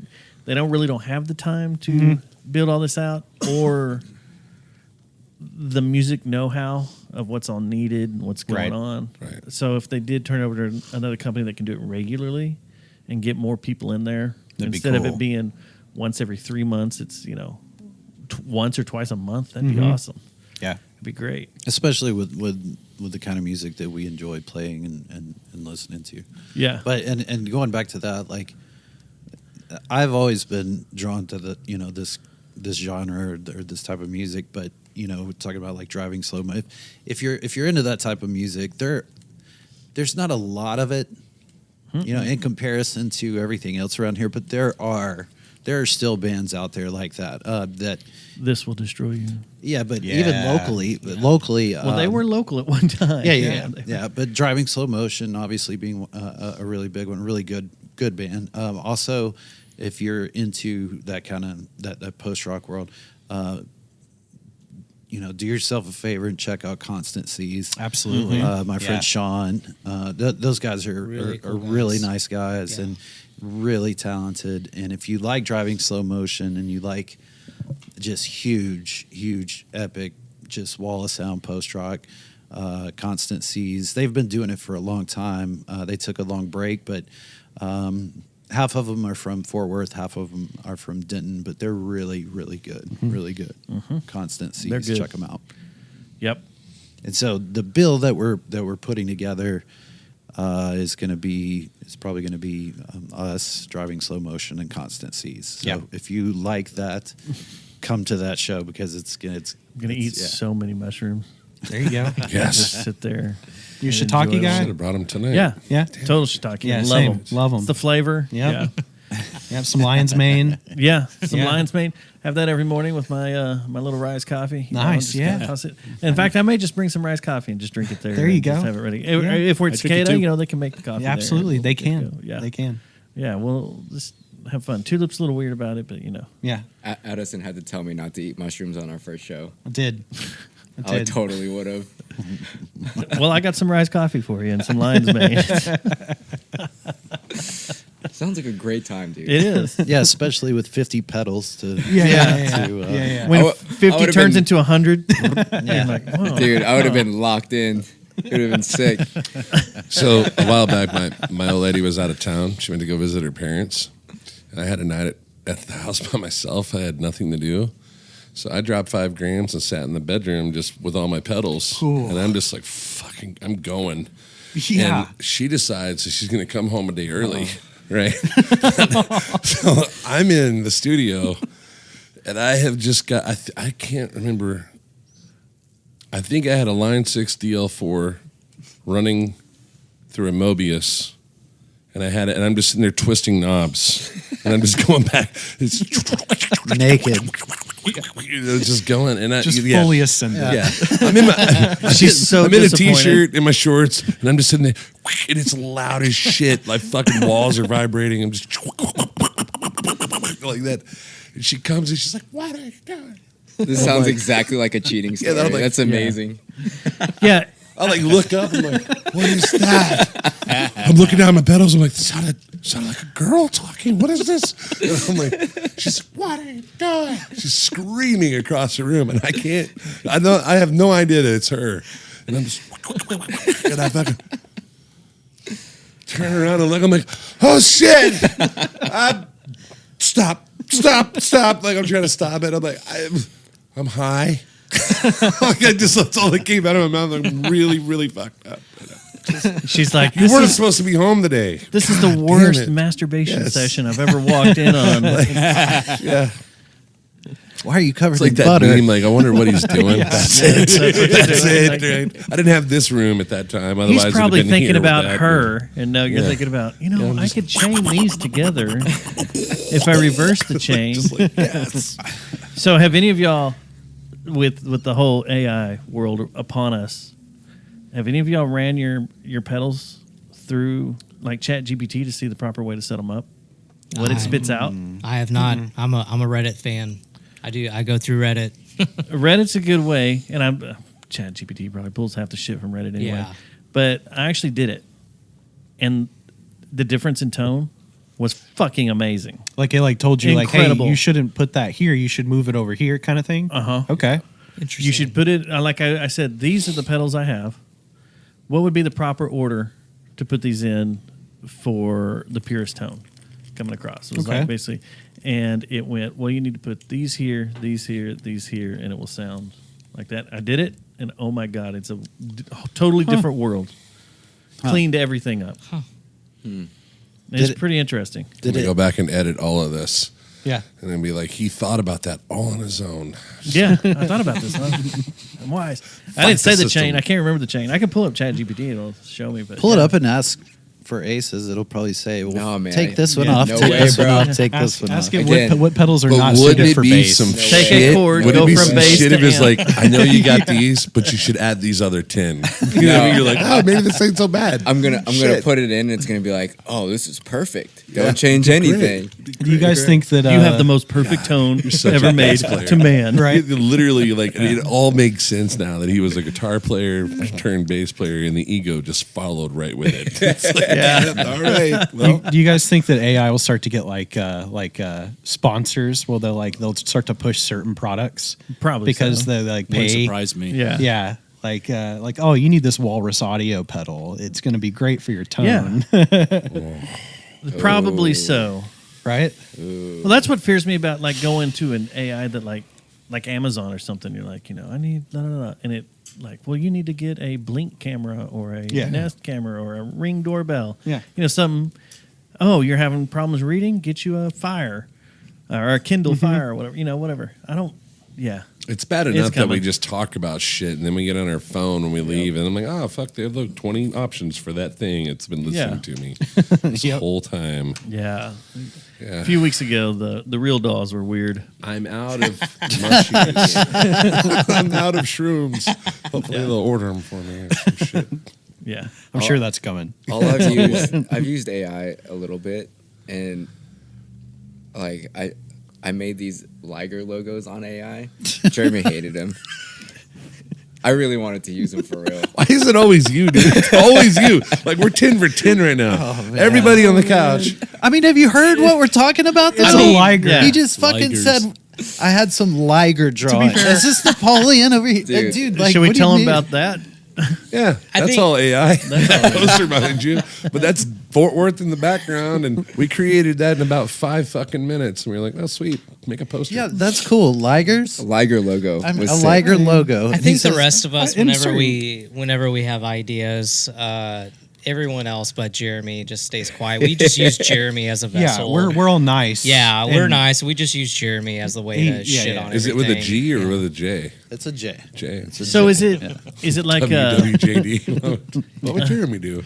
[SPEAKER 1] they don't have the time to build all this out or the music know-how of what's all needed and what's going
[SPEAKER 7] Right.
[SPEAKER 1] on.
[SPEAKER 2] Right.
[SPEAKER 1] So if they did turn it over to another company that can do it regularly and get more people in there,
[SPEAKER 7] That'd be
[SPEAKER 1] instead of
[SPEAKER 7] cool.
[SPEAKER 1] it being once every 3 months, it's once or twice a month. That'd be awesome.
[SPEAKER 7] Yeah.
[SPEAKER 1] It'd be great.
[SPEAKER 3] Especially with the kind of music that we enjoy playing and listening to.
[SPEAKER 1] Yeah.
[SPEAKER 3] But and going back to that, like I've always been drawn to the this genre or this type of music. But we're talking about like driving slow. If you're into that type of music, there's not a lot of it, in comparison to everything else around here. But there are still bands out there like that that.
[SPEAKER 1] This will destroy you.
[SPEAKER 3] Yeah, but
[SPEAKER 7] Yeah.
[SPEAKER 3] even locally,
[SPEAKER 1] Well, they were local at one time.
[SPEAKER 3] yeah. But driving slow motion, obviously, being a really big one, really good band. Also, if you're into that kind of that post rock world, do yourself a favor and check out Constant Seas.
[SPEAKER 7] Absolutely.
[SPEAKER 3] My friend Sean, those guys are
[SPEAKER 5] Really cool guys.
[SPEAKER 3] really nice guys
[SPEAKER 5] Yeah.
[SPEAKER 3] and really talented. And if you like driving slow motion and you like just huge, epic, just wall of sound post rock, Constant C's. They've been doing it for a long time. They took a long break, but half of them are from Fort Worth, half of them are from Denton, but they're really, really good. Really good. Constant C's.
[SPEAKER 1] They're good.
[SPEAKER 3] Check them out.
[SPEAKER 1] Yep.
[SPEAKER 3] And so the bill that we're putting together is probably going to be us driving slow motion and Constant C's. So
[SPEAKER 7] Yep.
[SPEAKER 3] if you like that, come to that show because it's
[SPEAKER 1] I'm gonna eat so many mushrooms.
[SPEAKER 7] There you go.
[SPEAKER 2] Yes.
[SPEAKER 1] Just sit there.
[SPEAKER 7] You
[SPEAKER 1] and
[SPEAKER 7] shiitake
[SPEAKER 1] enjoy
[SPEAKER 7] guy?
[SPEAKER 2] Should have brought him tonight.
[SPEAKER 1] Yeah.
[SPEAKER 7] Yeah.
[SPEAKER 1] Total shiitake.
[SPEAKER 7] Yeah,
[SPEAKER 1] Love
[SPEAKER 7] same.
[SPEAKER 1] them.
[SPEAKER 7] Love 'em.
[SPEAKER 1] It's the flavor.
[SPEAKER 7] Yep. You have some lion's mane.
[SPEAKER 1] Yeah. Some
[SPEAKER 7] Yeah.
[SPEAKER 1] lion's mane. Have that every morning with my my little rice coffee.
[SPEAKER 7] Nice,
[SPEAKER 1] just
[SPEAKER 7] yeah.
[SPEAKER 1] kinda toss it. In fact, I may just bring some rice coffee and just drink it there.
[SPEAKER 7] There you
[SPEAKER 1] and
[SPEAKER 7] go.
[SPEAKER 1] Just have it ready.
[SPEAKER 7] Yeah.
[SPEAKER 1] If we're at
[SPEAKER 2] I drink it
[SPEAKER 1] Cicada,
[SPEAKER 2] too.
[SPEAKER 1] they can make the coffee.
[SPEAKER 7] Yeah, absolutely.
[SPEAKER 1] there.
[SPEAKER 7] They
[SPEAKER 1] We'll
[SPEAKER 7] can.
[SPEAKER 1] go. Yeah.
[SPEAKER 7] They can.
[SPEAKER 1] Yeah. We'll just have fun. Tulip's a little weird about it, but
[SPEAKER 7] Yeah.
[SPEAKER 6] Addison had to tell me not to eat mushrooms on our first show.
[SPEAKER 7] I did.
[SPEAKER 6] I totally would have.
[SPEAKER 1] well, I got some rice coffee for you and some lion's mane.
[SPEAKER 6] Sounds like a great time, dude.
[SPEAKER 1] It is.
[SPEAKER 3] Yeah, especially with 50 pedals to
[SPEAKER 7] Yeah.
[SPEAKER 1] When
[SPEAKER 6] I
[SPEAKER 1] 50
[SPEAKER 6] would've
[SPEAKER 1] turns
[SPEAKER 6] been-
[SPEAKER 1] into 100, I'm like, whoa.
[SPEAKER 6] Dude, I would have been locked in. It would have been sick.
[SPEAKER 2] So a while back, my old lady was out of town. She went to go visit her parents, and I had a night at the house by myself. I had nothing to do, so I dropped 5 grams and sat in the bedroom just with all my pedals,
[SPEAKER 7] Cool.
[SPEAKER 2] and I'm just like, fucking, I'm going.
[SPEAKER 7] Yeah.
[SPEAKER 2] And she decides that she's going to come home a day early, right? So I'm in the studio, and I have just got, I can't remember. I think I had a Line 6 DL4 running through a Mobius, and I had it, and I'm just sitting there twisting knobs, and I'm just going back. It's
[SPEAKER 3] naked.
[SPEAKER 2] just going, and
[SPEAKER 7] Just fully ascended.
[SPEAKER 2] Yeah, I'm in my.
[SPEAKER 1] She's so
[SPEAKER 2] I'm in a
[SPEAKER 1] disappointed.
[SPEAKER 2] t-shirt and my shorts, and I'm just sitting there, and it's loud as shit. Like fucking walls are vibrating. I'm just like that. And she comes and she's like, "What are you doing?"
[SPEAKER 6] This sounds exactly like a cheating story.
[SPEAKER 2] I'm like,
[SPEAKER 6] That's amazing.
[SPEAKER 1] Yeah.
[SPEAKER 2] I like look up. I'm like, "What is that?" I'm looking down at my pedals. I'm like, "Sounded like a girl talking. What is this?" And I'm like, "She's like, what are you doing?" She's screaming across the room, and I can't. I have no idea that it's her. And I'm just, and I fucking turn around and look. I'm like, "Oh shit!" Stop! Like I'm trying to stop it. I'm like, I'm high. Like that's all that came out of my mouth. I'm really, really fucked up.
[SPEAKER 1] She's like,
[SPEAKER 2] You
[SPEAKER 1] this
[SPEAKER 2] weren't
[SPEAKER 1] is,
[SPEAKER 2] supposed to be home today.
[SPEAKER 1] this is the
[SPEAKER 2] God damn
[SPEAKER 1] worst
[SPEAKER 2] it.
[SPEAKER 1] masturbation
[SPEAKER 2] Yes.
[SPEAKER 1] session I've ever walked in on.
[SPEAKER 2] Yeah,
[SPEAKER 3] Why are you covered
[SPEAKER 2] it's like
[SPEAKER 3] in
[SPEAKER 2] that
[SPEAKER 3] butter?
[SPEAKER 2] meme. Like I wonder what he's doing. That's it. That's
[SPEAKER 1] Like-
[SPEAKER 2] it. Right? I didn't have this room at that time. Otherwise,
[SPEAKER 1] He's
[SPEAKER 2] it'd
[SPEAKER 1] probably
[SPEAKER 2] have been
[SPEAKER 1] thinking
[SPEAKER 2] here with
[SPEAKER 1] about
[SPEAKER 2] that
[SPEAKER 1] her,
[SPEAKER 2] room.
[SPEAKER 1] and now you're
[SPEAKER 2] Yeah.
[SPEAKER 1] thinking about,
[SPEAKER 2] Yeah, I'm
[SPEAKER 1] I
[SPEAKER 2] just-
[SPEAKER 1] could chain these together if I reverse the chain.
[SPEAKER 2] Just like, yes.
[SPEAKER 1] So, have any of y'all, with the whole AI world upon us, have any of y'all ran your pedals through like ChatGPT to see the proper way to set them up? What it spits out?
[SPEAKER 5] I have not.
[SPEAKER 1] Mm-hmm.
[SPEAKER 5] I'm a Reddit fan. I go through Reddit.
[SPEAKER 1] Reddit's a good way, and I'm ChatGPT probably pulls half the shit from Reddit anyway.
[SPEAKER 5] Yeah.
[SPEAKER 1] But I actually did it, and the difference in tone was fucking amazing.
[SPEAKER 7] Like it told you
[SPEAKER 1] Incredible.
[SPEAKER 7] hey, you shouldn't put that here. You should move it over here, kind of thing. Okay.
[SPEAKER 5] Interesting.
[SPEAKER 1] You should put it like I said. These are the pedals I have. What would be the proper order to put these in for the purest tone coming across? It was
[SPEAKER 7] Okay.
[SPEAKER 1] like basically, and it went, well, you need to put these here, these here, these here, and it will sound like that. I did it, and oh my god, it's a totally different world. Cleaned everything up. It's
[SPEAKER 3] it-
[SPEAKER 1] pretty interesting.
[SPEAKER 2] I'm
[SPEAKER 3] Did
[SPEAKER 2] gonna
[SPEAKER 3] it?
[SPEAKER 2] go back and edit all of this,
[SPEAKER 7] Yeah.
[SPEAKER 2] and then be like, he thought about that all on his own.
[SPEAKER 1] Yeah, I thought about this. I'm wise. I didn't say
[SPEAKER 2] the
[SPEAKER 1] the chain.
[SPEAKER 2] system.
[SPEAKER 1] I can't remember the chain. I can pull up ChatGPT. It'll show me. But
[SPEAKER 3] Pull it
[SPEAKER 1] yeah.
[SPEAKER 3] up and ask for aces. It'll probably say, "Well,
[SPEAKER 6] No, man.
[SPEAKER 3] take this one
[SPEAKER 1] Yeah.
[SPEAKER 3] off.
[SPEAKER 6] No
[SPEAKER 3] take
[SPEAKER 6] way,
[SPEAKER 3] this one
[SPEAKER 6] bro.
[SPEAKER 3] off. Take
[SPEAKER 7] Ask,
[SPEAKER 3] this one
[SPEAKER 7] ask
[SPEAKER 3] off."
[SPEAKER 7] it
[SPEAKER 6] Again.
[SPEAKER 7] what pedals are
[SPEAKER 2] But
[SPEAKER 7] not
[SPEAKER 2] wouldn't
[SPEAKER 7] suited
[SPEAKER 2] it
[SPEAKER 7] for
[SPEAKER 2] be
[SPEAKER 7] bass.
[SPEAKER 2] some
[SPEAKER 1] Take a
[SPEAKER 2] shit?
[SPEAKER 1] chord,
[SPEAKER 2] Would
[SPEAKER 1] go
[SPEAKER 2] it be
[SPEAKER 1] from
[SPEAKER 2] some
[SPEAKER 1] bass
[SPEAKER 2] shit
[SPEAKER 1] to
[SPEAKER 2] if it's
[SPEAKER 1] amp.
[SPEAKER 2] like, I know you got these, but you should add these other 10. You know what I mean? You're like, oh, maybe this ain't so bad.
[SPEAKER 6] I'm gonna
[SPEAKER 2] Shit.
[SPEAKER 6] put it in, and it's gonna be like, oh, this is perfect. Don't change anything.
[SPEAKER 7] Do you guys think that
[SPEAKER 1] You have the most perfect tone
[SPEAKER 2] such
[SPEAKER 1] ever
[SPEAKER 2] a
[SPEAKER 1] made
[SPEAKER 2] bass player.
[SPEAKER 1] to man.
[SPEAKER 7] Right.
[SPEAKER 2] It literally, like, it all makes sense now that he was a guitar player turned bass player, and the ego just followed right with it. It's like, all right. Well,
[SPEAKER 7] do you guys think that AI will start to get like sponsors? They'll start to push certain products
[SPEAKER 1] Probably
[SPEAKER 7] because
[SPEAKER 1] so.
[SPEAKER 7] they like
[SPEAKER 8] Wouldn't
[SPEAKER 7] pay.
[SPEAKER 8] surprise me.
[SPEAKER 1] Yeah.
[SPEAKER 7] Yeah, Like, oh, you need this walrus audio pedal. It's going to be great for your tone.
[SPEAKER 1] Probably so.
[SPEAKER 7] Right?
[SPEAKER 1] Well, that's what fears me about like going to an AI that like Amazon or something. You're like, I need blah, blah, blah. And it like, well, you need to get a Blink camera or a Nest camera or a Ring doorbell.
[SPEAKER 7] Yeah.
[SPEAKER 1] Something. Oh, you're having problems reading? Get you a Fire or a Kindle Fire or whatever. Whatever. I don't. Yeah.
[SPEAKER 2] It's bad enough that we
[SPEAKER 1] coming.
[SPEAKER 2] just talk about shit and then we get on our phone when we leave and I'm like, oh, fuck, there look 20 options for that thing. It's been listening to me this whole time.
[SPEAKER 1] Yeah. A few weeks ago, the real dolls were weird.
[SPEAKER 2] I'm out of mushies. I'm out of shrooms. Hopefully they'll order them for me or some shit.
[SPEAKER 1] Yeah.
[SPEAKER 7] I'm sure that's coming.
[SPEAKER 6] All I've used AI a little bit, and like I made these Liger logos on AI. Jeremy hated them. I really wanted to use them for real.
[SPEAKER 2] Why is it always you, dude? It's always you. Like, we're 10 for 10 right now. Everybody on the couch.
[SPEAKER 3] I mean, have you heard what we're talking about?
[SPEAKER 7] It's a Liger.
[SPEAKER 1] Yeah.
[SPEAKER 3] He just fucking
[SPEAKER 2] Ligers.
[SPEAKER 3] said, I had some Liger drawing. Is this Napoleon over here?
[SPEAKER 6] Dude,
[SPEAKER 3] Like,
[SPEAKER 1] Should we
[SPEAKER 3] what do you
[SPEAKER 1] tell them
[SPEAKER 3] mean?
[SPEAKER 1] about that?
[SPEAKER 2] Yeah, that's
[SPEAKER 5] think-
[SPEAKER 2] all AI. Poster behind you. But that's Fort Worth in the background, and we created that in about 5 fucking minutes. And we were like, oh, sweet, make a poster.
[SPEAKER 3] Yeah, that's cool. Ligers?
[SPEAKER 6] Liger logo.
[SPEAKER 3] I'm
[SPEAKER 6] was
[SPEAKER 3] a
[SPEAKER 6] sick.
[SPEAKER 3] Liger logo.
[SPEAKER 5] I
[SPEAKER 3] He
[SPEAKER 5] think the
[SPEAKER 3] says-
[SPEAKER 5] rest of us,
[SPEAKER 7] insert.
[SPEAKER 5] whenever we have ideas, everyone else but Jeremy just stays quiet. We just use Jeremy as a
[SPEAKER 7] Yeah,
[SPEAKER 5] vessel.
[SPEAKER 7] we're all nice.
[SPEAKER 5] Yeah, we're
[SPEAKER 7] And
[SPEAKER 5] nice. We just use Jeremy as the way to shit on
[SPEAKER 2] Is it
[SPEAKER 5] everything.
[SPEAKER 2] with a G or with a J?
[SPEAKER 3] It's a J.
[SPEAKER 2] J.
[SPEAKER 3] It's a
[SPEAKER 1] So
[SPEAKER 3] J.
[SPEAKER 1] is it like
[SPEAKER 2] WWJD. What would Jeremy do?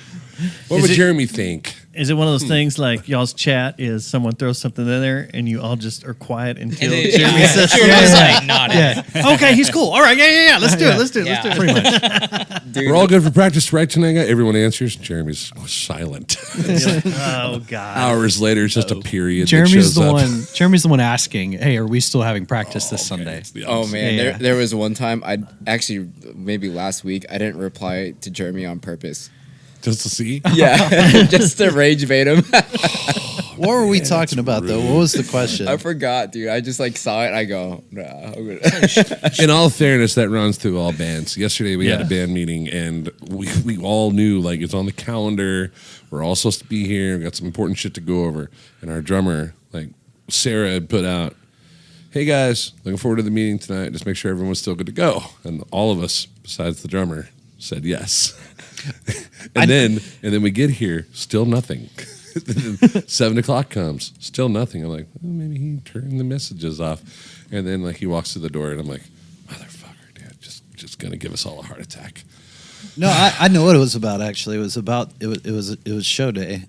[SPEAKER 2] What
[SPEAKER 1] Is
[SPEAKER 2] would
[SPEAKER 1] it-
[SPEAKER 2] Jeremy think?
[SPEAKER 1] is it one of those things like y'all's chat is someone throws something in there and you all just are quiet until
[SPEAKER 5] And then,
[SPEAKER 1] Jeremy says
[SPEAKER 5] Jeremy's like nodding.
[SPEAKER 1] okay, he's cool. All right, yeah. Let's do it. Let's do it.
[SPEAKER 5] Yeah.
[SPEAKER 1] Let's do it.
[SPEAKER 6] Dude,
[SPEAKER 2] We're all good for practice, right, tonight? Everyone answers. Jeremy's silent.
[SPEAKER 1] Oh God.
[SPEAKER 2] Hours later, it's just a period. that
[SPEAKER 7] Jeremy's
[SPEAKER 2] shows
[SPEAKER 7] the
[SPEAKER 2] up.
[SPEAKER 7] one. Jeremy's the one asking, "Hey, are we still having practice this Sunday?"
[SPEAKER 2] It's the
[SPEAKER 6] Oh
[SPEAKER 2] opposite.
[SPEAKER 6] man,
[SPEAKER 7] Yeah.
[SPEAKER 6] there was one time I actually maybe last week I didn't reply to Jeremy on purpose.
[SPEAKER 2] Just to see.
[SPEAKER 6] Yeah, just to rage bait him.
[SPEAKER 3] What were we talking about, though? What was the question?
[SPEAKER 6] I forgot, dude. I just like saw it. And I go, nah. I'm gonna-
[SPEAKER 2] In all fairness, that runs through all bands. Yesterday we had a
[SPEAKER 1] Yeah.
[SPEAKER 2] band meeting, and we all knew like it's on the calendar. We're all supposed to be here. We got some important shit to go over. And our drummer, like Sarah, had put out, "Hey guys, looking forward to the meeting tonight. Just make sure everyone's still good to go." And all of us, besides the drummer, said yes. and then we get here, still nothing. 7 o'clock comes, still nothing. I'm like, well, maybe he turned the messages off. And then like he walks through the door, and I'm like, motherfucker, dude, just gonna give us all a heart attack.
[SPEAKER 3] No, I know what it was about. Actually, it was about it was show day,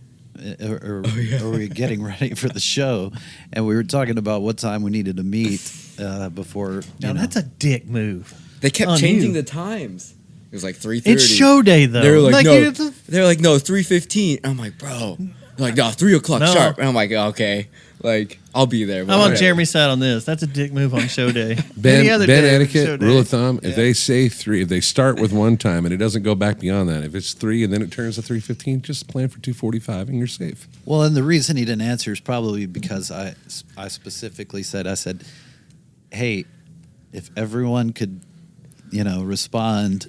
[SPEAKER 3] or we were getting ready for the show, and we were talking about what time we needed to meet before.
[SPEAKER 1] Now that's a dick move.
[SPEAKER 6] They kept
[SPEAKER 1] On
[SPEAKER 6] changing
[SPEAKER 1] you.
[SPEAKER 6] the times. It was like 3:30.
[SPEAKER 1] It's show day though.
[SPEAKER 6] They were like, no.
[SPEAKER 1] you-
[SPEAKER 6] They're like, no, 3:15. I'm like, bro. They're like, no, 3 o'clock
[SPEAKER 1] No.
[SPEAKER 6] sharp. And I'm like, okay, like I'll be there.
[SPEAKER 1] I'm on Jeremy's side on this. That's a dick move on show day.
[SPEAKER 2] Ben
[SPEAKER 1] Any other day, show
[SPEAKER 2] etiquette,
[SPEAKER 1] day.
[SPEAKER 2] rule of thumb, if they say 3, if they start with one time and it doesn't go back beyond that, if it's 3 and then it turns to 3:15, just plan for 2:45 and you're safe.
[SPEAKER 3] Well, and the reason he didn't answer is probably because I specifically said, hey, if everyone could, respond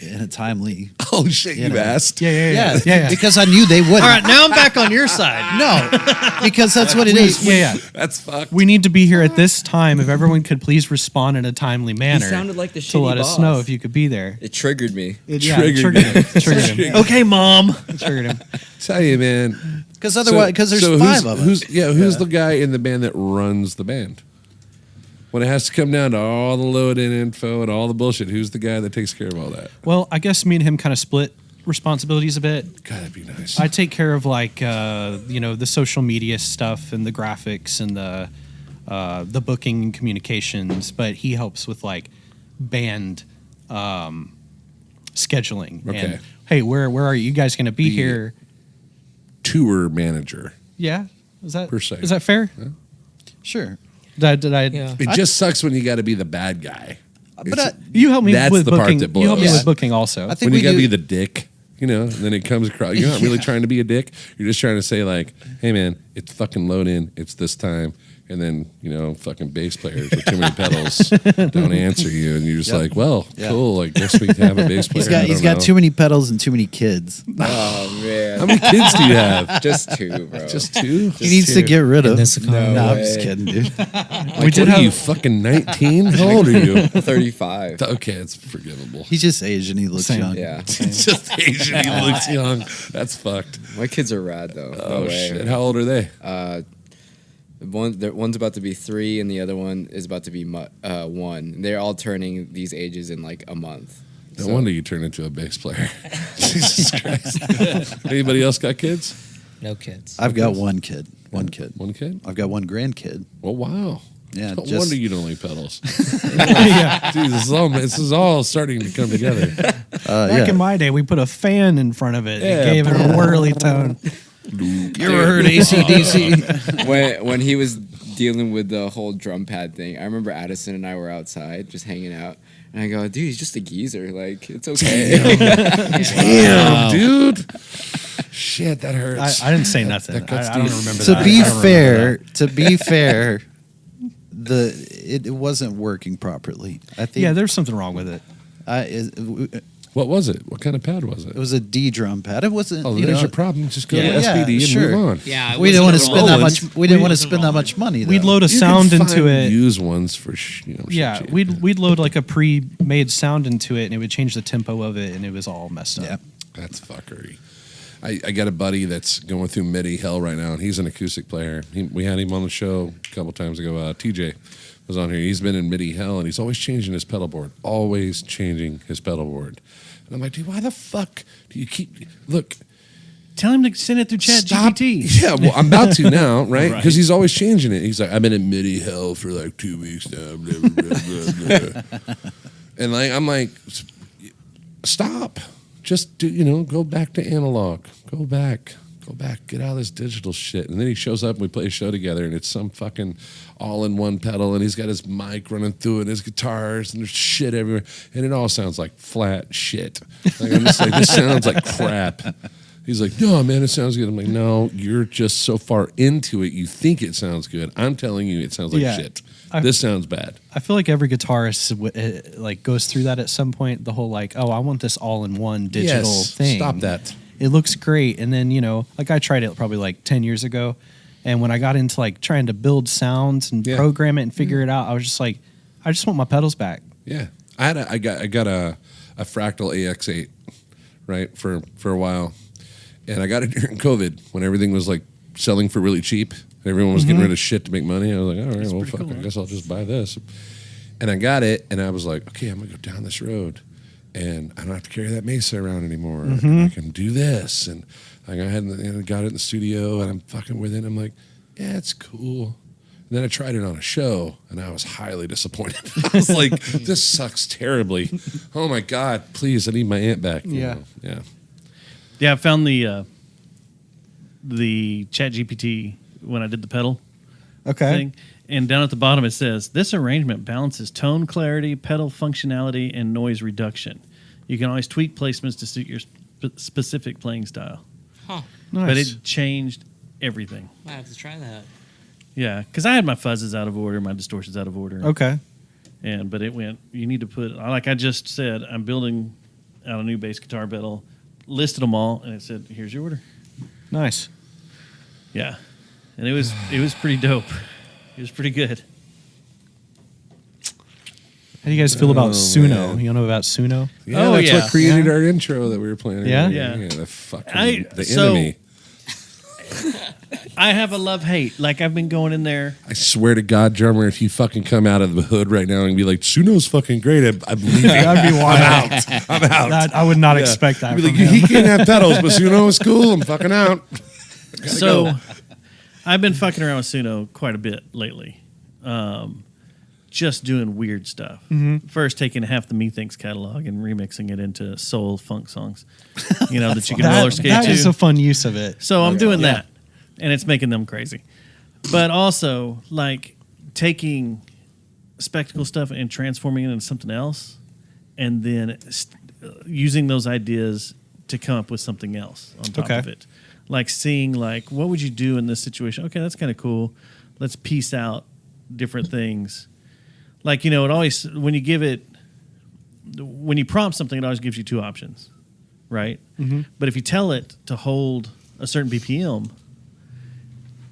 [SPEAKER 3] in a timely.
[SPEAKER 2] Oh shit, you
[SPEAKER 3] know.
[SPEAKER 2] asked.
[SPEAKER 3] Yeah, because I knew they wouldn't.
[SPEAKER 1] All right, now I'm back on your side.
[SPEAKER 3] No, because that's what it is.
[SPEAKER 7] Yeah.
[SPEAKER 2] That's fucked.
[SPEAKER 7] We need to be here at this time. If everyone could please respond in a timely manner,
[SPEAKER 6] sounded like the
[SPEAKER 7] to let
[SPEAKER 6] shitty
[SPEAKER 7] us know
[SPEAKER 6] boss.
[SPEAKER 7] if you could be there.
[SPEAKER 6] It triggered me.
[SPEAKER 7] It
[SPEAKER 2] triggered
[SPEAKER 7] triggered him. Triggered him.
[SPEAKER 1] Okay, Mom.
[SPEAKER 7] Triggered him.
[SPEAKER 2] Tell you, man.
[SPEAKER 3] Because otherwise, because there's
[SPEAKER 2] so
[SPEAKER 3] 5 of us.
[SPEAKER 2] Who's the guy in the band that runs the band? When it has to come down to all the load-in info and all the bullshit, who's the guy that takes care of all that?
[SPEAKER 7] Well, I guess me and him kind of split responsibilities a bit.
[SPEAKER 2] God, that'd be nice.
[SPEAKER 7] I take care of like the social media stuff and the graphics and the booking and communications, but he helps with like band scheduling.
[SPEAKER 2] Okay.
[SPEAKER 7] And, hey, where are you guys going to be here?
[SPEAKER 2] Tour manager.
[SPEAKER 7] Yeah, is that
[SPEAKER 2] Per se.
[SPEAKER 7] Is that fair?
[SPEAKER 3] Sure.
[SPEAKER 7] Did I?
[SPEAKER 5] Yeah.
[SPEAKER 2] It just sucks when you got to be the bad guy.
[SPEAKER 3] But
[SPEAKER 7] You help me
[SPEAKER 2] That's
[SPEAKER 7] with
[SPEAKER 2] the part
[SPEAKER 7] booking.
[SPEAKER 2] that
[SPEAKER 7] You help me
[SPEAKER 2] blows.
[SPEAKER 7] with booking also.
[SPEAKER 3] I think
[SPEAKER 2] When you
[SPEAKER 3] we
[SPEAKER 2] got to
[SPEAKER 3] do.
[SPEAKER 2] be the dick, and then it comes across. You're not really trying to be a dick. You're just trying to say like, hey man, it's fucking load in. It's this time. And then, fucking bass players with too many pedals don't answer you. And you're just like, well, cool. I guess we have a bass player.
[SPEAKER 3] He's got too many pedals and too many kids.
[SPEAKER 6] Oh man,
[SPEAKER 2] How many kids do you have?
[SPEAKER 6] just 2, bro.
[SPEAKER 2] Just 2?
[SPEAKER 3] He needs to get rid of.
[SPEAKER 5] this economy.
[SPEAKER 3] No, I'm
[SPEAKER 6] way.
[SPEAKER 3] just kidding, dude.
[SPEAKER 2] What are you, fucking 19? How old are you?
[SPEAKER 6] 35.
[SPEAKER 2] Okay, it's forgivable.
[SPEAKER 3] He's just Asian. He looks
[SPEAKER 7] Same.
[SPEAKER 3] young.
[SPEAKER 6] Yeah,
[SPEAKER 2] He's just Asian. He looks young. That's fucked.
[SPEAKER 6] my kids are rad though.
[SPEAKER 2] Oh,
[SPEAKER 6] No way.
[SPEAKER 2] shit. How old are they?
[SPEAKER 6] One's about to be 3, and the other one is about to be 1. They're all turning these ages in like a month.
[SPEAKER 2] No wonder you turned into a bass player. Jesus Christ. Anybody else got kids?
[SPEAKER 5] No kids.
[SPEAKER 3] I've got one kid. One kid.
[SPEAKER 2] One kid?
[SPEAKER 3] I've got one grandkid.
[SPEAKER 2] Well, wow.
[SPEAKER 3] Yeah,
[SPEAKER 2] No
[SPEAKER 3] just-
[SPEAKER 2] wonder you don't like pedals. Dude, this is all starting to come together.
[SPEAKER 7] Back in my day, we put a fan in front of it.
[SPEAKER 2] Yeah.
[SPEAKER 7] It gave it a whirly tone.
[SPEAKER 3] You ever heard AC/DC?
[SPEAKER 6] when he was dealing with the whole drum pad thing, I remember Addison and I were outside just hanging out, and I go, dude, he's just a geezer. Like, it's okay.
[SPEAKER 2] Damn, dude. Shit, that hurts.
[SPEAKER 7] I didn't say nothing.
[SPEAKER 2] that cuts
[SPEAKER 7] I don't
[SPEAKER 2] deep.
[SPEAKER 7] remember
[SPEAKER 3] To
[SPEAKER 7] that.
[SPEAKER 3] be
[SPEAKER 7] I don't remember
[SPEAKER 3] fair,
[SPEAKER 7] that.
[SPEAKER 3] it wasn't working properly. I think
[SPEAKER 7] Yeah, there's something wrong with it.
[SPEAKER 3] it
[SPEAKER 2] What was it? What kind of pad was it?
[SPEAKER 3] was a D drum pad. It wasn't.
[SPEAKER 2] Oh,
[SPEAKER 3] you
[SPEAKER 2] there's
[SPEAKER 3] know,
[SPEAKER 2] your problem. Just go
[SPEAKER 3] Yeah,
[SPEAKER 2] to SPD and
[SPEAKER 3] sure.
[SPEAKER 2] move on.
[SPEAKER 5] Yeah, it
[SPEAKER 3] we didn't want to
[SPEAKER 5] wasn't
[SPEAKER 3] spend that
[SPEAKER 2] Rollins.
[SPEAKER 3] much. We didn't want to spend that much money. Though.
[SPEAKER 7] We'd load a
[SPEAKER 2] You
[SPEAKER 7] sound
[SPEAKER 2] can
[SPEAKER 7] into
[SPEAKER 2] find
[SPEAKER 7] it.
[SPEAKER 2] Used ones for
[SPEAKER 7] Yeah,
[SPEAKER 2] cheap.
[SPEAKER 7] we'd load like a pre-made sound into it, and it would change the tempo of it, and it was all messed up.
[SPEAKER 3] Yeah.
[SPEAKER 2] That's fuckery. I got a buddy that's going through MIDI hell right now, and he's an acoustic player. We had him on the show a couple times ago. TJ was on here. He's been in MIDI hell, and he's always changing his pedal board. Always changing his pedal board. And I'm like, dude, why the fuck do you keep... Look,
[SPEAKER 1] Tell him to send it through Chat
[SPEAKER 2] stop.
[SPEAKER 1] GPT.
[SPEAKER 2] Yeah, well, I'm about to now, right?
[SPEAKER 1] Right.
[SPEAKER 2] Because he's always changing it. He's like, I've been in MIDI hell for like 2 weeks now. Blah, blah, blah, blah. And like, I'm like, stop. Just do, go back to analog. Go back. Get out of this digital shit. And then he shows up and we play a show together, and it's some fucking all-in-one pedal, and he's got his mic running through it, and his guitars, and there's shit everywhere, and it all sounds like flat shit. Like, I'm just like, this sounds like crap. He's like, no, man, it sounds good. I'm like, no, you're just so far into it, you think it sounds good. I'm telling you, it sounds like
[SPEAKER 7] Yeah.
[SPEAKER 2] shit. This sounds bad.
[SPEAKER 7] I feel like every guitarist like goes through that at some point. The whole like, oh, I want this all-in-one digital
[SPEAKER 2] Yes,
[SPEAKER 7] thing.
[SPEAKER 2] stop that.
[SPEAKER 7] It looks great, and then like I tried it probably like 10 years ago, and when I got into like trying to build sounds and
[SPEAKER 2] Yeah.
[SPEAKER 7] program it and figure it out, I was just like, I just want my pedals back.
[SPEAKER 2] Yeah, I got a Fractal AX8, right, for a while, and I got it during COVID when everything was like selling for really cheap. Everyone was getting rid of shit to make money. I was like, all right, well, fuck,
[SPEAKER 1] cool,
[SPEAKER 2] I
[SPEAKER 1] huh?
[SPEAKER 2] guess I'll just buy this. And I got it, and I was like, okay, I'm gonna go down this road, and I don't have to carry that Mesa around anymore. I can do this, and I got ahead and got it in the studio, and I'm fucking with it. I'm like, yeah, it's cool. And then I tried it on a show, and I was highly disappointed. I was like, this sucks terribly. Oh my God, please, I need my amp back. you
[SPEAKER 7] Yeah.
[SPEAKER 2] know? Yeah.
[SPEAKER 1] Yeah, I found the Chat GPT when I did the pedal thing. And down at the bottom it says, this arrangement balances tone clarity, pedal functionality, and noise reduction. You can always tweak placements to suit your specific playing style.
[SPEAKER 5] Huh.
[SPEAKER 7] Nice.
[SPEAKER 1] But it changed everything.
[SPEAKER 5] I have to try that.
[SPEAKER 1] Yeah, because I had my fuzzes out of order, my distortions out of order.
[SPEAKER 7] Okay.
[SPEAKER 1] But it went, you need to put, like I just said, I'm building out a new bass guitar pedal, listed them all, and it said, here's your order.
[SPEAKER 7] Nice.
[SPEAKER 1] Yeah. And it was pretty dope. It was pretty good.
[SPEAKER 7] How do you guys feel about
[SPEAKER 2] Oh,
[SPEAKER 7] Suno?
[SPEAKER 2] man.
[SPEAKER 7] You know about Suno?
[SPEAKER 2] Yeah,
[SPEAKER 1] Oh,
[SPEAKER 2] that's
[SPEAKER 1] yeah.
[SPEAKER 2] what created our intro that we were playing.
[SPEAKER 7] Yeah?
[SPEAKER 2] earlier.
[SPEAKER 1] Yeah.
[SPEAKER 2] The fucking the
[SPEAKER 1] So-
[SPEAKER 2] enemy.
[SPEAKER 1] I have a love-hate. Like, I've been going in there.
[SPEAKER 2] I swear to God, drummer, if you fucking come out of the hood right now and be like, Suno's fucking great, I believe you.
[SPEAKER 7] That'd be wild.
[SPEAKER 2] I'm out.
[SPEAKER 7] I would not expect that
[SPEAKER 2] You'd
[SPEAKER 7] from
[SPEAKER 2] be like,
[SPEAKER 7] him.
[SPEAKER 2] he can't have pedals, but Suno is cool. I'm fucking out.
[SPEAKER 1] So, I've been fucking around with Suno quite a bit lately. Just doing weird stuff. First, taking half the Methinks catalog and remixing it into soul funk songs, that you can roller skate
[SPEAKER 7] that
[SPEAKER 1] to.
[SPEAKER 7] is a fun use of it.
[SPEAKER 1] So I'm doing that, and it's making them crazy. But also, like, taking spectacle stuff and transforming it into something else, and then using those ideas to come up with something else on top
[SPEAKER 7] Okay.
[SPEAKER 1] of it. Like seeing, like, what would you do in this situation? Okay, that's kind of cool. let's piece out different things. Like, it always, when you prompt something, it always gives you two options, right?
[SPEAKER 7] Mm-hmm.
[SPEAKER 1] But if you tell it to hold a certain BPM,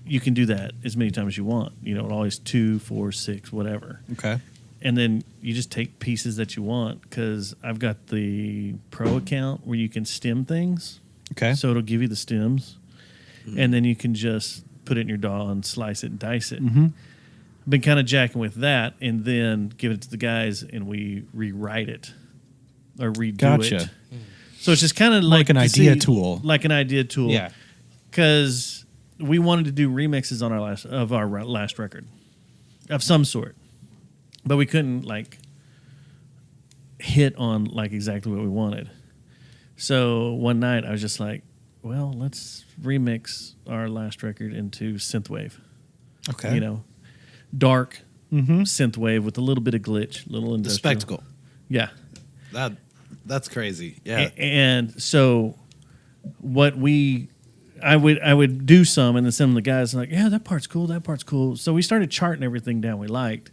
[SPEAKER 1] you can do that as many times as you want. It always 2, 4, 6, whatever.
[SPEAKER 7] Okay.
[SPEAKER 1] And then you just take pieces that you want, because I've got the pro account where you can stem things.
[SPEAKER 7] Okay.
[SPEAKER 1] So it'll give you the stems, and then you can just put it in your DAW and slice it and dice it.
[SPEAKER 7] Mm-hmm.
[SPEAKER 1] Been kind of jacking with that, and then give it to the guys, and we rewrite it or redo
[SPEAKER 7] Gotcha.
[SPEAKER 1] it. So it's just kind of
[SPEAKER 7] Like an
[SPEAKER 1] to
[SPEAKER 7] idea tool.
[SPEAKER 1] like an idea tool.
[SPEAKER 7] Yeah.
[SPEAKER 1] Because we wanted to do remixes on our last record of some sort, but we couldn't hit on exactly what we wanted. So one night I was just like, well, let's remix our last record into synthwave.
[SPEAKER 7] Okay.
[SPEAKER 1] Dark
[SPEAKER 7] Mm-hmm.
[SPEAKER 1] synthwave with a little bit of glitch, little
[SPEAKER 3] The
[SPEAKER 1] industrial.
[SPEAKER 3] spectacle.
[SPEAKER 1] Yeah.
[SPEAKER 3] That's crazy. Yeah.
[SPEAKER 1] And so what I would do some, and then some of the guys are like, yeah, that part's cool. So we started charting everything down we liked,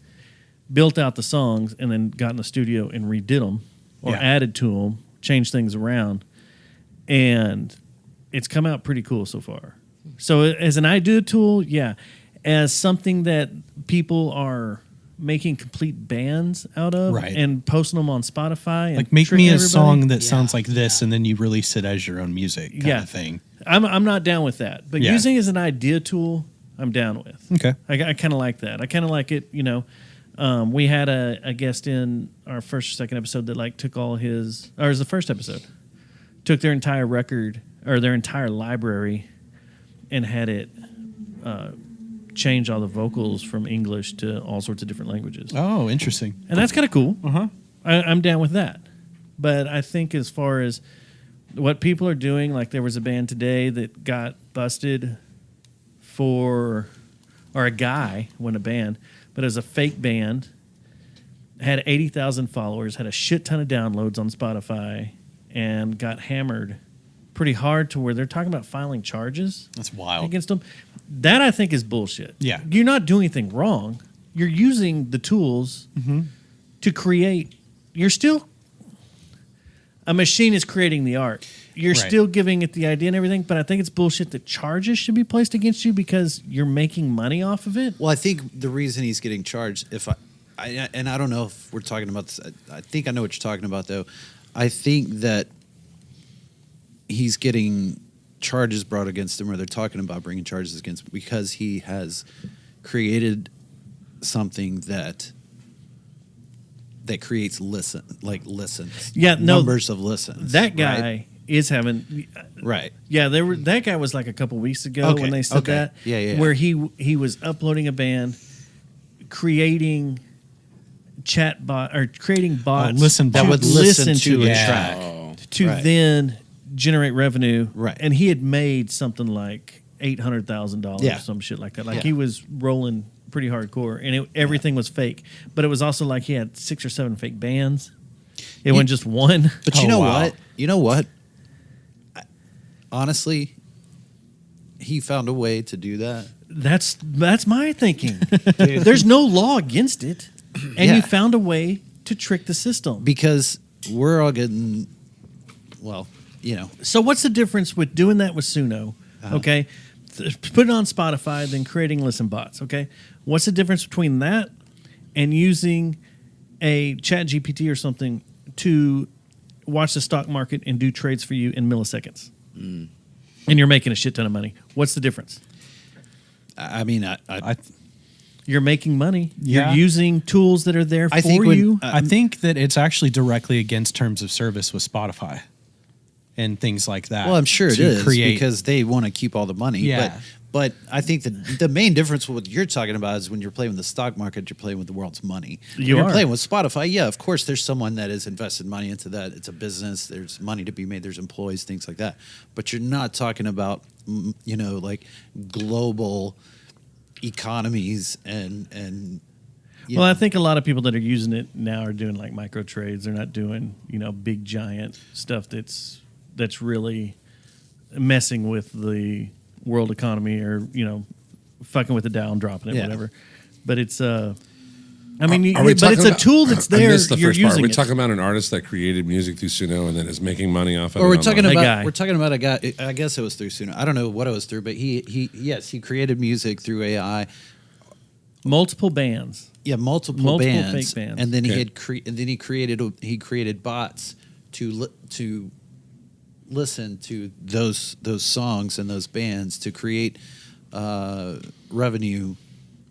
[SPEAKER 1] built out the songs, and then got in the studio and redid them or
[SPEAKER 7] Yeah.
[SPEAKER 1] added to them, changed things around. And it's come out pretty cool so far. So as an idea tool, yeah. As something that people are making complete bands out of,
[SPEAKER 7] Right.
[SPEAKER 1] and posting them on Spotify. And
[SPEAKER 7] Make
[SPEAKER 1] tricking
[SPEAKER 7] me a
[SPEAKER 1] everybody.
[SPEAKER 7] song that
[SPEAKER 5] Yeah,
[SPEAKER 7] sounds like this,
[SPEAKER 5] yeah.
[SPEAKER 7] and then you release it as your own music kind
[SPEAKER 1] Yeah.
[SPEAKER 7] of thing.
[SPEAKER 1] I'm not down with that, but
[SPEAKER 7] Yeah.
[SPEAKER 1] using it as an idea tool, I'm down with.
[SPEAKER 7] Okay.
[SPEAKER 1] I kind of like that. I kind of like it. We had a guest in our first or second episode that took all his, or it was the first episode, took their entire record or their entire library, and had it change all the vocals from English to all sorts of different languages,
[SPEAKER 7] Oh, interesting.
[SPEAKER 1] and that's kind of cool.
[SPEAKER 7] Uh-huh.
[SPEAKER 1] I'm down with that. But I think as far as what people are doing, there was a band today that got busted or a guy, wasn't a band, but it was a fake band, had 80,000 followers, had a shit ton of downloads on Spotify, and got hammered pretty hard to where they're talking about filing charges
[SPEAKER 7] That's wild.
[SPEAKER 1] against them. That I think is bullshit.
[SPEAKER 7] Yeah.
[SPEAKER 1] You're not doing anything wrong. You're using the tools to create. A machine is creating the art. You're
[SPEAKER 7] Right.
[SPEAKER 1] still giving it the idea and everything, but I think it's bullshit that charges should be placed against you because you're making money off of it.
[SPEAKER 3] Well, I think the reason he's getting charged, I don't know if we're talking about this. I think I know what you're talking about, though. I think that he's getting charges brought against him, or they're talking about bringing charges against him because he has created something that creates listens.
[SPEAKER 1] Yeah, no,
[SPEAKER 3] numbers of listens.
[SPEAKER 1] That guy
[SPEAKER 3] right?
[SPEAKER 1] is having.
[SPEAKER 3] Right.
[SPEAKER 1] Yeah, that guy was a couple weeks ago
[SPEAKER 3] Okay,
[SPEAKER 1] when they said
[SPEAKER 3] okay.
[SPEAKER 1] that.
[SPEAKER 3] Yeah.
[SPEAKER 1] Where he was uploading a band, creating creating bots
[SPEAKER 7] listen
[SPEAKER 3] That
[SPEAKER 7] to-
[SPEAKER 3] would listen to a track.
[SPEAKER 6] Oh.
[SPEAKER 1] to
[SPEAKER 3] Right.
[SPEAKER 1] then generate revenue.
[SPEAKER 3] Right.
[SPEAKER 1] And he had made something like $800,000,
[SPEAKER 3] Yeah.
[SPEAKER 1] some shit like that.
[SPEAKER 3] Yeah.
[SPEAKER 1] He was rolling pretty hardcore, and everything was fake. But it was also he had 6 or 7 fake bands. It wasn't just one.
[SPEAKER 3] But
[SPEAKER 7] Oh,
[SPEAKER 3] you know
[SPEAKER 7] wow.
[SPEAKER 3] what? You know what? Honestly, he found a way to do that.
[SPEAKER 1] That's my thinking. There's no law against it, and
[SPEAKER 3] Yeah.
[SPEAKER 1] you found a way to trick the system.
[SPEAKER 3] Because we're all getting,
[SPEAKER 1] So what's the difference with doing that with Suno? Okay, put it on Spotify, then creating listen bots. Okay, what's the difference between that and using a Chat GPT or something to watch the stock market and do trades for you in milliseconds? And you're making a shit ton of money. What's the difference?
[SPEAKER 3] I mean,
[SPEAKER 1] You're making money.
[SPEAKER 7] Yeah.
[SPEAKER 1] You're using tools that are there
[SPEAKER 3] I
[SPEAKER 1] for
[SPEAKER 3] think when-
[SPEAKER 1] you.
[SPEAKER 7] I think that it's actually directly against terms of service with Spotify and things like that.
[SPEAKER 3] well, I'm sure it
[SPEAKER 7] to
[SPEAKER 3] is
[SPEAKER 7] create-
[SPEAKER 3] because they want to keep all the money.
[SPEAKER 7] Yeah.
[SPEAKER 3] But I think the main difference with what you're talking about is when you're playing with the stock market, you're playing with the world's money. When
[SPEAKER 1] You
[SPEAKER 3] you're
[SPEAKER 1] are.
[SPEAKER 3] playing with Spotify, yeah, of course, there's someone that has invested money into that. It's a business. There's money to be made. There's employees, things like that. But you're not talking about, global economies and.
[SPEAKER 1] Well, I think a lot of people that are using it now are doing micro trades. They're not doing big giant stuff that's really messing with the world economy or fucking with the dial and dropping it,
[SPEAKER 3] Yeah.
[SPEAKER 1] whatever. But it's I mean,
[SPEAKER 2] Are we
[SPEAKER 1] but it's
[SPEAKER 2] talking
[SPEAKER 1] a tool that's
[SPEAKER 2] I
[SPEAKER 1] there.
[SPEAKER 2] missed the
[SPEAKER 1] You're
[SPEAKER 2] first part. Are
[SPEAKER 1] using
[SPEAKER 2] we
[SPEAKER 1] it.
[SPEAKER 2] talking about an artist that created music through Suno and then is making money off of it?
[SPEAKER 3] Or we're
[SPEAKER 2] online?
[SPEAKER 3] talking
[SPEAKER 1] A
[SPEAKER 3] about
[SPEAKER 1] guy.
[SPEAKER 3] we're talking about a guy. I guess it was through Suno. I don't know what it was through, but he created music through AI.
[SPEAKER 1] multiple bands.
[SPEAKER 3] Yeah, multiple
[SPEAKER 1] fake
[SPEAKER 3] bands,
[SPEAKER 1] bands.
[SPEAKER 3] and then
[SPEAKER 2] Okay.
[SPEAKER 3] he created bots to listen to those songs and those bands to create revenue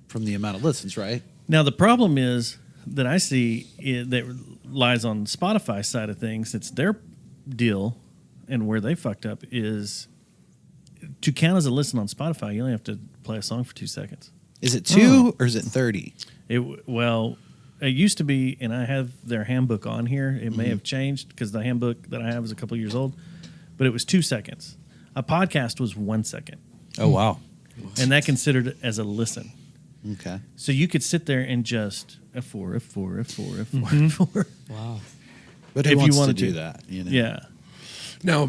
[SPEAKER 3] from the amount of listens, right?
[SPEAKER 1] Now the problem is that I see that lies on Spotify's side of things. It's their deal, and where they fucked up is to count as a listen on Spotify. You only have to play a song for 2 seconds.
[SPEAKER 3] Is it 2 or is it 30?
[SPEAKER 1] Well, it used to be, and I have their handbook on here. It may have changed because the handbook that I have is a couple years old, but it was 2 seconds. A podcast was 1 second,
[SPEAKER 7] Oh wow.
[SPEAKER 1] and that considered as a listen.
[SPEAKER 3] Okay.
[SPEAKER 1] So you could sit there and just F4, F4, F4, F4, F4.
[SPEAKER 5] Wow.
[SPEAKER 3] But
[SPEAKER 1] If
[SPEAKER 3] who
[SPEAKER 1] you
[SPEAKER 3] wants
[SPEAKER 1] wanted
[SPEAKER 3] to do
[SPEAKER 1] to.
[SPEAKER 3] that? You know?
[SPEAKER 1] Yeah.
[SPEAKER 2] Now,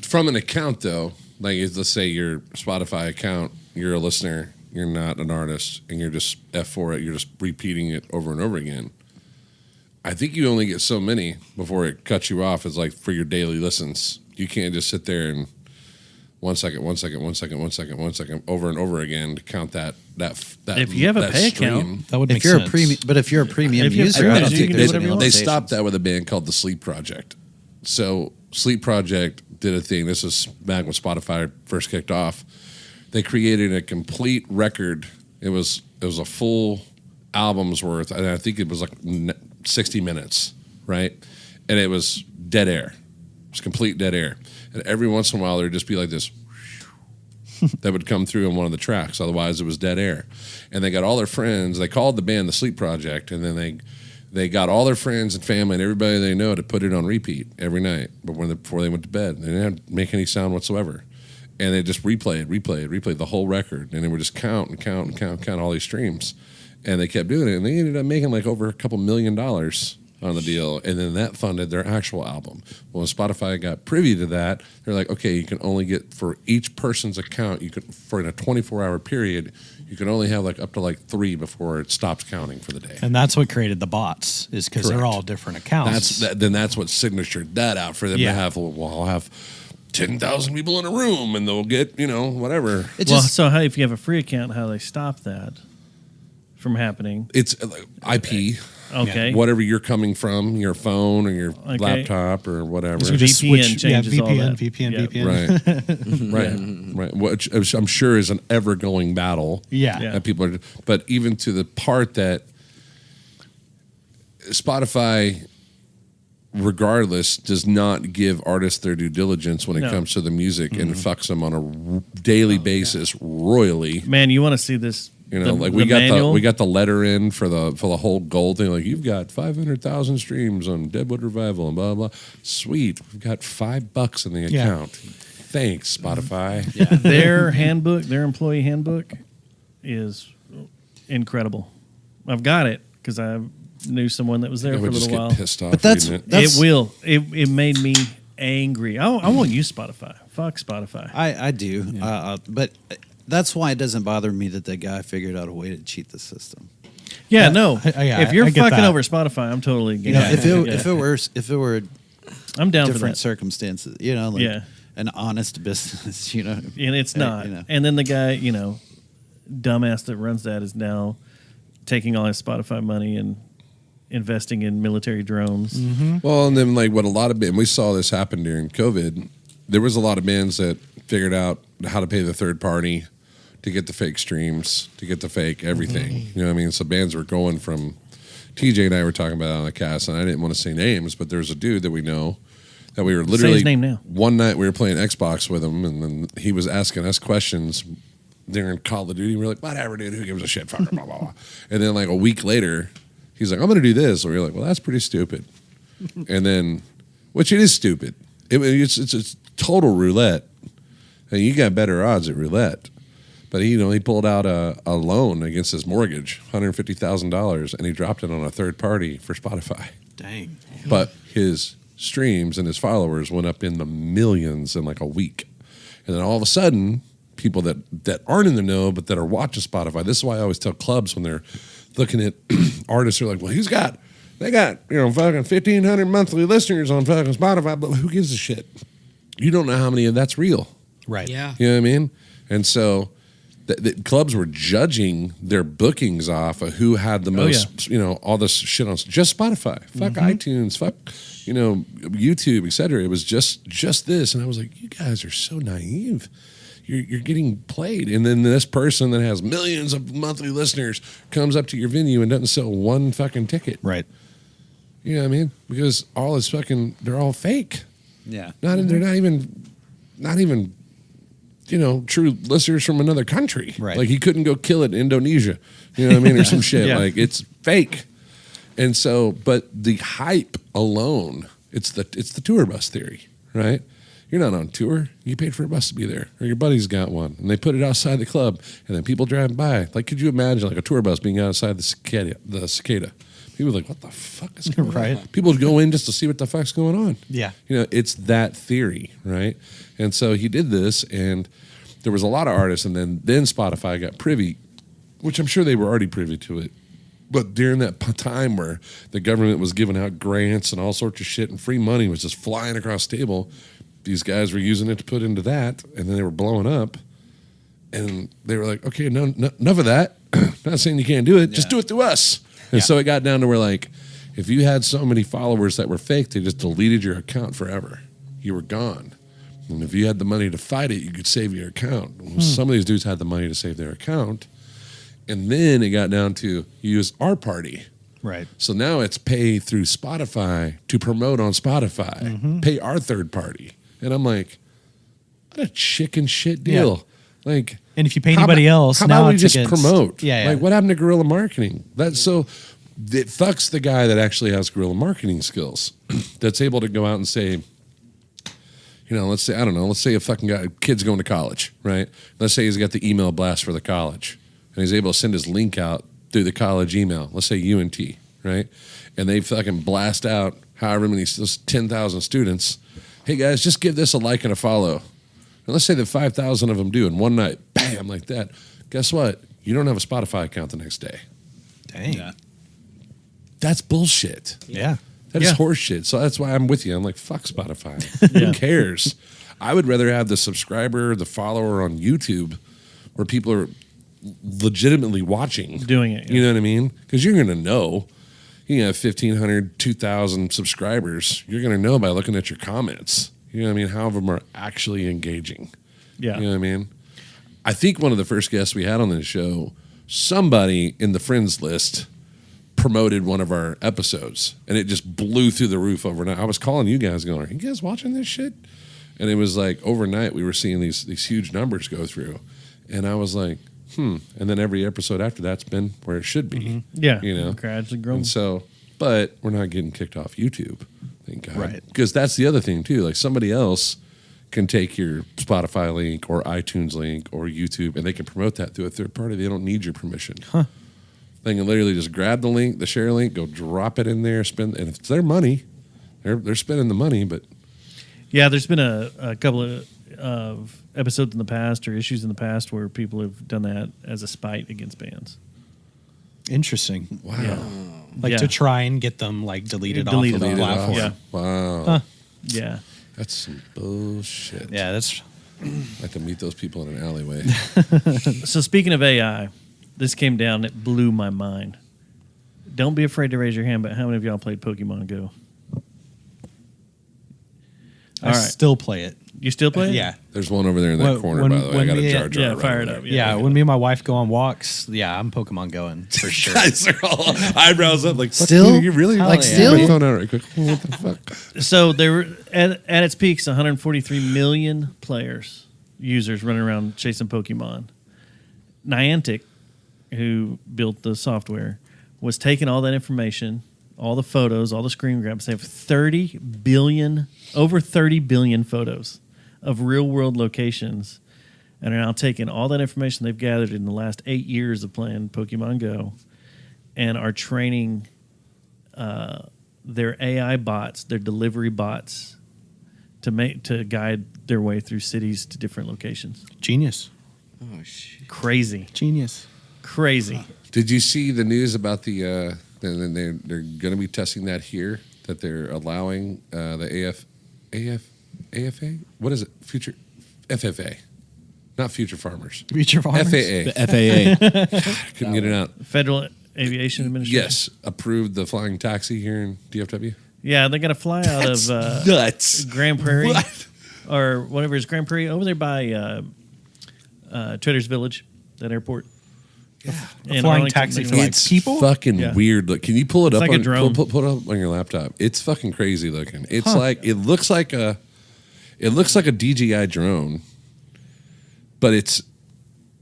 [SPEAKER 2] from an account though, like let's say your Spotify account, you're a listener, you're not an artist, and you're just F4 it, you're just repeating it over and over again. I think you only get so many before it cuts you off as like for your daily listens. You can't just sit there and 1 second, 1 second, 1 second, 1 second, 1 second over and over again to count that.
[SPEAKER 1] If you have a
[SPEAKER 2] that
[SPEAKER 1] pay
[SPEAKER 2] stream.
[SPEAKER 1] account,
[SPEAKER 7] That would make
[SPEAKER 3] If you're
[SPEAKER 7] sense.
[SPEAKER 3] a premium, but if you're a premium
[SPEAKER 1] If you have
[SPEAKER 3] user, I
[SPEAKER 1] premium,
[SPEAKER 3] don't
[SPEAKER 1] you
[SPEAKER 3] think
[SPEAKER 1] can do
[SPEAKER 3] there's
[SPEAKER 1] whatever
[SPEAKER 3] any
[SPEAKER 1] you want.
[SPEAKER 2] They
[SPEAKER 3] limitations.
[SPEAKER 2] stopped that with a band called the Sleep Project. So Sleep Project did a thing. This was back when Spotify first kicked off. They created a complete record. It was a full album's worth, and I think it was like 60 minutes, right? And it was dead air. It was complete dead air. And every once in a while, there'd just be like this that would come through on one of the tracks. Otherwise, it was dead air. And they got all their friends. They called the band the Sleep Project, and then they got all their friends and family and everybody they know to put it on repeat every night. But before they went to bed, they didn't have to make any sound whatsoever. And they just replayed the whole record, and they would just count all these streams. And they kept doing it, and they ended up making like over $2 million on the deal, and then that funded their actual album. Well, when Spotify got privy to that, they're like, okay, you can only get for each person's account, you could for in a 24-hour period, you can only have like up to like 3 before it stops counting for the day.
[SPEAKER 7] And that's what created the bots, is because they're
[SPEAKER 2] Correct.
[SPEAKER 7] all different accounts.
[SPEAKER 2] That's what signatured that out for them
[SPEAKER 7] Yeah.
[SPEAKER 2] to have. Well, I'll have 10,000 people in a room, and they'll get whatever.
[SPEAKER 3] It
[SPEAKER 1] well,
[SPEAKER 3] just
[SPEAKER 1] so how, if you have a free account, how do they stop that from happening?
[SPEAKER 2] It's IP.
[SPEAKER 1] Okay.
[SPEAKER 2] Whatever you're coming from, your phone or your
[SPEAKER 1] Okay.
[SPEAKER 2] laptop or whatever.
[SPEAKER 7] So just
[SPEAKER 1] VPN
[SPEAKER 7] switch-
[SPEAKER 1] changes all
[SPEAKER 7] VPN,
[SPEAKER 1] that.
[SPEAKER 7] VPN,
[SPEAKER 1] Yeah.
[SPEAKER 7] VPN.
[SPEAKER 2] Right. Which I'm sure is an ever-going battle.
[SPEAKER 7] Yeah.
[SPEAKER 1] Yeah.
[SPEAKER 2] That people are, but even to the part that Spotify, regardless, does not give artists their due diligence when it
[SPEAKER 1] No.
[SPEAKER 2] comes to the music and fucks them on a daily basis royally.
[SPEAKER 1] Man, you want to see this?
[SPEAKER 2] You know,
[SPEAKER 1] we
[SPEAKER 2] got the letter in for the whole gold thing. Like, you've got 500,000 streams on Deadwood Revival and blah blah. Sweet, we've got $5 in the
[SPEAKER 7] Yeah.
[SPEAKER 2] account. Thanks, Spotify.
[SPEAKER 1] their handbook, their employee handbook, is incredible. I've got it because I knew someone that was there
[SPEAKER 2] I
[SPEAKER 1] for a
[SPEAKER 2] would just
[SPEAKER 1] little
[SPEAKER 2] get
[SPEAKER 1] while.
[SPEAKER 2] pissed off.
[SPEAKER 3] But that's-
[SPEAKER 2] reading it.
[SPEAKER 3] that's-
[SPEAKER 1] It will. It made me angry. I won't use Spotify. Fuck Spotify.
[SPEAKER 3] I do, but that's why it doesn't bother me that the guy figured out a way to cheat the system.
[SPEAKER 1] Yeah, no.
[SPEAKER 7] yeah,
[SPEAKER 1] if you're
[SPEAKER 7] I get
[SPEAKER 1] fucking
[SPEAKER 7] that.
[SPEAKER 1] over Spotify, I'm totally.
[SPEAKER 3] You know,
[SPEAKER 1] against
[SPEAKER 3] if
[SPEAKER 1] it.
[SPEAKER 3] it were
[SPEAKER 1] I'm down for
[SPEAKER 3] different
[SPEAKER 1] that.
[SPEAKER 3] circumstances, like
[SPEAKER 1] Yeah.
[SPEAKER 3] an honest business,
[SPEAKER 1] And it's not.
[SPEAKER 3] you know.
[SPEAKER 1] And then the guy, dumbass that runs that is now taking all his Spotify money and investing in military drones.
[SPEAKER 2] Well, and then like what a lot of bands, we saw this happen during COVID. There was a lot of bands that figured out how to pay the third party to get the fake streams, to get the fake everything. You know what I mean? So bands were going from, TJ and I were talking about it on the cast, and I didn't want to say names, but there's a dude that we know that we were literally,
[SPEAKER 1] his name now.
[SPEAKER 2] one night we were playing Xbox with him, and then he was asking us questions during Call of Duty. We were like, whatever, dude, who gives a shit? Fucker, blah, blah, blah. And then like a week later, he's like, I'm going to do this. And we were like, well, that's pretty stupid. And then, which it is stupid. It's total roulette. And you got better odds at roulette. But he pulled out a loan against his mortgage, $150,000, and he dropped it on a third party for Spotify.
[SPEAKER 7] Dang.
[SPEAKER 2] But his streams and his followers went up in the millions in like a week. And then all of a sudden, people that aren't in the know but that are watching Spotify. This is why I always tell clubs when they're looking at artists, they're like, well, they got fucking 1,500 monthly listeners on fucking Spotify, but who gives a shit? You don't know how many of that's real.
[SPEAKER 7] Right.
[SPEAKER 5] Yeah.
[SPEAKER 2] You know what I mean? And so the clubs were judging their bookings off of who had the most, all this shit on just Spotify. Fuck iTunes, fuck, YouTube, etc. It was just this. And I was like, you guys are so naive. You're getting played. And then this person that has millions of monthly listeners comes up to your venue and doesn't sell one fucking ticket.
[SPEAKER 7] Right.
[SPEAKER 2] You know what I mean? Because all is they're all fake.
[SPEAKER 3] Yeah.
[SPEAKER 2] They're not even true listeners from another country.
[SPEAKER 7] Right.
[SPEAKER 2] Like he couldn't go kill it in Indonesia. You know what I mean? Or some shit.
[SPEAKER 1] Yeah.
[SPEAKER 2] Like it's fake. And so, but the hype alone, it's the tour bus theory, right? You're not on tour. You paid for a bus to be there, or your buddy's got one, and they put it outside the club, and then people driving by. Like, could you imagine like a tour bus being outside the cicada? People are like, what the fuck is going
[SPEAKER 7] Right.
[SPEAKER 2] on? People would go in just to see what the fuck's going on.
[SPEAKER 7] Yeah.
[SPEAKER 2] It's that theory, right? And so he did this, and there was a lot of artists, and then Spotify got privy, which I'm sure they were already privy to it. But during that time where the government was giving out grants and all sorts of shit, and free money was just flying across the table, these guys were using it to put into that, and then they were blowing up. And they were like, okay, no, enough of that. Not saying you can't do it. Just do it through us. And so it got down to where, like, if you had so many followers that were fake, they just deleted your account forever. You were gone. And if you had the money to fight it, you could save your account. Well, some of these dudes had the money to save their account. And then it got down to use our party.
[SPEAKER 7] Right.
[SPEAKER 2] So now it's pay through Spotify to promote on Spotify. Pay our third party. And I'm like, what a chicken shit deal.
[SPEAKER 7] Yeah.
[SPEAKER 2] Like,
[SPEAKER 7] And if you pay anybody else,
[SPEAKER 2] how
[SPEAKER 7] now
[SPEAKER 2] about we
[SPEAKER 7] it's
[SPEAKER 2] just
[SPEAKER 7] against-
[SPEAKER 2] promote?
[SPEAKER 7] Yeah.
[SPEAKER 2] Like, what happened to guerrilla marketing? That's so it fucks the guy that actually has guerrilla marketing skills. That's able to go out and say, let's say a fucking kid's going to college, right? Let's say he's got the email blast for the college, and he's able to send his link out through the college email. Let's say UNT, right? And they fucking blast out however many, 10,000 students. Hey guys, just give this a like and a follow. And let's say that 5,000 of them do in one night, bam, like that. Guess what? You don't have a Spotify account the next day.
[SPEAKER 7] Dang.
[SPEAKER 3] Yeah.
[SPEAKER 2] That's bullshit.
[SPEAKER 7] Yeah.
[SPEAKER 2] That is
[SPEAKER 1] Yeah.
[SPEAKER 2] horseshit. So that's why I'm with you. I'm like, fuck Spotify. Who cares? I would rather have the subscriber, the follower on YouTube, where people are legitimately watching.
[SPEAKER 1] Doing it,
[SPEAKER 2] You know what I mean? Because you're going to know. You have 1,500, 2,000 subscribers. You're going to know by looking at your comments. You know what I mean? How of them are actually engaging.
[SPEAKER 1] Yeah.
[SPEAKER 2] You know what I mean? I think one of the first guests we had on this show, somebody in the friends list promoted one of our episodes, and it just blew through the roof overnight. I was calling you guys going, are you guys watching this shit? And it was like overnight we were seeing these huge numbers go through. And I was like, And then every episode after that's been where it should be.
[SPEAKER 1] Yeah.
[SPEAKER 2] You know?
[SPEAKER 1] Gradually growing.
[SPEAKER 2] And so, but we're not getting kicked off YouTube, thank God.
[SPEAKER 7] Right.
[SPEAKER 2] Because that's the other thing too. Like somebody else can take your Spotify link or iTunes link or YouTube, and they can promote that through a third party. They don't need your permission. They can literally just grab the link, the share link, go drop it in there, spend, and if it's their money, they're spending the money. But
[SPEAKER 1] Yeah, there's been a couple of episodes in the past or issues in the past where people have done that as a spite against bands.
[SPEAKER 7] Interesting.
[SPEAKER 2] wow,
[SPEAKER 1] Yeah.
[SPEAKER 7] Like
[SPEAKER 1] Yeah.
[SPEAKER 7] to try and get them like deleted,
[SPEAKER 1] Deleted
[SPEAKER 7] off of the
[SPEAKER 1] off.
[SPEAKER 7] platform.
[SPEAKER 1] Yeah.
[SPEAKER 2] wow,
[SPEAKER 1] Yeah.
[SPEAKER 2] that's some bullshit.
[SPEAKER 7] Yeah, that's
[SPEAKER 2] I have to meet those people in an alleyway.
[SPEAKER 1] So speaking of AI, this came down, it blew my mind. Don't be afraid to raise your hand, but how many of y'all played Pokemon Go?
[SPEAKER 7] I
[SPEAKER 1] All right.
[SPEAKER 7] still play it.
[SPEAKER 1] You still play it?
[SPEAKER 7] Yeah.
[SPEAKER 2] There's one over there in that
[SPEAKER 7] When-
[SPEAKER 2] corner,
[SPEAKER 7] when-
[SPEAKER 2] by the way. I
[SPEAKER 7] when
[SPEAKER 2] got a
[SPEAKER 7] we-
[SPEAKER 2] jar jar.
[SPEAKER 1] Yeah,
[SPEAKER 2] right
[SPEAKER 1] fire
[SPEAKER 2] over
[SPEAKER 1] it
[SPEAKER 2] there.
[SPEAKER 1] up.
[SPEAKER 7] Yeah, when me and my wife go on walks, yeah, I'm Pokemon going for sure.
[SPEAKER 2] Guys are all eyebrows up, like, fuck
[SPEAKER 3] Still?
[SPEAKER 2] you really?
[SPEAKER 7] Hell
[SPEAKER 3] Like,
[SPEAKER 7] yeah.
[SPEAKER 3] still?
[SPEAKER 2] Get my phone out right quick. What the fuck?
[SPEAKER 1] So they were at its peaks, 143 million players, users running around chasing Pokemon. Niantic, who built the software, was taking all that information, all the photos, all the screen grabs. They have over 30 billion photos of real world locations, and are now taking all that information they've gathered in the last 8 years of playing Pokemon Go, and are training their AI bots, their delivery bots, to guide their way through cities to different locations.
[SPEAKER 7] Genius.
[SPEAKER 6] Oh shit!
[SPEAKER 1] Crazy,
[SPEAKER 7] Genius.
[SPEAKER 1] crazy.
[SPEAKER 2] Did you see the news about the? They're going to be testing that here. That they're allowing the AFA. What is it? Future FFA, not Future Farmers.
[SPEAKER 7] Future farmers.
[SPEAKER 2] FAA.
[SPEAKER 8] The FAA.
[SPEAKER 2] Couldn't get it out.
[SPEAKER 1] Federal Aviation Administration.
[SPEAKER 2] Yes, approved the flying taxi here in DFW.
[SPEAKER 1] Yeah, they're gonna fly out of
[SPEAKER 2] Nuts.
[SPEAKER 1] Grand Prairie
[SPEAKER 2] What?
[SPEAKER 1] or whatever is Grand Prairie over there by Traders Village, that airport.
[SPEAKER 2] Yeah.
[SPEAKER 1] In
[SPEAKER 7] flying
[SPEAKER 1] Arlington,
[SPEAKER 7] taxi
[SPEAKER 1] they're
[SPEAKER 7] for,
[SPEAKER 1] gonna-
[SPEAKER 7] like,
[SPEAKER 2] It's
[SPEAKER 7] people?
[SPEAKER 2] fucking
[SPEAKER 1] Yeah.
[SPEAKER 2] weird. Look, can you pull it up?
[SPEAKER 1] like a
[SPEAKER 2] on,
[SPEAKER 1] drone.
[SPEAKER 2] Pull it up on your laptop. It's fucking crazy looking. It's like it looks like a DJI drone, but it's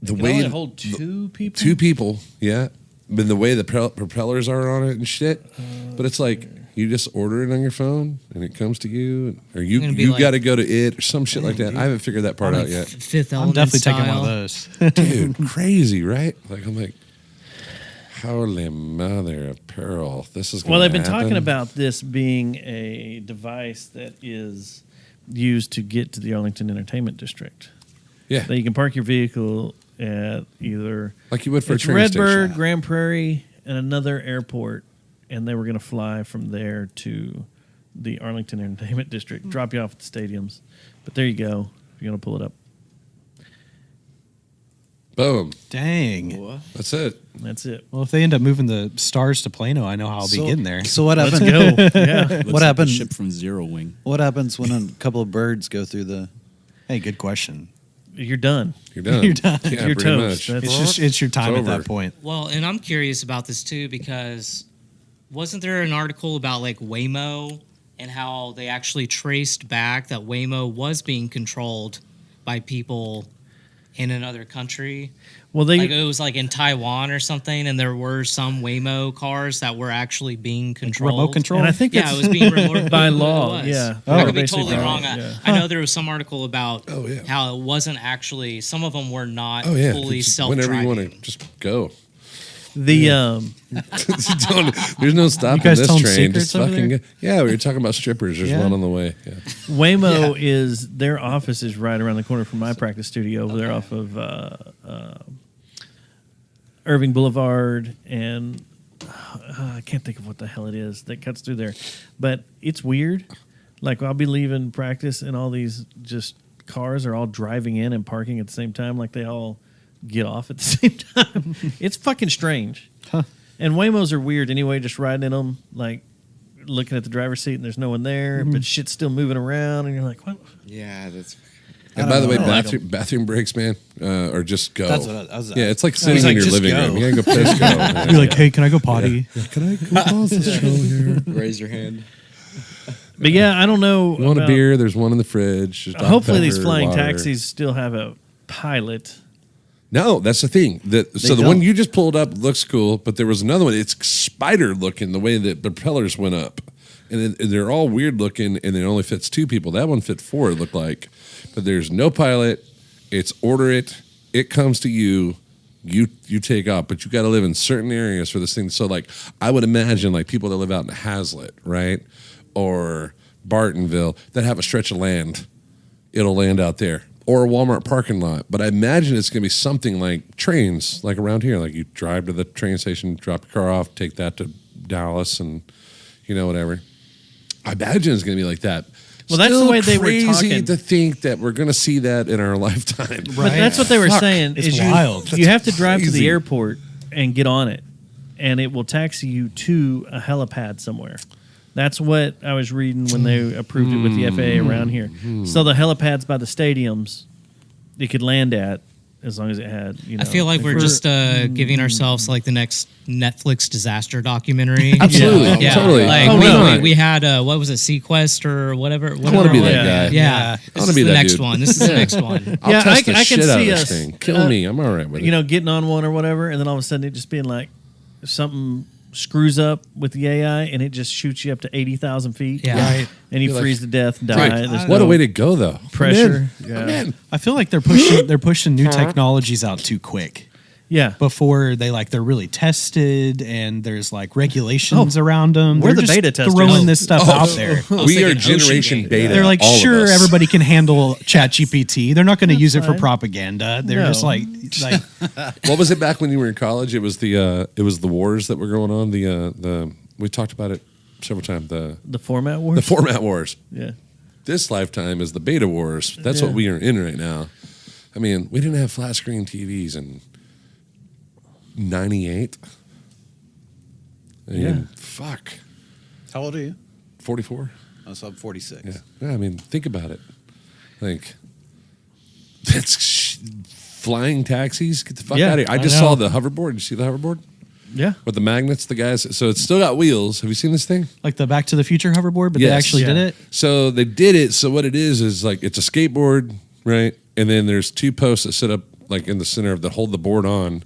[SPEAKER 2] the
[SPEAKER 1] Can
[SPEAKER 2] way
[SPEAKER 1] only hold two people.
[SPEAKER 2] two people. Yeah, but the way the propellers are on it and shit. But it's like you just order it on your phone and it comes to you, or you
[SPEAKER 5] It's gonna be
[SPEAKER 2] you
[SPEAKER 5] like-
[SPEAKER 2] got to go to it or some shit like that. I haven't figured that part out yet.
[SPEAKER 5] Fifth
[SPEAKER 7] I'm
[SPEAKER 5] Element
[SPEAKER 7] definitely
[SPEAKER 5] style.
[SPEAKER 7] taking one of those.
[SPEAKER 2] Dude, crazy, right? Like I'm like, holy mother of pearl! This is
[SPEAKER 1] Well, they've been
[SPEAKER 2] happen.
[SPEAKER 1] talking about this being a device that is used to get to the Arlington Entertainment District.
[SPEAKER 2] Yeah,
[SPEAKER 1] That you can park your vehicle at either
[SPEAKER 2] like you would for a
[SPEAKER 1] it's
[SPEAKER 2] train
[SPEAKER 1] Redbird,
[SPEAKER 2] station.
[SPEAKER 1] Grand Prairie, and another airport, and they were going to fly from there to the Arlington Entertainment District, drop you off at the stadiums. But there you go. If you're going to pull it up,
[SPEAKER 2] Boom.
[SPEAKER 7] Dang.
[SPEAKER 2] That's it.
[SPEAKER 1] that's it.
[SPEAKER 7] Well, if they end up moving the stars to Plano, I know how I'll be getting there.
[SPEAKER 3] So what
[SPEAKER 1] Let's
[SPEAKER 3] happened?
[SPEAKER 1] go. Yeah.
[SPEAKER 8] Looks
[SPEAKER 3] What
[SPEAKER 8] like
[SPEAKER 3] happened?
[SPEAKER 8] the ship from Zero Wing.
[SPEAKER 3] What happens when a couple of birds go through the?
[SPEAKER 7] Hey, good question.
[SPEAKER 1] You're done.
[SPEAKER 2] You're done.
[SPEAKER 7] You're done.
[SPEAKER 2] Yeah,
[SPEAKER 1] You're
[SPEAKER 2] pretty
[SPEAKER 1] toast.
[SPEAKER 2] much.
[SPEAKER 1] That's-
[SPEAKER 7] It's your time
[SPEAKER 2] It's
[SPEAKER 7] at that
[SPEAKER 2] over.
[SPEAKER 7] point.
[SPEAKER 5] Well, and I'm curious about this too because wasn't there an article about like Waymo and how they actually traced back that Waymo was being controlled by people in another country?
[SPEAKER 1] Well, they
[SPEAKER 5] Like it was like in Taiwan or something, and there were some Waymo cars that were actually being controlled.
[SPEAKER 7] Remote control?
[SPEAKER 1] and I think
[SPEAKER 5] Yeah,
[SPEAKER 1] that's
[SPEAKER 5] it was being remote
[SPEAKER 1] by
[SPEAKER 5] it
[SPEAKER 1] law.
[SPEAKER 5] was.
[SPEAKER 1] Yeah,
[SPEAKER 5] I could be
[SPEAKER 1] Basically
[SPEAKER 5] totally
[SPEAKER 1] by
[SPEAKER 5] wrong.
[SPEAKER 1] law, yeah.
[SPEAKER 5] I know there was some article about
[SPEAKER 2] Oh, yeah.
[SPEAKER 5] how it wasn't actually. Some of them were not
[SPEAKER 2] Oh yeah.
[SPEAKER 5] fully
[SPEAKER 2] It's
[SPEAKER 5] self-driving.
[SPEAKER 2] whenever you want to just go.
[SPEAKER 1] The
[SPEAKER 2] There's no stopping
[SPEAKER 7] guys
[SPEAKER 2] this
[SPEAKER 7] telling
[SPEAKER 2] train. Just
[SPEAKER 7] secrets over
[SPEAKER 2] fucking
[SPEAKER 7] there?
[SPEAKER 2] go. Yeah, we were talking about strippers. There's
[SPEAKER 7] Yeah.
[SPEAKER 2] one on the way. Yeah.
[SPEAKER 1] Waymo is their office is right around the corner from my practice studio over there off of Irving Boulevard, and I can't think of what the hell it is that cuts through there, but it's weird. Like I'll be leaving practice, and all these just cars are all driving in and parking at the same time, like they all get off at the same time. It's fucking strange. And Waymos are weird anyway. Just riding in them, like looking at the driver's seat, and there's no one there, but shit's still moving around, and you're like, what?
[SPEAKER 6] Yeah, that's.
[SPEAKER 2] And by the way,
[SPEAKER 1] I don't like
[SPEAKER 2] bathroom breaks, man, or just go.
[SPEAKER 3] That's what I was.
[SPEAKER 2] Yeah, it's like sitting
[SPEAKER 7] He's
[SPEAKER 2] in
[SPEAKER 7] like,
[SPEAKER 2] your
[SPEAKER 7] just
[SPEAKER 2] living
[SPEAKER 7] go.
[SPEAKER 2] room. You gotta go piss, go. Yeah.
[SPEAKER 7] You're like, hey, can I go potty?
[SPEAKER 2] Yeah, can I go pause the show here?
[SPEAKER 6] Raise your hand.
[SPEAKER 1] But yeah, I don't know.
[SPEAKER 2] You want a
[SPEAKER 1] about-
[SPEAKER 2] beer? There's one in the fridge. There's Dr.
[SPEAKER 1] Hopefully, these
[SPEAKER 2] Pepper,
[SPEAKER 1] flying
[SPEAKER 2] water.
[SPEAKER 1] taxis still have a pilot.
[SPEAKER 2] No, that's the thing. So the
[SPEAKER 1] don't.
[SPEAKER 2] one you just pulled up looks cool, but there was another one. It's spider looking the way that the propellers went up, and they're all weird looking, and it only fits two people. That one fit four. It looked like, but there's no pilot. It's order it. It comes to you. You take off, but you got to live in certain areas for this thing. So like, I would imagine like people that live out in Hazlitt, right, or Bartonville that have a stretch of land, it'll land out there. Or a Walmart parking lot. But I imagine it's going to be something like trains, like around here. Like you drive to the train station, drop your car off, take that to Dallas, and whatever. I imagine it's going to be like that.
[SPEAKER 1] Well, that's the way they were
[SPEAKER 2] crazy
[SPEAKER 1] talking.
[SPEAKER 2] to think that we're going to see that in our lifetime.
[SPEAKER 1] But that's what they were
[SPEAKER 7] Fuck,
[SPEAKER 1] saying.
[SPEAKER 7] it's
[SPEAKER 1] Is
[SPEAKER 7] wild.
[SPEAKER 1] You have to drive to
[SPEAKER 2] crazy.
[SPEAKER 1] the airport and get on it, and it will taxi you to a helipad somewhere. That's what I was reading when they approved it with the FAA around here. So the helipads by the stadiums, it could land at as long as it had.
[SPEAKER 5] I feel like we're just giving ourselves like the next Netflix disaster documentary.
[SPEAKER 2] Absolutely.
[SPEAKER 5] Yeah,
[SPEAKER 2] Totally.
[SPEAKER 5] Like
[SPEAKER 2] Oh, why not?
[SPEAKER 5] we had what was it, Sequest or whatever?
[SPEAKER 2] I want to be
[SPEAKER 5] it was.
[SPEAKER 2] that guy.
[SPEAKER 5] Yeah,
[SPEAKER 2] I want to be
[SPEAKER 5] the
[SPEAKER 2] that
[SPEAKER 5] next
[SPEAKER 2] dude.
[SPEAKER 5] one. This is the next one.
[SPEAKER 2] I'll
[SPEAKER 1] Yeah,
[SPEAKER 2] test
[SPEAKER 1] I
[SPEAKER 2] the
[SPEAKER 1] can
[SPEAKER 2] shit out
[SPEAKER 1] see
[SPEAKER 2] of this
[SPEAKER 1] us,
[SPEAKER 2] thing. Kill me. I'm all right with it.
[SPEAKER 1] getting on one or whatever, and then all of a sudden it just being like something screws up with the AI, and it just shoots you up to 80,000 feet.
[SPEAKER 5] Yeah.
[SPEAKER 7] Right.
[SPEAKER 1] And you
[SPEAKER 2] You're like,
[SPEAKER 1] freeze to death, die.
[SPEAKER 2] Right.
[SPEAKER 1] There's
[SPEAKER 2] What
[SPEAKER 1] no
[SPEAKER 2] a way to go, though.
[SPEAKER 1] pressure.
[SPEAKER 2] I'm in.
[SPEAKER 1] Yeah.
[SPEAKER 2] I'm in.
[SPEAKER 7] I feel like they're pushing new technologies out too quick.
[SPEAKER 1] Yeah.
[SPEAKER 7] before they're really tested and there's like regulations around them.
[SPEAKER 1] We're
[SPEAKER 7] They're
[SPEAKER 1] the
[SPEAKER 7] just
[SPEAKER 1] beta testers.
[SPEAKER 7] throwing this stuff out there.
[SPEAKER 2] We are
[SPEAKER 5] thinking
[SPEAKER 2] generation
[SPEAKER 5] Ocean
[SPEAKER 2] beta.
[SPEAKER 7] They're like,
[SPEAKER 2] all of
[SPEAKER 7] sure,
[SPEAKER 2] us.
[SPEAKER 7] everybody can handle ChatGPT. They're not going to use it for
[SPEAKER 1] fine.
[SPEAKER 7] propaganda. They're
[SPEAKER 1] No.
[SPEAKER 7] just like
[SPEAKER 2] What was it back when you were in college? It was the wars that were going on. The we talked about it several times.
[SPEAKER 1] The format wars.
[SPEAKER 2] The format wars.
[SPEAKER 1] Yeah.
[SPEAKER 2] This lifetime is the beta wars. That's what we are in right now. I mean, we didn't have flat screen TVs in '98. I mean, fuck.
[SPEAKER 3] How old are you?
[SPEAKER 2] 44.
[SPEAKER 3] Oh, so I'm 46.
[SPEAKER 2] Yeah. I mean, think about it. Like, that's flying taxis. Get the fuck
[SPEAKER 1] Yeah,
[SPEAKER 2] out of here. I
[SPEAKER 1] I
[SPEAKER 2] just
[SPEAKER 1] know.
[SPEAKER 2] saw the hoverboard. Did you see the hoverboard?
[SPEAKER 1] Yeah.
[SPEAKER 2] With the magnets, the guys. So it's still got wheels. Have you seen this thing?
[SPEAKER 7] like the Back to the Future hoverboard, but they
[SPEAKER 2] Yes.
[SPEAKER 7] actually did
[SPEAKER 1] Yeah.
[SPEAKER 7] it.
[SPEAKER 2] So they did it. So what it is like it's a skateboard, right? And then there's two posts that sit up like in the center of that hold the board on.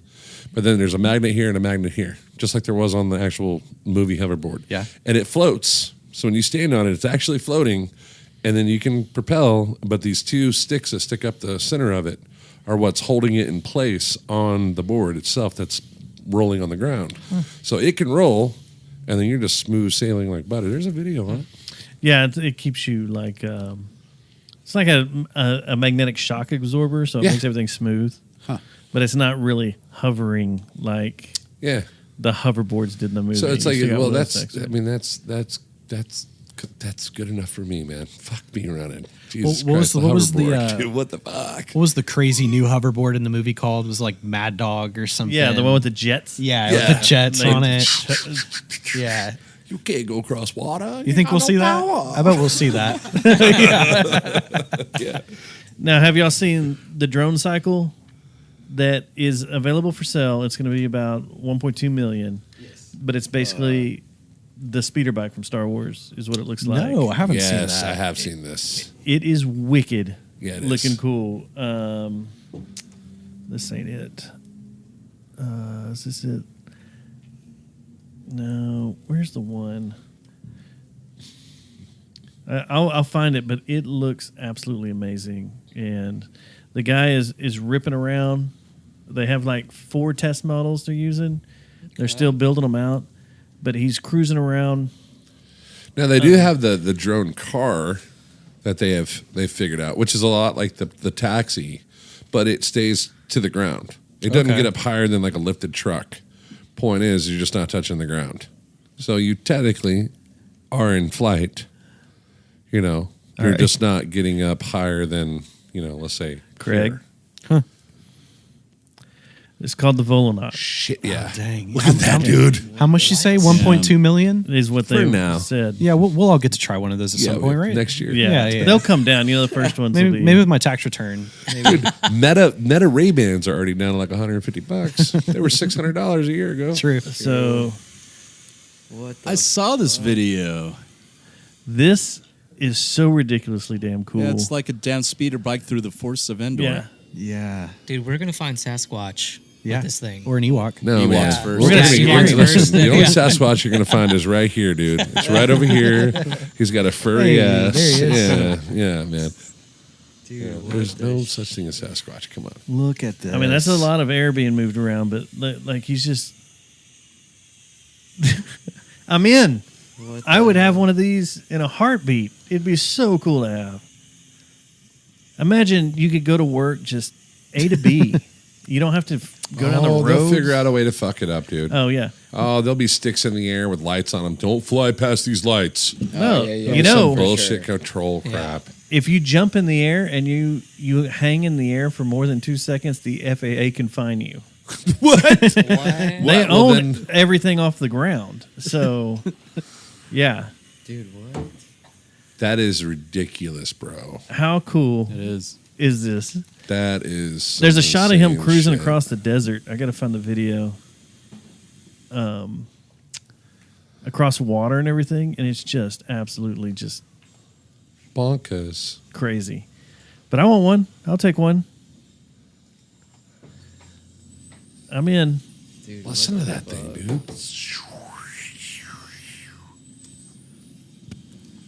[SPEAKER 2] But then there's a magnet here and a magnet here, just like there was on the actual movie hoverboard.
[SPEAKER 7] Yeah.
[SPEAKER 2] And it floats. So when you stand on it, it's actually floating, and then you can propel. But these two sticks that stick up the center of it are what's holding it in place on the board itself. That's rolling on the ground. So it can roll, and then you're just smooth sailing like butter. There's a video on it.
[SPEAKER 1] Yeah. It keeps you like. It's like a magnetic shock absorber, so it
[SPEAKER 2] Yeah.
[SPEAKER 1] makes everything smooth. But it's not really hovering like
[SPEAKER 2] Yeah.
[SPEAKER 1] the hoverboards did in the movie.
[SPEAKER 2] So it's like,
[SPEAKER 1] You still got
[SPEAKER 2] well,
[SPEAKER 1] wheel
[SPEAKER 2] that's.
[SPEAKER 1] effects.
[SPEAKER 2] I mean, that's good enough for me, man. Fuck me running. Jesus
[SPEAKER 7] What was
[SPEAKER 2] Christ,
[SPEAKER 7] what was the
[SPEAKER 2] hoverboard. Dude, what the fuck?
[SPEAKER 7] what was the crazy new hoverboard in the movie called? It was like Mad Dog or something.
[SPEAKER 1] Yeah, the one with the jets.
[SPEAKER 7] yeah,
[SPEAKER 2] Yeah.
[SPEAKER 7] with the jets
[SPEAKER 1] They-
[SPEAKER 7] on it. Yeah.
[SPEAKER 2] You can't go across water.
[SPEAKER 7] You think we'll see that? I bet we'll see that.
[SPEAKER 2] Yeah.
[SPEAKER 1] Now, have y'all seen the drone cycle that is available for sale? It's going to be about 1.2 million. Yes. But it's basically the speeder bike from Star Wars is what it looks like.
[SPEAKER 7] No, I haven't seen
[SPEAKER 2] Yes,
[SPEAKER 7] that.
[SPEAKER 2] I have seen this.
[SPEAKER 1] It is wicked.
[SPEAKER 2] Yeah, it
[SPEAKER 1] looking
[SPEAKER 2] is.
[SPEAKER 1] cool. This ain't it. Is this it? No. Where's the one? I'll find it, but it looks absolutely amazing. And the guy is ripping around. They have like 4 test models they're using. They're still building them out, but he's cruising around.
[SPEAKER 2] Now they do have the drone car that they've figured out, which is a lot like the taxi, but it stays to the ground. It doesn't
[SPEAKER 7] Okay.
[SPEAKER 2] get up higher than like a lifted truck. Point is, you're just not touching the ground. So you technically are in flight. You know, you're
[SPEAKER 7] right.
[SPEAKER 2] just not getting up higher than, let's say
[SPEAKER 1] Craig.
[SPEAKER 2] here.
[SPEAKER 1] It's called the Volonaut.
[SPEAKER 2] Shit, yeah.
[SPEAKER 7] Dang.
[SPEAKER 2] Look at that, dude.
[SPEAKER 7] How much you say? 1.2 million?
[SPEAKER 1] Is what
[SPEAKER 2] For
[SPEAKER 1] they
[SPEAKER 2] now.
[SPEAKER 1] said.
[SPEAKER 7] Yeah, we'll all get to try one of those at some point, right?
[SPEAKER 2] Next year.
[SPEAKER 1] Yeah.
[SPEAKER 7] Yeah.
[SPEAKER 1] They'll come down. The first ones will
[SPEAKER 7] Maybe,
[SPEAKER 1] be.
[SPEAKER 7] maybe with my tax return. Maybe.
[SPEAKER 2] Meta Ray-Bans are already down to like $150. They were $600 a year ago.
[SPEAKER 7] True.
[SPEAKER 1] So
[SPEAKER 3] What
[SPEAKER 8] I saw this video.
[SPEAKER 1] this is so ridiculously damn cool.
[SPEAKER 8] Yeah, it's like a damn speeder bike through the forests of Endor.
[SPEAKER 1] Yeah.
[SPEAKER 7] Yeah.
[SPEAKER 5] Dude, we're gonna find Sasquatch
[SPEAKER 7] Yeah.
[SPEAKER 5] with this thing.
[SPEAKER 7] Or an Ewok.
[SPEAKER 2] No,
[SPEAKER 8] Ewoks
[SPEAKER 2] man.
[SPEAKER 8] first.
[SPEAKER 2] We're
[SPEAKER 1] We're
[SPEAKER 2] gonna
[SPEAKER 1] gonna
[SPEAKER 2] be
[SPEAKER 1] see Ewoks
[SPEAKER 2] listen,
[SPEAKER 1] first.
[SPEAKER 2] the only Sasquatch you're gonna find is right here, dude. It's right over here. He's got a furry
[SPEAKER 7] Hey,
[SPEAKER 2] ass.
[SPEAKER 7] there he is.
[SPEAKER 2] Yeah, man. Yeah, there's no such thing as Sasquatch. Come on.
[SPEAKER 8] Look at this.
[SPEAKER 1] I mean, that's a lot of air being moved around, but like he's just. I'm in. I would have one of these in a heartbeat. It'd be so cool to have. Imagine you could go to work just A to B. You don't have to go down the road.
[SPEAKER 2] They'll figure out a way to fuck it up, dude.
[SPEAKER 1] Oh yeah.
[SPEAKER 2] Oh, there'll be sticks in the air with lights on them. Don't fly past these lights.
[SPEAKER 1] No,
[SPEAKER 6] yeah, yeah.
[SPEAKER 1] you
[SPEAKER 2] Some
[SPEAKER 1] know,
[SPEAKER 2] bullshit control crap.
[SPEAKER 1] if you jump in the air and you hang in the air for more than 2 seconds, the FAA can fine you.
[SPEAKER 5] What?
[SPEAKER 1] They
[SPEAKER 2] Well,
[SPEAKER 1] own
[SPEAKER 2] then-
[SPEAKER 1] everything off the ground. So, yeah.
[SPEAKER 6] Dude, what?
[SPEAKER 2] That is ridiculous, bro.
[SPEAKER 1] How cool
[SPEAKER 8] It is.
[SPEAKER 1] is this?
[SPEAKER 2] That is. some
[SPEAKER 1] There's a shot of him
[SPEAKER 2] insane
[SPEAKER 1] cruising
[SPEAKER 2] shit.
[SPEAKER 1] across the desert. I got to find the video. Across water and everything, and it's just absolutely just
[SPEAKER 2] bonkers.
[SPEAKER 1] crazy. But I want one. I'll take one. I'm in.
[SPEAKER 6] Dude,
[SPEAKER 2] Listen
[SPEAKER 6] what
[SPEAKER 2] to
[SPEAKER 6] the
[SPEAKER 2] that thing,
[SPEAKER 6] fuck?
[SPEAKER 2] dude.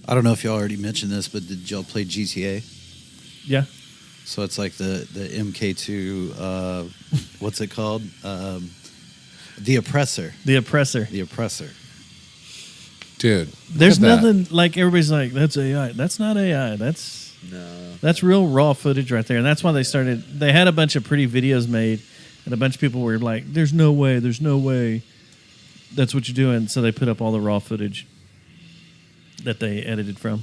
[SPEAKER 3] I don't know if y'all already mentioned this, but did y'all play GTA?
[SPEAKER 1] Yeah.
[SPEAKER 3] So it's like the MK2. What's it called? The Oppressor.
[SPEAKER 1] The Oppressor.
[SPEAKER 3] The Oppressor.
[SPEAKER 2] Dude,
[SPEAKER 1] There's
[SPEAKER 2] look at that.
[SPEAKER 1] nothing like everybody's like, that's AI. That's not AI. That's real raw footage right there. And that's why they had a bunch of pretty videos made, and a bunch of people were like, there's no way that's what you're doing. So they put up all the raw footage that they edited from.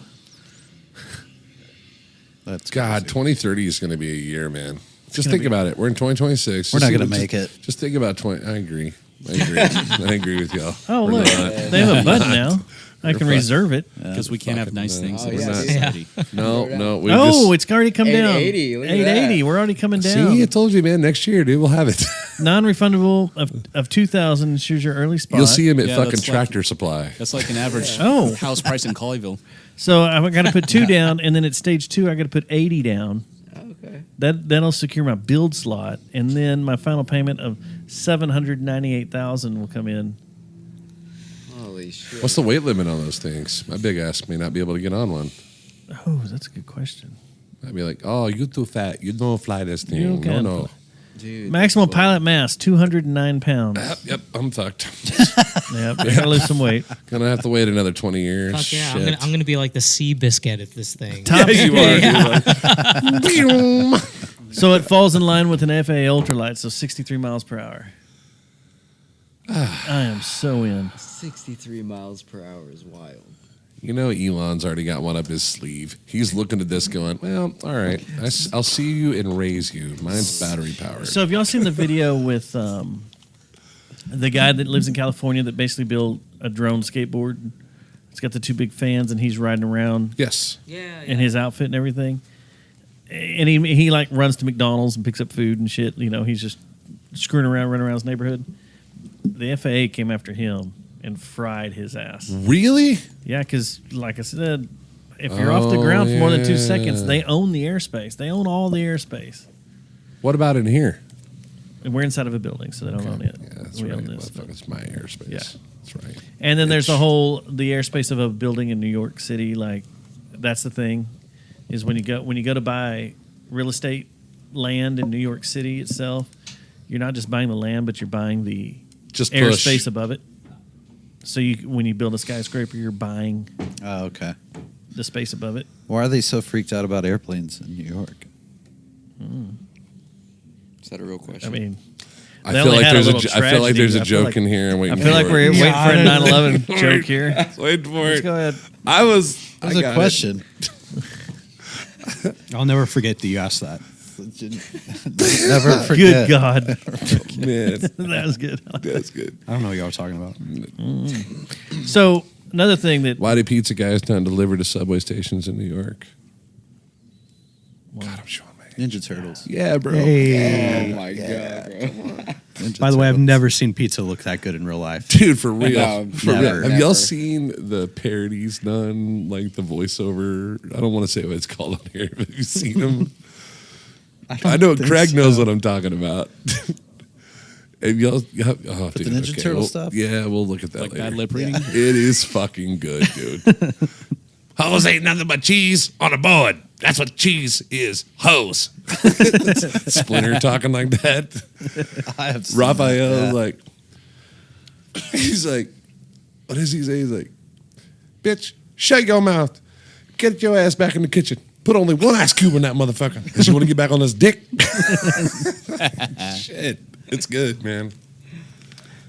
[SPEAKER 3] That's
[SPEAKER 2] God,
[SPEAKER 3] crazy.
[SPEAKER 2] 2030 is going to be a year, man. Just
[SPEAKER 1] gonna
[SPEAKER 2] think
[SPEAKER 1] be-
[SPEAKER 2] about it. We're in 2026.
[SPEAKER 3] We're
[SPEAKER 2] Just
[SPEAKER 3] not
[SPEAKER 2] think-
[SPEAKER 3] gonna make it.
[SPEAKER 2] Just think about 20. I agree. I agree with y'all.
[SPEAKER 1] Oh,
[SPEAKER 2] We're
[SPEAKER 1] look.
[SPEAKER 2] not.
[SPEAKER 1] They have a button now. I can
[SPEAKER 2] We're
[SPEAKER 1] reserve it.
[SPEAKER 8] Because we can't have nice things
[SPEAKER 6] Oh,
[SPEAKER 8] in
[SPEAKER 6] yeah,
[SPEAKER 8] society.
[SPEAKER 2] No. We
[SPEAKER 1] Oh,
[SPEAKER 2] just,
[SPEAKER 1] it's already come down.
[SPEAKER 6] 880, look at
[SPEAKER 1] 880.
[SPEAKER 6] that.
[SPEAKER 1] We're already coming down.
[SPEAKER 2] see, I told you, man. Next year, dude, we'll have it.
[SPEAKER 1] Non-refundable of 2,000. Choose your early spot.
[SPEAKER 2] You'll see him at
[SPEAKER 8] Yeah,
[SPEAKER 2] fucking
[SPEAKER 8] that's like-
[SPEAKER 2] Tractor Supply.
[SPEAKER 8] That's like an average
[SPEAKER 1] Oh.
[SPEAKER 8] house price in Colleyville.
[SPEAKER 1] So I've got to put 2 down, and then at stage 2, I got to put 80 down.
[SPEAKER 6] Okay.
[SPEAKER 1] That'll secure my build slot, and then my final payment of $798,000 will come in.
[SPEAKER 6] Holy shit.
[SPEAKER 2] What's the weight limit on those things? My big ass may not be able to get on one.
[SPEAKER 1] Oh, that's a good question.
[SPEAKER 2] I'd be like, oh, you too fat. You don't fly this thing.
[SPEAKER 1] You
[SPEAKER 2] No,
[SPEAKER 1] can't
[SPEAKER 2] no.
[SPEAKER 6] Dude,
[SPEAKER 1] Maximum
[SPEAKER 6] that's
[SPEAKER 1] pilot mass 209 pounds.
[SPEAKER 2] Yep, I'm fucked.
[SPEAKER 1] Yep, I gotta lose some weight.
[SPEAKER 2] Gonna have to wait another 20 years.
[SPEAKER 5] Fuck yeah,
[SPEAKER 2] Shit.
[SPEAKER 5] I'm gonna be like the sea biscuit at this thing.
[SPEAKER 1] Top
[SPEAKER 2] you are.
[SPEAKER 1] speed. So it falls in line with an FAA ultralight, so 63 miles per hour. I am so in.
[SPEAKER 6] 63 miles per hour is wild.
[SPEAKER 2] You know, Elon's already got one up his sleeve. He's looking at this going, well, all right, I'll see you and raise you. Mine's battery powered.
[SPEAKER 1] So have y'all seen the video with the guy that lives in California that basically built a drone skateboard? It's got the 2 big fans, and he's riding around
[SPEAKER 2] Yes.
[SPEAKER 5] Yeah,
[SPEAKER 1] in his outfit and everything. And he like runs to McDonald's and picks up food and shit. You know, he's just screwing around, running around his neighborhood. The FAA came after him and fried his ass.
[SPEAKER 2] Really?
[SPEAKER 1] Yeah, because like I said, if you're off the ground for more than 2
[SPEAKER 2] yeah.
[SPEAKER 1] seconds, they own the airspace. They own all the airspace.
[SPEAKER 2] What about in here?
[SPEAKER 1] And we're inside of a building, so they don't own it.
[SPEAKER 2] Yeah, that's
[SPEAKER 1] We
[SPEAKER 2] right.
[SPEAKER 1] own this.
[SPEAKER 2] Motherfucker, it's my airspace.
[SPEAKER 1] Yeah.
[SPEAKER 2] That's right.
[SPEAKER 1] And then there's the airspace of a building in New York City. Like that's the thing, is when you go to buy real estate land in New York City itself, you're not just buying the land, but you're buying the
[SPEAKER 2] Just
[SPEAKER 1] airspace
[SPEAKER 2] push.
[SPEAKER 1] above it. So when you build a skyscraper, you're buying
[SPEAKER 3] Oh, okay.
[SPEAKER 1] the space above it.
[SPEAKER 3] Why are they so freaked out about airplanes in New York?
[SPEAKER 6] Is that a real question?
[SPEAKER 1] I mean,
[SPEAKER 2] I
[SPEAKER 1] They
[SPEAKER 2] feel
[SPEAKER 1] only
[SPEAKER 2] like
[SPEAKER 1] had a
[SPEAKER 2] there's
[SPEAKER 1] little
[SPEAKER 2] I feel like there's a
[SPEAKER 1] tragedy. I feel
[SPEAKER 2] joke
[SPEAKER 1] like-
[SPEAKER 2] in here. I'm
[SPEAKER 1] I
[SPEAKER 2] waiting
[SPEAKER 1] feel like
[SPEAKER 2] for
[SPEAKER 1] we're
[SPEAKER 2] it.
[SPEAKER 1] waiting for a 9/11 joke here.
[SPEAKER 2] Waiting for
[SPEAKER 1] Let's
[SPEAKER 2] it.
[SPEAKER 1] go ahead.
[SPEAKER 2] I was.
[SPEAKER 3] That was
[SPEAKER 2] I
[SPEAKER 3] a
[SPEAKER 2] got
[SPEAKER 3] question.
[SPEAKER 7] I'll never forget that you asked that.
[SPEAKER 3] Never forget.
[SPEAKER 1] Good God,
[SPEAKER 2] it. Man,
[SPEAKER 1] that was good.
[SPEAKER 2] that's good.
[SPEAKER 7] I don't know what y'all were talking about.
[SPEAKER 1] So another thing that
[SPEAKER 2] Why do pizza guys not deliver to subway stations in New York? God, I'm showing my hand.
[SPEAKER 3] Ninja Turtles.
[SPEAKER 2] Yeah, bro.
[SPEAKER 6] oh my god, bro.
[SPEAKER 3] Ninja
[SPEAKER 7] By the way, I've
[SPEAKER 3] Turtles.
[SPEAKER 7] never seen pizza look that good in real life.
[SPEAKER 2] Dude, for real.
[SPEAKER 6] No,
[SPEAKER 2] for
[SPEAKER 6] never,
[SPEAKER 2] real. Have y'all
[SPEAKER 6] never.
[SPEAKER 2] seen the parodies done, like the voiceover? I don't want to say what it's called on here, but have you seen them? I know Craig knows what I'm talking about. And y'all, oh,
[SPEAKER 3] the
[SPEAKER 2] dude,
[SPEAKER 3] Ninja
[SPEAKER 2] okay,
[SPEAKER 3] Turtle
[SPEAKER 2] well,
[SPEAKER 3] stuff?
[SPEAKER 2] Yeah, we'll look at that
[SPEAKER 8] Like
[SPEAKER 2] later.
[SPEAKER 8] bad lip reading?
[SPEAKER 2] It is fucking good, dude. Hose ain't nothing but cheese on a board. That's what cheese is. Hose. Splinter talking like that.
[SPEAKER 3] I have seen
[SPEAKER 2] Raphael
[SPEAKER 3] that,
[SPEAKER 2] is like, he's like, what does he say? He's like, bitch, shut your mouth. Get your ass back in the kitchen. Put only one ice cube in that motherfucker. Because you want to get back on this dick. Shit. It's good, man.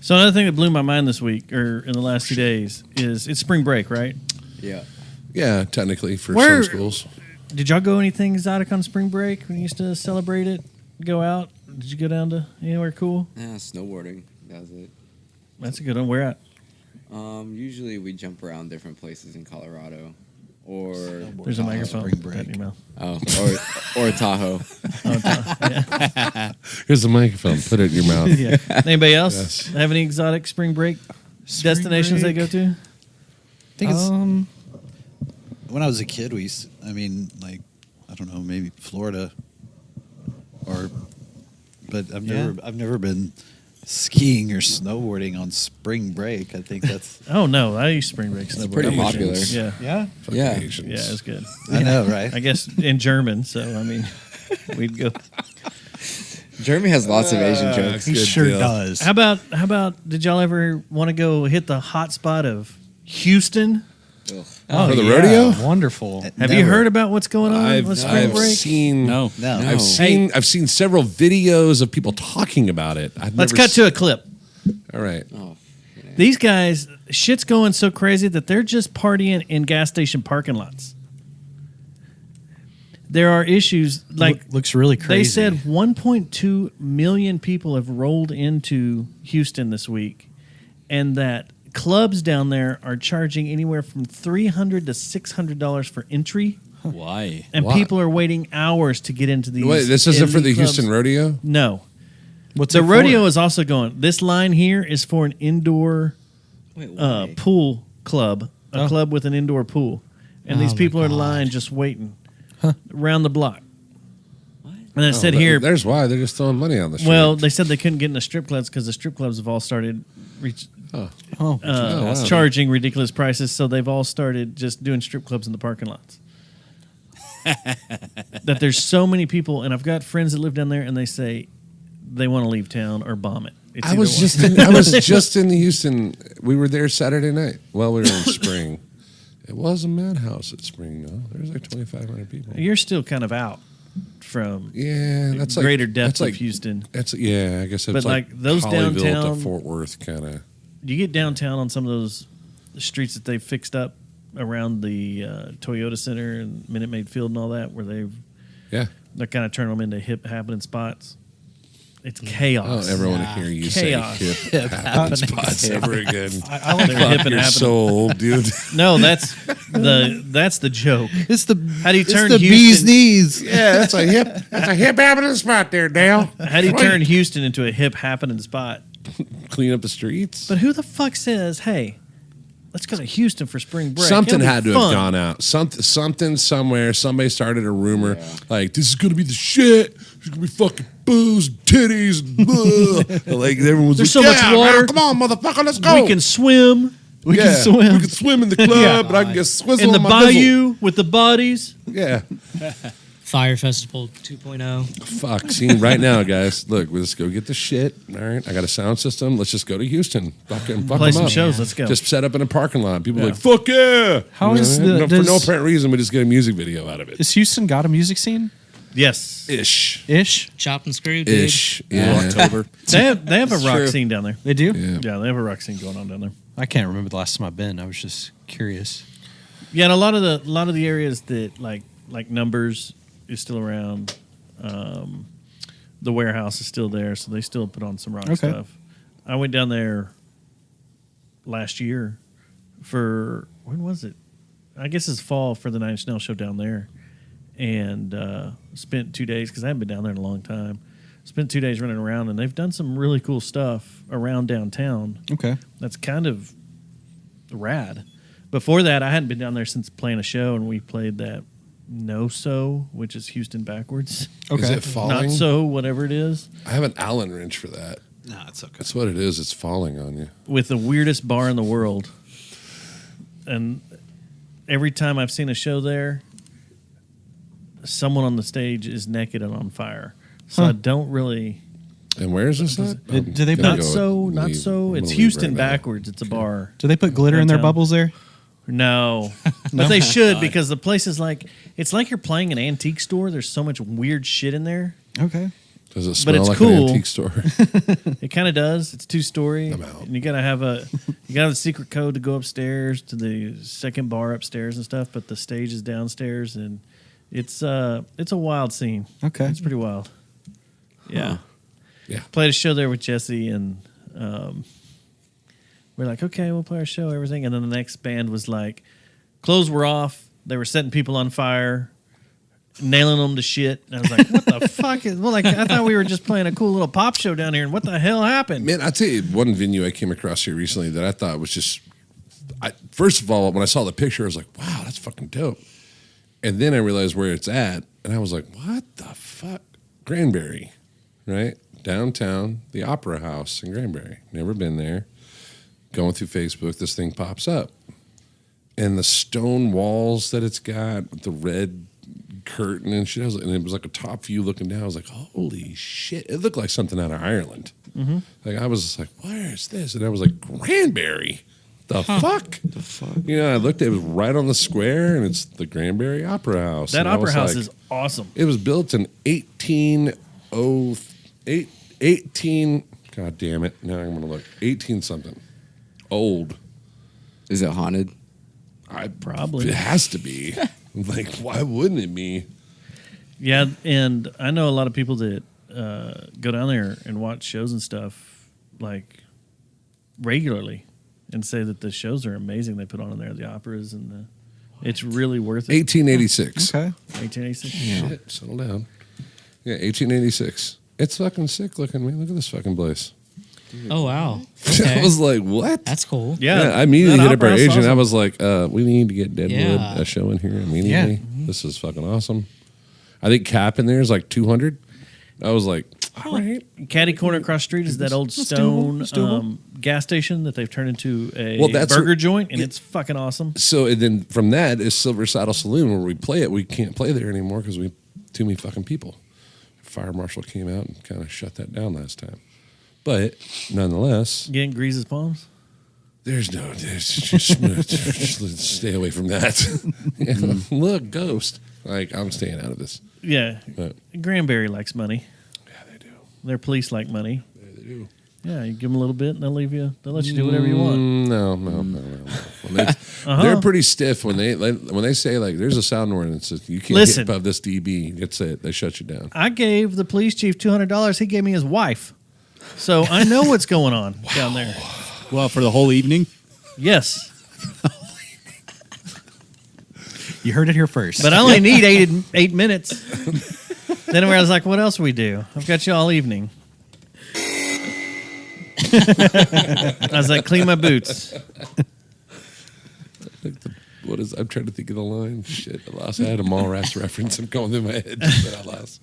[SPEAKER 1] So another thing that blew my mind this week, or in the last 2 days, is it's spring break, right?
[SPEAKER 6] Yeah.
[SPEAKER 2] Yeah, technically for
[SPEAKER 1] Where-
[SPEAKER 2] some schools.
[SPEAKER 1] Did y'all go anything exotic on spring break when you used to celebrate it? Go out? Did you go down to anywhere cool?
[SPEAKER 6] Yeah, snowboarding. That was it.
[SPEAKER 1] That's a good one. Where at?
[SPEAKER 6] Usually we jump around different places in Colorado, or
[SPEAKER 1] There's a microphone.
[SPEAKER 3] spring break.
[SPEAKER 1] in your mouth.
[SPEAKER 6] or Tahoe.
[SPEAKER 2] Here's the microphone. Put it in your mouth.
[SPEAKER 1] Yeah. Anybody else
[SPEAKER 2] Yes.
[SPEAKER 1] have any exotic spring break destinations they go to?
[SPEAKER 3] I think it's,
[SPEAKER 5] Um,
[SPEAKER 3] when I was a kid, like, I don't know, maybe Florida, but I've never been skiing or snowboarding on spring break. I think that's,
[SPEAKER 1] Oh no, I used spring break snowboarding.
[SPEAKER 6] pretty popular.
[SPEAKER 1] Yeah,
[SPEAKER 3] yeah,
[SPEAKER 2] Fucking
[SPEAKER 6] Yeah.
[SPEAKER 2] Asians.
[SPEAKER 1] yeah, it's good.
[SPEAKER 3] I know, right?
[SPEAKER 1] I guess in German. So I mean, We'd go.
[SPEAKER 6] Jeremy has lots of Asian jokes.
[SPEAKER 7] He
[SPEAKER 2] Good
[SPEAKER 7] sure
[SPEAKER 2] deal.
[SPEAKER 7] does.
[SPEAKER 1] How about? Did y'all ever want to go hit the hot spot of Houston?
[SPEAKER 2] For the rodeo?
[SPEAKER 7] Wonderful.
[SPEAKER 1] Have you heard about what's going on with spring
[SPEAKER 2] I've
[SPEAKER 1] break?
[SPEAKER 2] seen
[SPEAKER 8] No.
[SPEAKER 3] No.
[SPEAKER 2] I've seen several videos of people talking about it.
[SPEAKER 1] Let's cut to a clip.
[SPEAKER 2] All right.
[SPEAKER 1] These guys, shit's going so crazy that they're just partying in gas station parking lots. There are issues like
[SPEAKER 7] looks really crazy.
[SPEAKER 1] they said 1.2 million people have rolled into Houston this week, and that clubs down there are charging anywhere from $300 to $600 for entry,
[SPEAKER 8] Why?
[SPEAKER 1] and
[SPEAKER 2] Why?
[SPEAKER 1] people are waiting hours to get into these.
[SPEAKER 2] Wait, this isn't for the
[SPEAKER 1] elite clubs.
[SPEAKER 2] Houston rodeo?
[SPEAKER 1] No,
[SPEAKER 7] What's
[SPEAKER 1] the
[SPEAKER 7] it for?
[SPEAKER 1] rodeo is also going. This line here is for an indoor pool club, a club with an indoor pool, and these
[SPEAKER 5] Oh, my
[SPEAKER 1] people are in
[SPEAKER 5] God.
[SPEAKER 1] line just waiting around the block. And it said
[SPEAKER 2] Oh,
[SPEAKER 1] here,
[SPEAKER 2] there's why they're just throwing money on the street.
[SPEAKER 1] well, they said they couldn't get in the strip clubs because the strip clubs have all started
[SPEAKER 2] wow.
[SPEAKER 1] charging ridiculous prices, so they've all started just doing strip clubs in the parking lots. That there's so many people, and I've got friends that live down there, and they say they want to leave town or bomb it. It's
[SPEAKER 2] I
[SPEAKER 1] either
[SPEAKER 2] was
[SPEAKER 1] one.
[SPEAKER 2] just in Houston. We were there Saturday night. Well, we were in spring. It was a madhouse at spring, though. There was like 2,500 people.
[SPEAKER 1] You're still kind of out from
[SPEAKER 2] Yeah, that's like
[SPEAKER 1] greater depth
[SPEAKER 2] that's like,
[SPEAKER 1] of Houston.
[SPEAKER 2] That's I guess it's
[SPEAKER 1] But, like, those
[SPEAKER 2] Hollyville
[SPEAKER 1] downtown-
[SPEAKER 2] to Fort Worth kind of.
[SPEAKER 1] You get downtown on some of those streets that they've fixed up around the Toyota Center and Minute Maid Field and all that, where
[SPEAKER 2] Yeah.
[SPEAKER 1] they're kind of turning them into hip happening spots. It's chaos.
[SPEAKER 2] Oh, everyone to hear you
[SPEAKER 1] Chaos.
[SPEAKER 2] say hip happening spots ever again.
[SPEAKER 1] I like hip and
[SPEAKER 2] You're
[SPEAKER 1] happening.
[SPEAKER 2] so old, dude.
[SPEAKER 1] No, that's the joke.
[SPEAKER 3] It's the
[SPEAKER 1] How do you turn
[SPEAKER 3] it's the
[SPEAKER 1] Houston-
[SPEAKER 3] bee's knees.
[SPEAKER 2] Yeah, that's a hip happening spot there, Dale.
[SPEAKER 1] How do you turn Houston into a hip happening spot?
[SPEAKER 2] Clean up the streets?
[SPEAKER 1] But who the fuck says, hey, let's go to Houston for spring break?
[SPEAKER 2] Something
[SPEAKER 1] It'll be
[SPEAKER 2] had to
[SPEAKER 1] fun.
[SPEAKER 2] have gone out. Something somewhere. Somebody started a rumor like this is gonna be the shit. There's gonna be fucking booze, and titties, and blah. Like everyone was
[SPEAKER 1] There's
[SPEAKER 2] like,
[SPEAKER 1] so much
[SPEAKER 2] "Yeah,
[SPEAKER 1] water.
[SPEAKER 2] man, come on, motherfucker, let's go.
[SPEAKER 1] We can swim. We
[SPEAKER 2] Yeah,
[SPEAKER 1] can swim.
[SPEAKER 2] We can swim in the club, and I can get swizzle
[SPEAKER 1] in the
[SPEAKER 2] on my nizzle."
[SPEAKER 1] bayou with the bodies.
[SPEAKER 2] Yeah.
[SPEAKER 5] Fire Festival 2.0.
[SPEAKER 2] Fuck. See, right now, guys, look, let's go get the shit. All right. I got a sound system. Let's just go to Houston. Fucking fuck
[SPEAKER 1] Play
[SPEAKER 2] them
[SPEAKER 1] some
[SPEAKER 2] up.
[SPEAKER 1] shows. Let's go.
[SPEAKER 2] Just set up in a parking lot. People are
[SPEAKER 1] Yeah.
[SPEAKER 2] like, fuck yeah.
[SPEAKER 7] How is
[SPEAKER 2] No, for no
[SPEAKER 7] does-
[SPEAKER 2] apparent reason, we just get a music video out of it.
[SPEAKER 7] Has Houston got a music scene?
[SPEAKER 1] Yes.
[SPEAKER 2] Ish.
[SPEAKER 7] Ish?
[SPEAKER 5] Chop and screw, dude.
[SPEAKER 2] Ish. Yeah.
[SPEAKER 8] October.
[SPEAKER 1] They have a rock
[SPEAKER 8] true.
[SPEAKER 1] scene down there.
[SPEAKER 7] They do?
[SPEAKER 2] Yeah.
[SPEAKER 1] Yeah, they have a rock scene going on down there.
[SPEAKER 7] I can't remember the last time I've been. I was just curious.
[SPEAKER 1] Yeah, and a lot of the areas that like Numbers is still around. The warehouse is still there, so they still put on some rock
[SPEAKER 7] Okay.
[SPEAKER 1] stuff. I went down there last year for when was it? I guess it's fall for the Nine Inch Nails show down there, and spent 2 days because I haven't been down there in a long time. Spent 2 days running around, and they've done some really cool stuff around downtown.
[SPEAKER 7] Okay.
[SPEAKER 1] That's kind of rad. Before that, I hadn't been down there since playing a show, and we played that No So, which is Houston backwards.
[SPEAKER 7] Okay.
[SPEAKER 2] Is it falling?
[SPEAKER 1] Not so, whatever it is,
[SPEAKER 2] I have an Allen wrench for that.
[SPEAKER 3] No, it's okay.
[SPEAKER 2] That's what it is. It's falling on you.
[SPEAKER 1] with the weirdest bar in the world. And every time I've seen a show there, someone on the stage is naked and on fire. So I don't really.
[SPEAKER 2] And where is this at?
[SPEAKER 7] Do they
[SPEAKER 2] I'm gonna
[SPEAKER 1] Not
[SPEAKER 2] go
[SPEAKER 1] so,
[SPEAKER 2] and
[SPEAKER 1] not
[SPEAKER 2] leave.
[SPEAKER 1] so.
[SPEAKER 2] I'm
[SPEAKER 1] It's
[SPEAKER 2] gonna leave
[SPEAKER 1] Houston
[SPEAKER 2] right now.
[SPEAKER 1] backwards. It's a bar.
[SPEAKER 7] Do they put glitter in their
[SPEAKER 1] Downtown.
[SPEAKER 7] bubbles there?
[SPEAKER 1] No, but they should because the place is like it's like you're playing an antique store. There's so much weird shit in there.
[SPEAKER 7] Okay.
[SPEAKER 2] Does it smell
[SPEAKER 1] it's
[SPEAKER 2] like
[SPEAKER 1] cool.
[SPEAKER 2] an antique store?
[SPEAKER 1] It kind of does. It's 2-story,
[SPEAKER 2] I'm out.
[SPEAKER 1] and you gotta have a secret code to go upstairs to the second bar upstairs and stuff. But the stage is downstairs, and it's a wild scene.
[SPEAKER 7] Okay.
[SPEAKER 1] It's pretty wild. Yeah,
[SPEAKER 2] Yeah.
[SPEAKER 1] Played a show there with Jesse, and we're like, okay, we'll play our show, everything, and then the next band was like, clothes were off. They were setting people on fire. Nailing them to shit. And I was like, what the fuck is... Well, like, I thought we were just playing a cool little pop show down here, and what the hell happened?
[SPEAKER 2] Man, I'll tell you one venue I came across here recently that I thought was just... first of all, when I saw the picture, I was like, wow, that's fucking dope. And then I realized where it's at, and I was like, what the fuck? Granbury, right? Downtown, the Opera House in Granbury. Never been there. Going through Facebook, this thing pops up. And the stone walls that it's got with the red curtain and shit. And it was like a top view looking down. I was like, holy shit! It looked like something out of Ireland. Like I was just like, where is this? And I was like, Granbury. The fuck? The fuck? You know, I looked. It was right on the square, and it's the Granbury Opera House.
[SPEAKER 1] That
[SPEAKER 2] And I
[SPEAKER 1] opera
[SPEAKER 2] was
[SPEAKER 1] house
[SPEAKER 2] like,
[SPEAKER 1] is awesome.
[SPEAKER 2] It was built in 18. God damn it! Now I'm gonna look. 18 something. Old.
[SPEAKER 6] Is it haunted?
[SPEAKER 1] Probably.
[SPEAKER 2] It has to be. Like, why wouldn't it be?
[SPEAKER 1] Yeah, and I know a lot of people that go down there and watch shows and stuff like regularly, and say that the shows are amazing. They put on in there the operas and it's really worth it.
[SPEAKER 2] 1886.
[SPEAKER 7] Okay.
[SPEAKER 1] 1886.
[SPEAKER 2] Shit, settle down. Yeah, 1886. It's fucking sick looking, man. Look at this fucking place.
[SPEAKER 9] Oh wow.
[SPEAKER 2] I
[SPEAKER 9] Okay.
[SPEAKER 2] was like, what?
[SPEAKER 9] That's cool.
[SPEAKER 1] Yeah,
[SPEAKER 2] I immediately
[SPEAKER 1] that
[SPEAKER 2] hit up
[SPEAKER 1] opera
[SPEAKER 2] our
[SPEAKER 1] house is
[SPEAKER 2] agent. I
[SPEAKER 1] awesome.
[SPEAKER 2] was like, we need to get Deadwood
[SPEAKER 9] Yeah.
[SPEAKER 2] a show in here immediately. This is fucking awesome. I think cap in there is like 200. I was like, all right.
[SPEAKER 1] Caddy corner across the street is that old stone gas station that they've turned into a
[SPEAKER 2] that's
[SPEAKER 1] burger
[SPEAKER 2] what-
[SPEAKER 1] joint, and it's fucking awesome.
[SPEAKER 2] So and then from that is Silver Saddle Saloon where we play it. We can't play there anymore because we too many fucking people. Fire marshal came out and kind of shut that down last time. But nonetheless,
[SPEAKER 1] Getting greases palms.
[SPEAKER 2] there's just stay away from that. Look, ghost. Like I'm staying out of this.
[SPEAKER 1] Yeah,
[SPEAKER 2] But
[SPEAKER 1] Granbury likes money.
[SPEAKER 2] yeah, they do.
[SPEAKER 1] Their police like money.
[SPEAKER 2] Yeah, they do.
[SPEAKER 1] Yeah, you give them a little bit, and they'll leave you. They'll let you do whatever you want.
[SPEAKER 2] No. When they, They're pretty stiff when they say like there's a sound ordinance. You can't
[SPEAKER 1] Listen.
[SPEAKER 2] hit above this dB. That's it. They shut you down.
[SPEAKER 1] I gave the police chief $200. He gave me his wife, so I know what's going on down there.
[SPEAKER 8] Well, for the whole evening.
[SPEAKER 1] Yes,
[SPEAKER 7] You heard it here first.
[SPEAKER 1] but I only need 8 minutes. Then I was like, "What else we do? I've got you all evening." I was like, "Clean my boots."
[SPEAKER 2] What is? I'm trying to think of the line. Shit, I lost. I had a Mallrats reference. I'm going through my head, but I lost.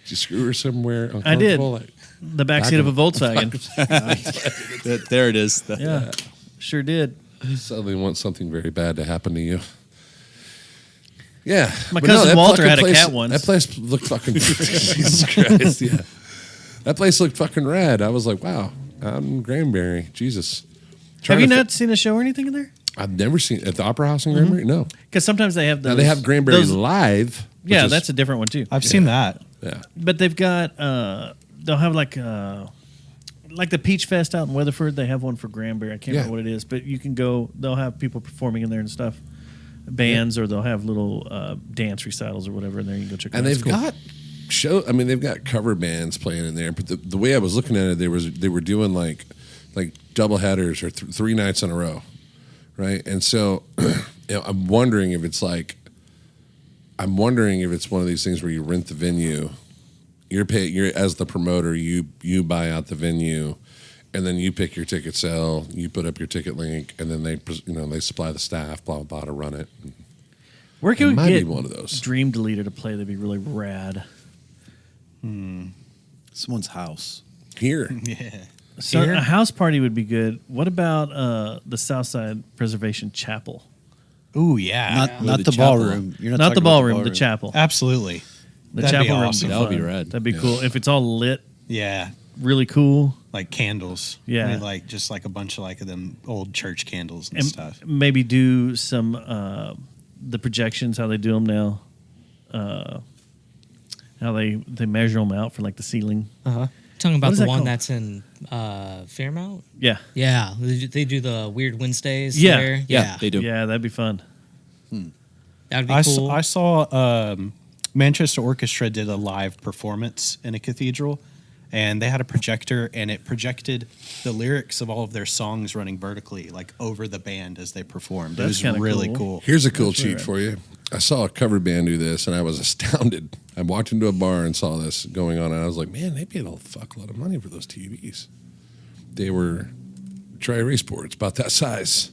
[SPEAKER 2] Did you screw her somewhere?
[SPEAKER 1] I did.
[SPEAKER 2] uncomfortable? Like,
[SPEAKER 1] The backseat of a Volkswagen.
[SPEAKER 8] There it is.
[SPEAKER 1] Yeah, sure did.
[SPEAKER 2] suddenly want something very bad to happen to you. Yeah,
[SPEAKER 1] My
[SPEAKER 2] but
[SPEAKER 1] cousin
[SPEAKER 2] that
[SPEAKER 1] Walter
[SPEAKER 2] fucking
[SPEAKER 1] had a
[SPEAKER 2] place-
[SPEAKER 1] cat once.
[SPEAKER 2] That place looked fucking. Jesus Christ! Yeah, that place looked fucking rad. I was like, wow, out in Granbury, Jesus.
[SPEAKER 1] Have you not seen a show or anything in there?
[SPEAKER 2] I've never seen at the Opera House in Granbury. No,
[SPEAKER 1] Because sometimes they have those.
[SPEAKER 2] now they have Granbury
[SPEAKER 1] those-
[SPEAKER 2] Live. which
[SPEAKER 1] Yeah,
[SPEAKER 2] is-
[SPEAKER 1] that's a different one too.
[SPEAKER 7] I've seen that.
[SPEAKER 2] yeah.
[SPEAKER 1] But they've got they'll have like the Peach Fest out in Weatherford. They have one for Granbury. I can't
[SPEAKER 2] Yeah.
[SPEAKER 1] remember what it is, but you can go. They'll have people performing in there and stuff, bands, or they'll have little dance recitals or whatever in there. You can go check.
[SPEAKER 2] And
[SPEAKER 1] it out.
[SPEAKER 2] they've
[SPEAKER 1] It's cool.
[SPEAKER 2] got show. I mean, they've got cover bands playing in there. But the way I was looking at it, they were doing like double headers or 3 nights in a row, right? And so I'm wondering if it's one of these things where you rent the venue. You're as the promoter. You buy out the venue, and then you pick your ticket sale. You put up your ticket link, and then they supply the staff, blah blah blah, to run it.
[SPEAKER 1] Where can
[SPEAKER 2] It
[SPEAKER 1] we
[SPEAKER 2] might
[SPEAKER 1] get
[SPEAKER 2] be one of those.
[SPEAKER 1] Dream Deleter to play? That'd be really rad.
[SPEAKER 3] Someone's house.
[SPEAKER 2] Here,
[SPEAKER 7] Yeah.
[SPEAKER 1] So
[SPEAKER 7] Here?
[SPEAKER 1] a house party would be good. What about the Southside Preservation Chapel?
[SPEAKER 7] Ooh, yeah.
[SPEAKER 3] Not
[SPEAKER 8] the
[SPEAKER 3] the
[SPEAKER 8] chapel.
[SPEAKER 3] ballroom. You're
[SPEAKER 1] Not
[SPEAKER 3] talking
[SPEAKER 1] the
[SPEAKER 3] about
[SPEAKER 1] ballroom, the chapel.
[SPEAKER 7] Absolutely.
[SPEAKER 1] The
[SPEAKER 7] That'd be
[SPEAKER 1] chapel room
[SPEAKER 7] awesome.
[SPEAKER 8] That would be
[SPEAKER 1] fun.
[SPEAKER 8] rad.
[SPEAKER 1] That'd be cool if it's all lit,
[SPEAKER 7] Yeah.
[SPEAKER 1] really cool.
[SPEAKER 7] Like candles.
[SPEAKER 1] Yeah.
[SPEAKER 7] I mean, like just like a bunch of like them old church candles and
[SPEAKER 1] And
[SPEAKER 7] stuff.
[SPEAKER 1] maybe do some the projections, how they do them now. How they measure them out for like the ceiling.
[SPEAKER 9] Talking
[SPEAKER 1] What
[SPEAKER 9] about
[SPEAKER 1] is
[SPEAKER 9] the
[SPEAKER 1] that
[SPEAKER 9] one
[SPEAKER 1] called?
[SPEAKER 9] that's in Fairmount?
[SPEAKER 1] Yeah,
[SPEAKER 9] Yeah. They do the weird Wednesdays
[SPEAKER 1] Yeah.
[SPEAKER 9] there.
[SPEAKER 8] Yeah, they do.
[SPEAKER 1] yeah, that'd be fun.
[SPEAKER 9] That'd be
[SPEAKER 7] I
[SPEAKER 9] cool.
[SPEAKER 7] saw Manchester Orchestra did a live performance in a cathedral, and they had a projector, and it projected the lyrics of all of their songs running vertically, like over the band as they performed.
[SPEAKER 1] That's
[SPEAKER 7] it was
[SPEAKER 1] kinda
[SPEAKER 7] really
[SPEAKER 1] cool.
[SPEAKER 7] cool.
[SPEAKER 2] here's a cool
[SPEAKER 1] That's
[SPEAKER 2] cheat
[SPEAKER 1] right.
[SPEAKER 2] for you. I saw a cover band do this, and I was astounded. I walked into a bar and saw this going on, and I was like, man, they paid a fuckload of money for those TVs. They were tri-erase boards, about that size,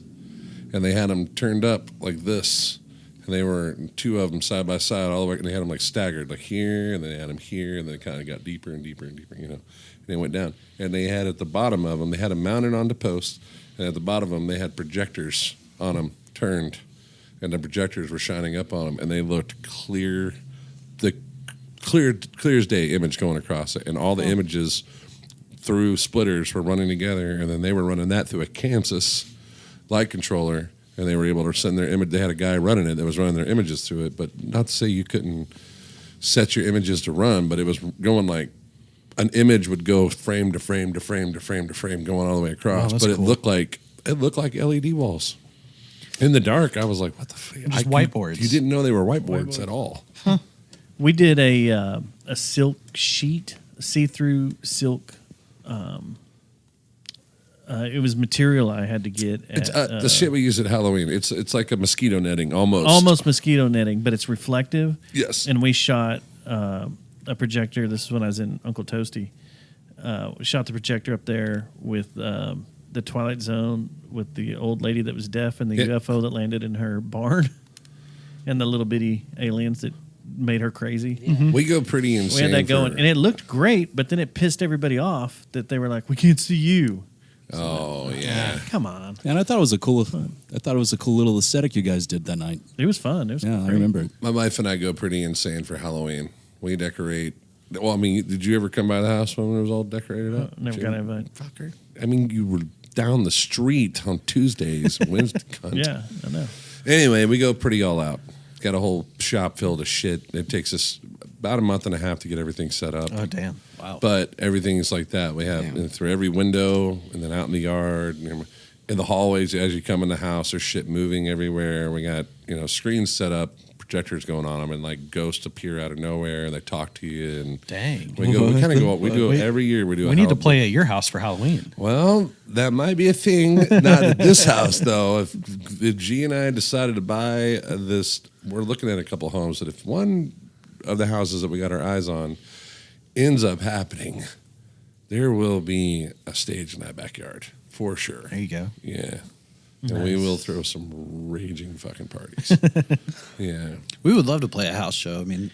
[SPEAKER 2] and they had them turned up like this, and they were 2 of them side by side all the way, and they had them like staggered, like here, and then they had them here, and then it kind of got deeper and deeper and deeper, and they went down. And they had at the bottom of them, they had them mounted onto posts, and at the bottom of them, they had projectors on them turned, and the projectors were shining up on them, and they looked clear the clear as day image going across it, and all the images through splitters were running together, and then they were running that through a Kansas light controller, and they were able to send their image. They had a guy running it that was running their images through it, but not to say you couldn't set your images to run, but it was going like an image would go frame to frame to frame to frame to frame, going all the way across. But
[SPEAKER 7] cool.
[SPEAKER 2] it looked like LED walls. In the dark, I was like, "What the fuck?"
[SPEAKER 7] Just whiteboards.
[SPEAKER 2] You didn't know they were whiteboards at all.
[SPEAKER 1] We did a silk sheet, see-through silk. It was material I had to get.
[SPEAKER 2] It's
[SPEAKER 1] At,
[SPEAKER 2] the shit we use at Halloween. It's like a mosquito netting almost.
[SPEAKER 1] almost mosquito netting, but it's reflective.
[SPEAKER 2] Yes.
[SPEAKER 1] And we shot a projector. This is when I was in Uncle Toasty. We shot the projector up there with the Twilight Zone with the old lady that was deaf and the UFO that landed in her barn and the little bitty aliens that made her crazy.
[SPEAKER 2] We go pretty insane.
[SPEAKER 1] We had that going, and it looked great, but then it pissed everybody off that they were like, "We can't see you."
[SPEAKER 2] Oh yeah.
[SPEAKER 1] Come on.
[SPEAKER 8] And I thought it was a cool little aesthetic you guys did that night.
[SPEAKER 1] It was fun. It was
[SPEAKER 8] Yeah, I
[SPEAKER 1] great.
[SPEAKER 8] remember it.
[SPEAKER 2] My wife and I go pretty insane for Halloween. We decorate. Well, I mean, did you ever come by the house when it was all decorated up?
[SPEAKER 1] Never got invited.
[SPEAKER 2] Fucker. I mean, you were down the street on Tuesdays, Wednesday. Cunt.
[SPEAKER 1] Yeah, I know.
[SPEAKER 2] Anyway, we go pretty all out. Got a whole shop filled of shit. It takes us about a month and a half to get everything set up.
[SPEAKER 7] Oh, damn.
[SPEAKER 3] Wow.
[SPEAKER 2] But everything's like that. We have through every window, and then out in the yard, and in the hallways as you come in the house. There's shit moving everywhere. We got screens set up, projectors going on them, and like ghosts appear out of nowhere. And they talk to you, and
[SPEAKER 7] Dang.
[SPEAKER 2] we kind of go. We do it every year. We do.
[SPEAKER 7] We need to play at your house for Halloween.
[SPEAKER 2] Well, that might be a thing. Not at this house, though. If G and I decided to buy this, we're looking at a couple homes that if one of the houses that we got our eyes on ends up happening, there will be a stage in that backyard for sure.
[SPEAKER 7] There you go.
[SPEAKER 2] Yeah. And we will throw some raging fucking parties. Yeah.
[SPEAKER 3] We would love to play a house show. I mean,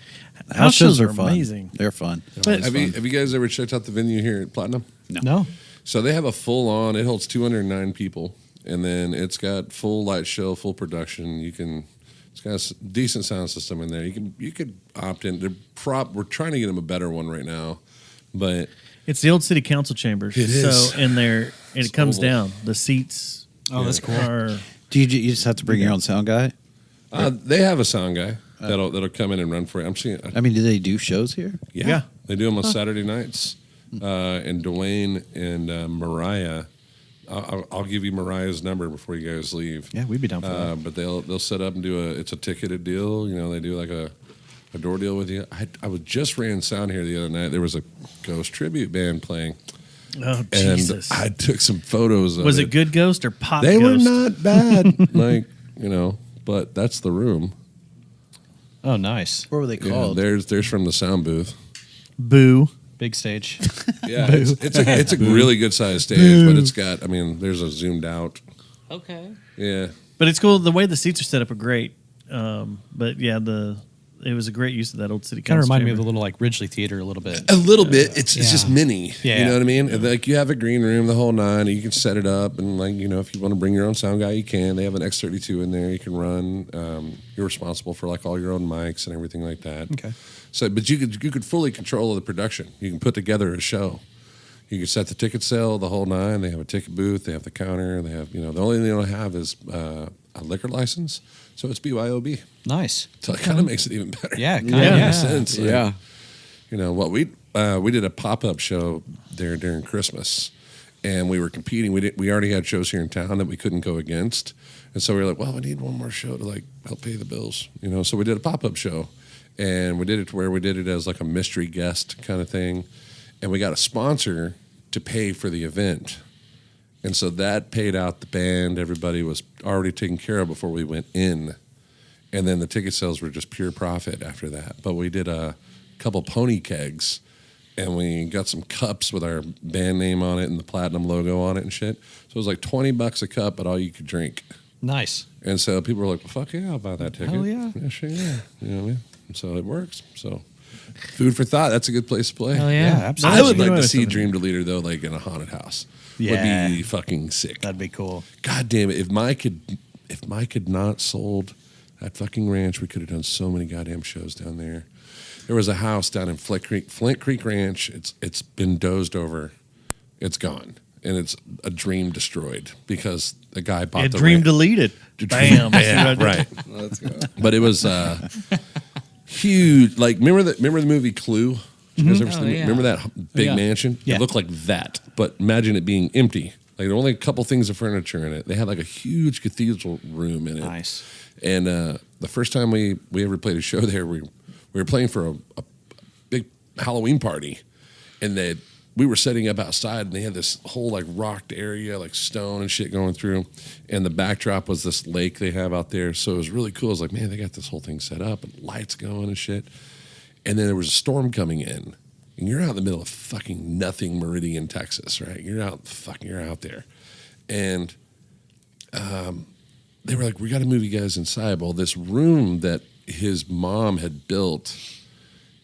[SPEAKER 1] House shows
[SPEAKER 3] are
[SPEAKER 1] are
[SPEAKER 3] fun.
[SPEAKER 1] amazing.
[SPEAKER 3] They're fun.
[SPEAKER 1] But
[SPEAKER 2] Have you guys ever checked out the venue here at Platinum?
[SPEAKER 7] No.
[SPEAKER 2] So they have a full on. It holds 209 people, and then it's got full light show, full production. It's got a decent sound system in there. You could opt in. We're trying to get them a better one right now, but
[SPEAKER 1] it's the old city council chambers.
[SPEAKER 2] It is.
[SPEAKER 1] So in there, and it comes
[SPEAKER 2] oval.
[SPEAKER 1] down. The seats.
[SPEAKER 7] Oh, that's cool.
[SPEAKER 1] Are,
[SPEAKER 3] Do you just have to bring your own sound guy?
[SPEAKER 2] they have a sound guy that'll come in and run for you. I'm seeing.
[SPEAKER 3] I mean, do they do shows here?
[SPEAKER 2] Yeah, they do them on Saturday nights. And Dwayne and Mariah. I'll give you Mariah's number before you guys leave.
[SPEAKER 7] Yeah, we'd be down for that.
[SPEAKER 2] But they'll set up and it's a ticketed deal. They do like a door deal with you. I was just ran sound here the other night. There was a Ghost tribute band playing.
[SPEAKER 1] oh
[SPEAKER 2] And
[SPEAKER 1] Jesus!
[SPEAKER 2] I took some photos of
[SPEAKER 1] Was it good ghost or pop?
[SPEAKER 2] They were
[SPEAKER 1] ghost?
[SPEAKER 2] not bad. But that's the room.
[SPEAKER 7] Oh, nice.
[SPEAKER 3] What were they
[SPEAKER 2] Yeah,
[SPEAKER 3] called?
[SPEAKER 2] there's from the sound booth.
[SPEAKER 1] Boo.
[SPEAKER 7] Big stage.
[SPEAKER 2] Yeah, it's a really good sized stage, but it's got. I mean, there's a zoomed out.
[SPEAKER 9] Okay.
[SPEAKER 2] Yeah,
[SPEAKER 1] But it's cool. The way the seats are set up are great. But yeah, it was a great use of that old city
[SPEAKER 7] Kind of
[SPEAKER 1] council
[SPEAKER 7] reminded me of
[SPEAKER 1] chamber.
[SPEAKER 7] the little like Ridgely Theater a little bit.
[SPEAKER 2] a little bit. It's just
[SPEAKER 7] Yeah.
[SPEAKER 2] mini.
[SPEAKER 7] Yeah.
[SPEAKER 2] You know what I mean? And, like you have a green room, the whole nine. And you can set it up, and if you want to bring your own sound guy, you can. They have an X32 in there. You can run. You're responsible for like all your own mics and everything like that.
[SPEAKER 7] Okay.
[SPEAKER 2] So, but you could fully control the production. You can put together a show. You can set the ticket sale, the whole nine. They have a ticket booth. They have the counter. They have the only thing they don't have is a liquor license. So it's BYOB.
[SPEAKER 7] Nice.
[SPEAKER 2] So it kind of makes it even better.
[SPEAKER 7] Yeah,
[SPEAKER 2] In
[SPEAKER 7] kinda,
[SPEAKER 2] a sense. Like,
[SPEAKER 6] Yeah.
[SPEAKER 2] what we did a pop up show there during Christmas, and we were competing. We already had shows here in town that we couldn't go against, and so we were like, well, we need one more show to like help pay the bills, So we did a pop up show, and we did it to where we did it as like a mystery guest kind of thing, and we got a sponsor to pay for the event. And so that paid out the band. Everybody was already taken care of before we went in. And then the ticket sales were just pure profit after that. But we did a couple pony kegs, and we got some cups with our band name on it and the platinum logo on it and shit. So it was like $20 a cup, but all you could drink.
[SPEAKER 7] Nice.
[SPEAKER 2] And so people were like, well, fuck yeah, I'll buy that ticket.
[SPEAKER 7] Hell yeah.
[SPEAKER 2] Yeah, sure, yeah. You know what I mean? And so it works. So food for thought. That's a good place to play.
[SPEAKER 9] Hell yeah.
[SPEAKER 7] absolutely.
[SPEAKER 2] I would like to
[SPEAKER 1] Nice.
[SPEAKER 2] see Dream Deleter, though, like in a haunted house.
[SPEAKER 7] Yeah.
[SPEAKER 2] Would be fucking sick.
[SPEAKER 7] That'd be cool.
[SPEAKER 2] God damn it! If Mike had not sold That fucking ranch, we could have done so many goddamn shows down there. There was a house down in Flint Creek Ranch. It's been dozed over. It's gone. And it's a dream destroyed because the guy bought the
[SPEAKER 1] dream
[SPEAKER 2] ranch.
[SPEAKER 1] deleted. Bam.
[SPEAKER 2] Yeah, right.
[SPEAKER 6] Let's go.
[SPEAKER 2] But it was huge. Like, remember the movie Clue? Did you guys ever see
[SPEAKER 9] yeah.
[SPEAKER 2] Remember that big mansion?
[SPEAKER 7] Yeah.
[SPEAKER 2] It looked like that, but imagine it being empty. Like, there were only a couple things of furniture in it. They had like a huge cathedral room in it.
[SPEAKER 7] Nice.
[SPEAKER 2] And the first time we ever played a show there, we were playing for a big Halloween party, and we were setting up outside, and they had this whole like rocked area, like stone and shit going through, and the backdrop was this lake they have out there. So it was really cool. I was like, man, they got this whole thing set up and lights going and shit. And then there was a storm coming in, and you're out in the middle of fucking nothing, Meridian, Texas, right? You're out there, and they were like, we got to move you guys inside. Well, this room that his mom had built,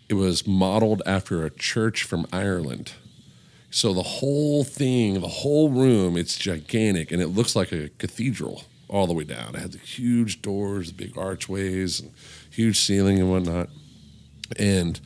[SPEAKER 2] it was modeled after a church from Ireland. So the whole thing, the whole room, it's gigantic, and it looks like a cathedral all the way down. It had the huge doors, big archways, and huge ceiling and whatnot. And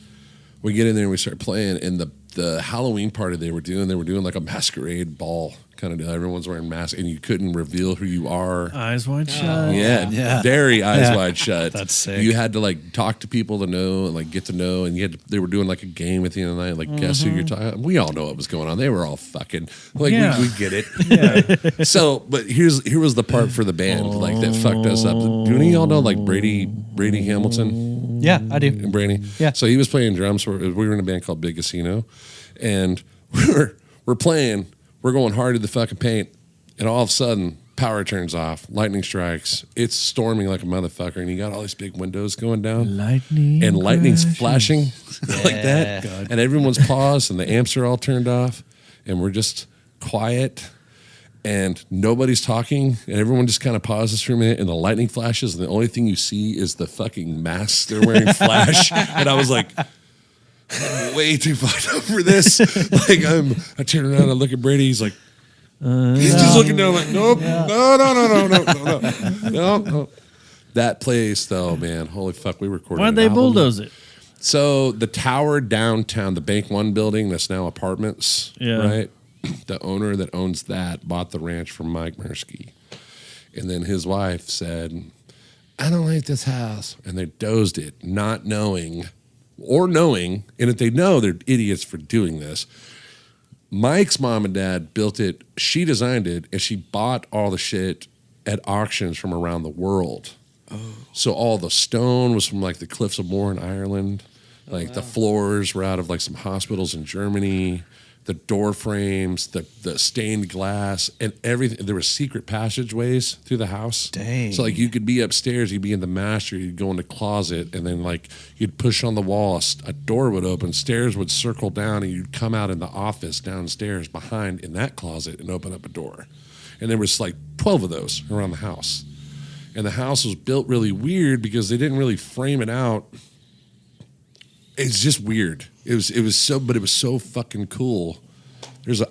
[SPEAKER 2] we get in there and we start playing, and the Halloween party they were doing like a masquerade ball kind of deal. Everyone's wearing masks, and you couldn't reveal who you are.
[SPEAKER 1] Eyes wide shut.
[SPEAKER 2] Yeah, very eyes wide shut.
[SPEAKER 7] That's sick.
[SPEAKER 2] You had to like talk to people to know and like get to know, and they were doing like a game at the end of the night, like guess who you're talking. We all know what was going on. They were all fucking like we get it.
[SPEAKER 1] Yeah.
[SPEAKER 2] So, but here was the part for the band like that fucked us up. Do any of y'all know like Brady Hamilton?
[SPEAKER 7] Yeah, I do.
[SPEAKER 2] And Brady.
[SPEAKER 7] Yeah.
[SPEAKER 2] So he was playing drums. We were in a band called Big Casino, and we're playing. We're going hard to the fucking paint, and all of a sudden, power turns off. Lightning strikes. It's storming like a motherfucker, and you got all these big windows going down. Lightning's flashing like that, and everyone's paused, and the amps are all turned off, and we're just quiet, and nobody's talking, and everyone just kind of pauses for a minute, and the lightning flashes, and the only thing you see is the fucking masks they're wearing flash, and I was like, I'm way too fucked up for this. Like I turn around and look at Brady. He's like, he's just looking down like, nope, no. That place though, man, holy fuck, we recorded.
[SPEAKER 1] Why'd they bulldoze it?
[SPEAKER 2] So the tower downtown, the Bank One building that's now apartments, right? The owner that owns that bought the ranch from Mike Mirsky, and then his wife said, I don't like this house, and they dozed it, not knowing. Or knowing, and if they know, they're idiots for doing this. Mike's mom and dad built it. She designed it, and she bought all the shit at auctions from around the world. Oh. So all the stone was from like the Cliffs of Moher in Ireland. Like the floors were out of like some hospitals in Germany. The door frames, the stained glass, and everything. There were secret passageways through the house.
[SPEAKER 7] Dang.
[SPEAKER 2] So like you could be upstairs, you'd be in the master, you'd go in the closet, and then like you'd push on the wall, a door would open, stairs would circle down, and you'd come out in the office downstairs behind in that closet and open up a door. And there was like 12 of those around the house. And the house was built really weird because they didn't really frame it out. It's just weird. It was so fucking cool.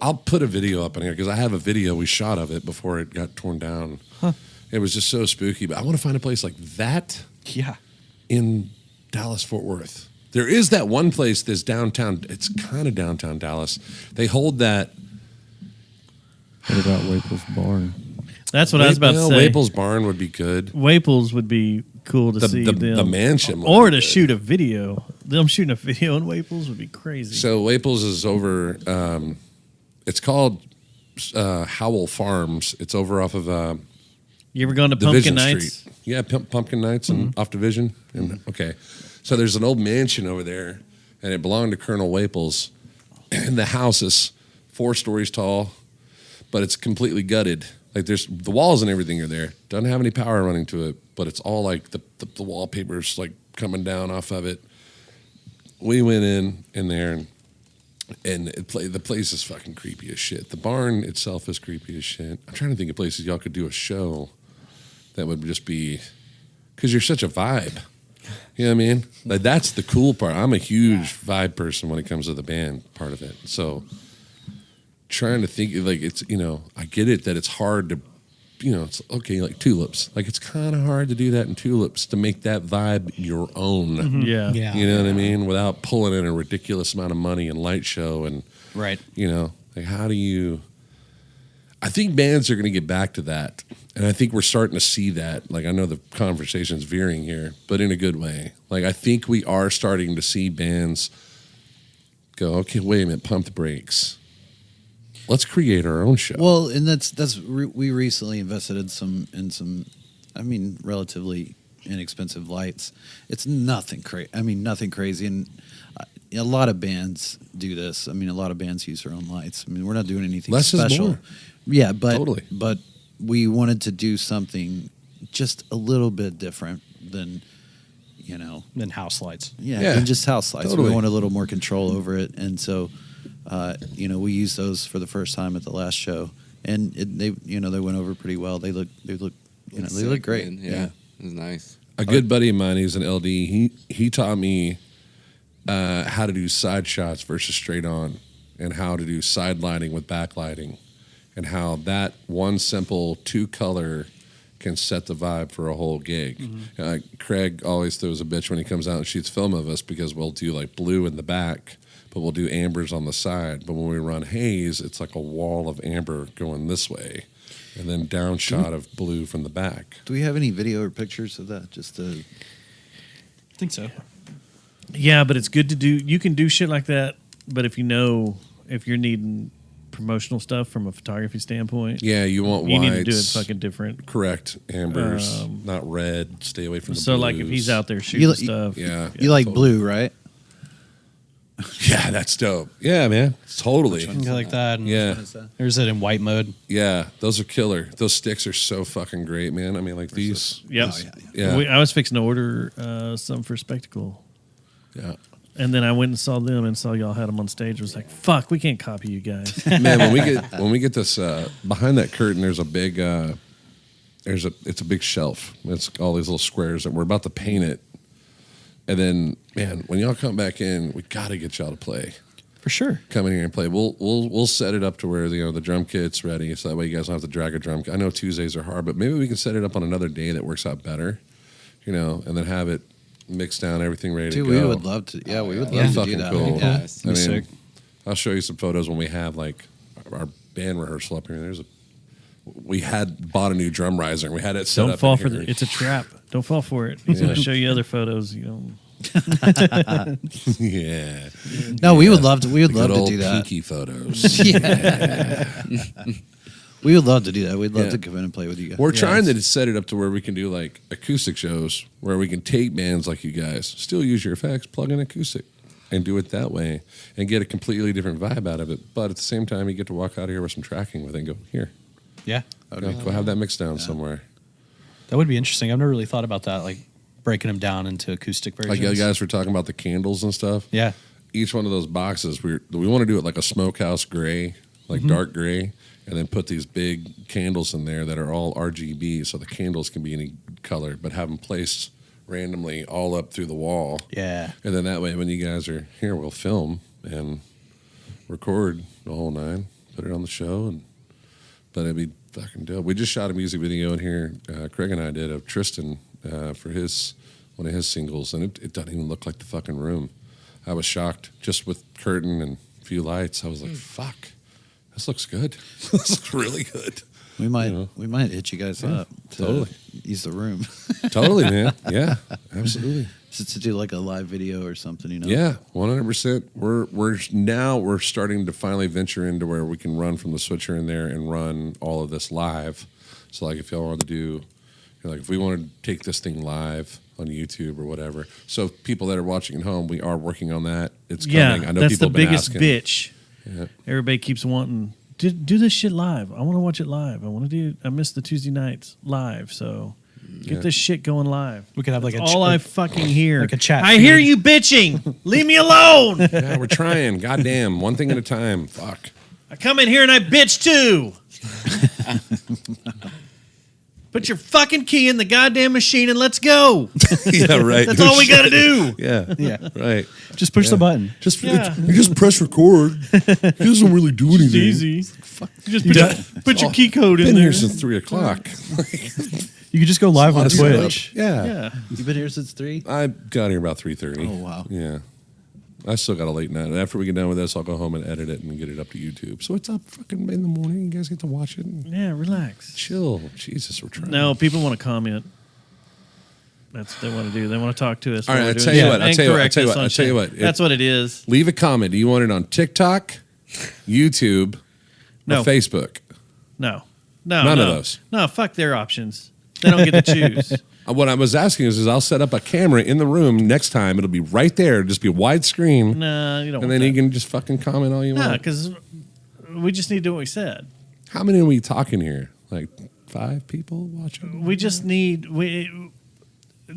[SPEAKER 2] I'll put a video up in here because I have a video we shot of it before it got torn down. Huh. It was just so spooky. But I want to find a place like that.
[SPEAKER 7] Yeah.
[SPEAKER 2] In Dallas, Fort Worth. There is that one place that's downtown. It's kind of downtown Dallas. They hold that.
[SPEAKER 10] What about Waples Barn?
[SPEAKER 1] That's what I was about to say.
[SPEAKER 2] Waples Barn would be good.
[SPEAKER 1] Waples would be cool to see.
[SPEAKER 2] The mansion.
[SPEAKER 1] Or to shoot a video. Them shooting a video in Waples would be crazy.
[SPEAKER 2] So Waples is over, it's called Howell Farms. It's over off of
[SPEAKER 1] you ever gone to
[SPEAKER 2] Division
[SPEAKER 1] Pumpkin Nights?
[SPEAKER 2] Street. Yeah, Pumpkin Nights and off Division. And okay. So there's an old mansion over there, and it belonged to Colonel Waples. And the house is 4 stories tall, but it's completely gutted. Like there's the walls and everything are there. Doesn't have any power running to it, but it's all like the wallpaper's like coming down off of it. We went in there and the place is fucking creepy as shit. The barn itself is creepy as shit. I'm trying to think of places y'all could do a show that would just be, because you're such a vibe. You know what I mean? Like that's the cool part. I'm a huge vibe person when it comes to the band part of it. So trying to think like it's, I get it that it's hard to it's okay, like Tulips. Like it's kind of hard to do that in Tulips to make that vibe your own.
[SPEAKER 1] Yeah.
[SPEAKER 9] Yeah.
[SPEAKER 2] You know what I mean? Without pulling in a ridiculous amount of money and light show and
[SPEAKER 4] Right.
[SPEAKER 2] like how do you? I think bands are going to get back to that, and I think we're starting to see that. Like I know the conversation's veering here, but in a good way. Like I think we are starting to see bands go, okay, wait a minute, pump the brakes. Let's create our own show.
[SPEAKER 3] Well, and we recently invested in some, I mean, relatively inexpensive lights. It's nothing crazy. I mean, nothing crazy. And a lot of bands do this. I mean, a lot of bands use their own lights. I mean, we're not doing anything
[SPEAKER 2] Less is
[SPEAKER 3] special.
[SPEAKER 2] more.
[SPEAKER 3] Yeah, but
[SPEAKER 2] Totally.
[SPEAKER 3] But we wanted to do something just a little bit different than,
[SPEAKER 4] Then house lights.
[SPEAKER 2] Yeah,
[SPEAKER 3] than just house lights.
[SPEAKER 2] totally.
[SPEAKER 3] We wanted a little more control over it, and so. We used those for the first time at the last show, and they went over pretty well. They look great.
[SPEAKER 6] Man. Yeah, it was nice.
[SPEAKER 2] A good buddy of mine, he's an LD. He taught me how to do side shots versus straight on, and how to do side lighting with backlighting, and how that one simple 2-color can set the vibe for a whole gig. Craig always throws a bitch when he comes out and shoots film of us because we'll do like blue in the back, but we'll do ambers on the side. But when we run haze, it's like a wall of amber going this way, and then down shot of blue from the back.
[SPEAKER 3] Do we have any video or pictures of that? Just to...
[SPEAKER 7] I think so.
[SPEAKER 1] Yeah, but it's good to do. You can do shit like that, but if you're needing promotional stuff from a photography standpoint,
[SPEAKER 2] Yeah, you want
[SPEAKER 1] you
[SPEAKER 2] whites.
[SPEAKER 1] need to do it fucking different.
[SPEAKER 2] Correct. Ambers, not red. Stay away from the
[SPEAKER 1] So, like, if
[SPEAKER 2] blues.
[SPEAKER 1] he's out there shooting
[SPEAKER 3] You-
[SPEAKER 1] stuff,
[SPEAKER 2] Yeah.
[SPEAKER 3] You like
[SPEAKER 2] totally.
[SPEAKER 3] blue, right?
[SPEAKER 2] Yeah, that's dope. Yeah, man. Totally.
[SPEAKER 4] Something like that. And
[SPEAKER 2] Yeah.
[SPEAKER 4] There's it in white mode.
[SPEAKER 2] Yeah, those are killer. Those sticks are so fucking great, man. I mean, like these.
[SPEAKER 1] yep.
[SPEAKER 2] Yeah.
[SPEAKER 1] I was fixing to order some for Spectacle.
[SPEAKER 2] Yeah.
[SPEAKER 1] And then I went and saw them and saw y'all had them on stage. I was like, fuck, we can't copy you guys.
[SPEAKER 2] Man, when we get this behind that curtain, there's a big it's a big shelf. It's all these little squares, and we're about to paint it. And then, man, when y'all come back in, we got to get y'all to play.
[SPEAKER 1] For sure.
[SPEAKER 2] Come in here and play. We'll set it up to where the drum kit's ready, so that way you guys don't have to drag a drum kit. I know Tuesdays are hard, but maybe we can set it up on another day that works out better, and then have it mixed down, everything ready
[SPEAKER 3] Dude,
[SPEAKER 2] to go.
[SPEAKER 3] we would love to. Yeah, we would
[SPEAKER 2] That'd
[SPEAKER 3] love
[SPEAKER 2] be
[SPEAKER 3] to do
[SPEAKER 2] fucking
[SPEAKER 3] that.
[SPEAKER 2] cool.
[SPEAKER 3] Yeah.
[SPEAKER 6] Yes.
[SPEAKER 2] I mean,
[SPEAKER 4] Sick.
[SPEAKER 2] I'll show you some photos when we have like our band rehearsal up here. We had bought a new drum riser and we had it set
[SPEAKER 1] Don't
[SPEAKER 2] up.
[SPEAKER 1] fall
[SPEAKER 2] in
[SPEAKER 1] for
[SPEAKER 2] here.
[SPEAKER 1] it's a trap. Don't fall for it. He's going to show you other photos.
[SPEAKER 2] Yeah.
[SPEAKER 3] No, we would love to. We would
[SPEAKER 2] The
[SPEAKER 3] love
[SPEAKER 2] good
[SPEAKER 3] to
[SPEAKER 2] old
[SPEAKER 3] do that.
[SPEAKER 2] pinky photos.
[SPEAKER 3] We would love to do that. We'd love
[SPEAKER 2] Yeah.
[SPEAKER 3] to come in and play with you guys.
[SPEAKER 2] We're trying to set it up to where we can do like acoustic shows where we can take bands like you guys, still use your effects, plug in acoustic, and do it that way and get a completely different vibe out of it. But at the same time, you get to walk out of here with some tracking with it and go, here,
[SPEAKER 4] Yeah.
[SPEAKER 2] go have that mixed down somewhere.
[SPEAKER 4] That would be interesting. I've never really thought about that, like breaking them down into acoustic versions.
[SPEAKER 2] Like you guys were talking about the candles and stuff.
[SPEAKER 4] Yeah.
[SPEAKER 2] Each one of those boxes, we want to do it like a smokehouse gray, like dark gray, and then put these big candles in there that are all RGB, so the candles can be any color, but have them placed randomly all up through the wall.
[SPEAKER 4] Yeah.
[SPEAKER 2] And then that way, when you guys are here, we'll film and record the whole nine, put it on the show, but it'd be fucking dope. We just shot a music video in here, Craig and I did, of Tristan for one of his singles, and it doesn't even look like the fucking room. I was shocked just with curtain and a few lights. I was like, fuck, this looks good. This looks really good.
[SPEAKER 3] We might hit you guys up to
[SPEAKER 2] totally.
[SPEAKER 3] use the room.
[SPEAKER 2] Totally, man. Yeah, absolutely.
[SPEAKER 3] Just to do like a live video or something,
[SPEAKER 2] Yeah, 100%. We're starting to finally venture into where we can run from the switcher in there and run all of this live. So like if y'all want to do, like if we want to take this thing live on YouTube or whatever. So people that are watching at home, we are working on that. It's coming. I know
[SPEAKER 1] that's
[SPEAKER 2] people
[SPEAKER 1] the
[SPEAKER 2] have been
[SPEAKER 1] biggest
[SPEAKER 2] asking.
[SPEAKER 1] bitch.
[SPEAKER 2] Yeah.
[SPEAKER 1] Everybody keeps wanting do this shit live. I want to watch it live. I miss the Tuesday nights live. So get this shit going live.
[SPEAKER 4] We could have like
[SPEAKER 1] That's all I fucking hear.
[SPEAKER 4] like a chat
[SPEAKER 1] I hear
[SPEAKER 4] feed.
[SPEAKER 1] you bitching. Leave me alone.
[SPEAKER 2] Yeah, we're trying. Goddamn, one thing at a time. Fuck.
[SPEAKER 1] I come in here and I bitch too. Put your fucking key in the goddamn machine and let's go.
[SPEAKER 2] Yeah, right.
[SPEAKER 1] That's all we got to do.
[SPEAKER 2] Yeah, right.
[SPEAKER 7] Just push the button.
[SPEAKER 2] You just press record. It doesn't really do anything.
[SPEAKER 1] It's easy. You just put your key code in
[SPEAKER 2] Been
[SPEAKER 1] there.
[SPEAKER 2] here since 3 o'clock.
[SPEAKER 7] You could just go live on
[SPEAKER 2] Let's
[SPEAKER 7] Twitch.
[SPEAKER 2] Yeah.
[SPEAKER 1] Yeah.
[SPEAKER 3] You've been here since 3?
[SPEAKER 2] I got here about 3:30.
[SPEAKER 3] Oh, wow.
[SPEAKER 2] Yeah. I still got a late night. After we get done with this, I'll go home and edit it and get it up to YouTube. So it's up fucking in the morning. You guys get to watch it and
[SPEAKER 1] Yeah, relax.
[SPEAKER 2] chill. Jesus, we're trying.
[SPEAKER 1] No, people want to comment. That's what they want to do. They want to talk to us.
[SPEAKER 2] All
[SPEAKER 1] while
[SPEAKER 2] right,
[SPEAKER 1] we're
[SPEAKER 2] I'll
[SPEAKER 1] doing
[SPEAKER 2] tell you
[SPEAKER 1] shit
[SPEAKER 2] what, I'll
[SPEAKER 1] and
[SPEAKER 2] tell you what,
[SPEAKER 1] correct
[SPEAKER 2] I'll tell you
[SPEAKER 1] us
[SPEAKER 2] what,
[SPEAKER 1] on
[SPEAKER 2] I'll tell you
[SPEAKER 1] shit.
[SPEAKER 2] what.
[SPEAKER 1] That's what it is.
[SPEAKER 2] Leave a comment. Do you want it on TikTok, YouTube,
[SPEAKER 1] No.
[SPEAKER 2] or Facebook?
[SPEAKER 1] No.
[SPEAKER 2] None of those.
[SPEAKER 1] No, fuck their options. They don't get to choose.
[SPEAKER 2] What I was asking is I'll set up a camera in the room next time. It'll be right there. Just be a wide screen.
[SPEAKER 1] No, you don't
[SPEAKER 2] And
[SPEAKER 1] want
[SPEAKER 2] then you
[SPEAKER 1] that.
[SPEAKER 2] can just fucking comment all you
[SPEAKER 1] No,
[SPEAKER 2] want.
[SPEAKER 1] because we just need to do what we said.
[SPEAKER 2] How many are we talking here? Like 5 people watching?
[SPEAKER 1] We just need...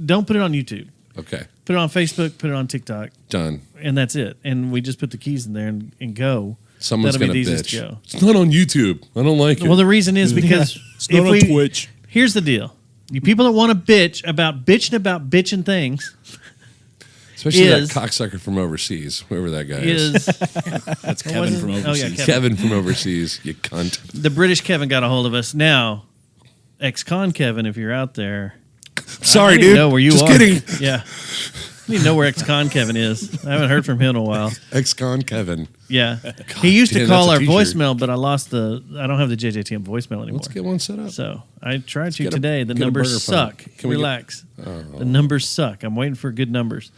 [SPEAKER 1] Don't put it on YouTube.
[SPEAKER 2] Okay,
[SPEAKER 1] Put it on Facebook, put it on TikTok,
[SPEAKER 2] done.
[SPEAKER 1] and that's it. And we just put the keys in there and go.
[SPEAKER 2] Someone's
[SPEAKER 1] That'll
[SPEAKER 2] going
[SPEAKER 1] be
[SPEAKER 2] to
[SPEAKER 1] the easiest
[SPEAKER 2] bitch.
[SPEAKER 1] to go.
[SPEAKER 2] It's not on YouTube. I don't like it.
[SPEAKER 1] Well, the reason is because
[SPEAKER 8] It's not on Twitch.
[SPEAKER 1] Here's the deal: you people that want to bitching about bitching things
[SPEAKER 2] Especially
[SPEAKER 1] is-
[SPEAKER 2] that cocksucker from overseas, whoever that guy
[SPEAKER 1] is
[SPEAKER 8] That's Kevin from overseas.
[SPEAKER 1] Oh yeah, Kevin.
[SPEAKER 2] Kevin from overseas, you cunt.
[SPEAKER 1] The British Kevin got a hold of us. Now, ex-con Kevin, if you're out there,
[SPEAKER 2] Sorry,
[SPEAKER 1] I need
[SPEAKER 2] dude.
[SPEAKER 1] to know where you
[SPEAKER 2] Just
[SPEAKER 1] are.
[SPEAKER 2] kidding.
[SPEAKER 1] Yeah, I need to know where ex-con Kevin is. I haven't heard from him in a while.
[SPEAKER 2] Ex-con Kevin.
[SPEAKER 1] Yeah, he used to
[SPEAKER 2] damn,
[SPEAKER 1] call our
[SPEAKER 2] that's a t-shirt.
[SPEAKER 1] voicemail, but I lost the. I don't have the JJTM voicemail anymore.
[SPEAKER 2] Let's get one set up.
[SPEAKER 1] So I tried to
[SPEAKER 2] get a-
[SPEAKER 1] today. The
[SPEAKER 2] get a
[SPEAKER 1] numbers
[SPEAKER 2] burger
[SPEAKER 1] suck.
[SPEAKER 2] phone. Can we get-
[SPEAKER 1] Relax. The numbers suck. I'm waiting for good numbers.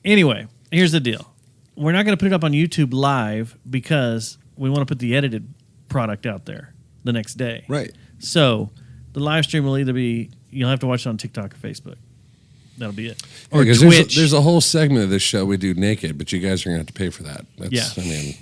[SPEAKER 1] Anyway, here's the deal. We're not going to put it up on YouTube live because we want to put the edited product out there the next day.
[SPEAKER 2] Right.
[SPEAKER 1] So the live stream will either be, you'll have to watch it on TikTok or Facebook. That'll be it.
[SPEAKER 2] Yeah,
[SPEAKER 1] Or
[SPEAKER 2] 'cause
[SPEAKER 1] Twitch.
[SPEAKER 2] There's a whole segment of this show we do naked, but you guys are going to have to pay for that. That's,
[SPEAKER 1] Yeah.
[SPEAKER 2] I mean,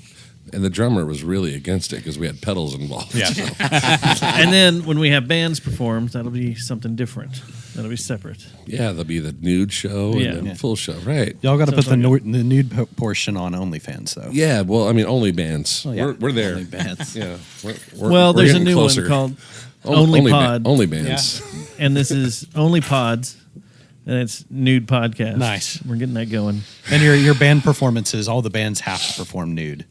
[SPEAKER 2] and the drummer was really against it because we had pedals involved.
[SPEAKER 7] Yeah.
[SPEAKER 2] So.
[SPEAKER 1] And then when we have bands perform, that'll be something different. That'll be separate.
[SPEAKER 2] Yeah, there'll be the nude show
[SPEAKER 1] Yeah.
[SPEAKER 2] and then full show. Right.
[SPEAKER 7] Y'all got to
[SPEAKER 1] So
[SPEAKER 7] put
[SPEAKER 1] it's like
[SPEAKER 7] the nude portion on OnlyFans, though.
[SPEAKER 2] Yeah, well, I mean, only bands.
[SPEAKER 7] Oh, yeah.
[SPEAKER 2] We're there.
[SPEAKER 3] Only bands.
[SPEAKER 2] Yeah.
[SPEAKER 1] Well,
[SPEAKER 2] we're
[SPEAKER 1] there's a
[SPEAKER 2] getting
[SPEAKER 1] new
[SPEAKER 2] closer.
[SPEAKER 1] one called
[SPEAKER 2] Only
[SPEAKER 1] Only Pod.
[SPEAKER 2] Only bands.
[SPEAKER 1] And this is Only Pods. And it's nude podcast.
[SPEAKER 7] Nice.
[SPEAKER 1] We're getting that going.
[SPEAKER 7] And your band performances, all the bands have to perform nude.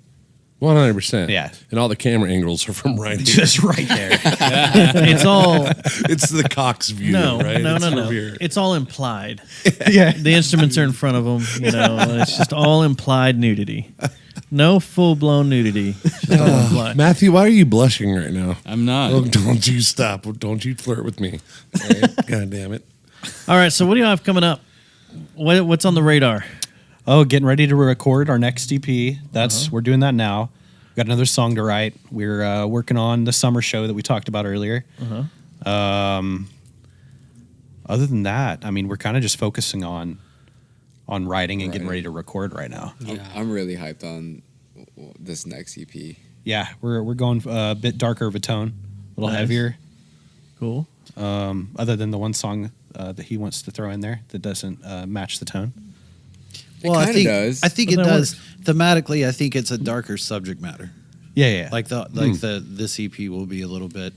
[SPEAKER 2] 100%.
[SPEAKER 7] Yeah.
[SPEAKER 2] And all the camera angles are from right here.
[SPEAKER 7] Just right there.
[SPEAKER 1] It's all
[SPEAKER 2] It's the Cox view,
[SPEAKER 1] no,
[SPEAKER 2] right?
[SPEAKER 1] no,
[SPEAKER 2] It's
[SPEAKER 1] no,
[SPEAKER 2] from
[SPEAKER 1] no.
[SPEAKER 2] here.
[SPEAKER 1] It's all implied.
[SPEAKER 7] Yeah.
[SPEAKER 1] The instruments are in front of them. You know, and it's just all implied nudity. No full blown nudity. Just all implied.
[SPEAKER 2] Matthew, why are you blushing right now?
[SPEAKER 8] I'm not.
[SPEAKER 2] Oh, don't you stop. Don't you flirt with me. All right? God damn it.
[SPEAKER 1] All right. So what do you have coming up? What's on the radar?
[SPEAKER 7] Oh, getting ready to record our next EP. We're doing that now. Got another song to write. We're working on the summer show that we talked about earlier. Other than that, I mean, we're kind of just focusing on writing and getting ready to record right now.
[SPEAKER 6] I'm really hyped on this next EP.
[SPEAKER 7] Yeah, we're going a bit darker of a tone, a little
[SPEAKER 1] Nice.
[SPEAKER 7] heavier.
[SPEAKER 1] Cool.
[SPEAKER 7] Other than the one song that he wants to throw in there that doesn't match the tone.
[SPEAKER 3] Well,
[SPEAKER 6] It
[SPEAKER 3] I
[SPEAKER 6] kinda
[SPEAKER 3] think
[SPEAKER 6] does.
[SPEAKER 3] I think
[SPEAKER 1] But
[SPEAKER 3] it
[SPEAKER 1] that
[SPEAKER 3] does thematically. I think it's a darker subject matter.
[SPEAKER 7] Yeah.
[SPEAKER 3] Like this EP will be a little bit,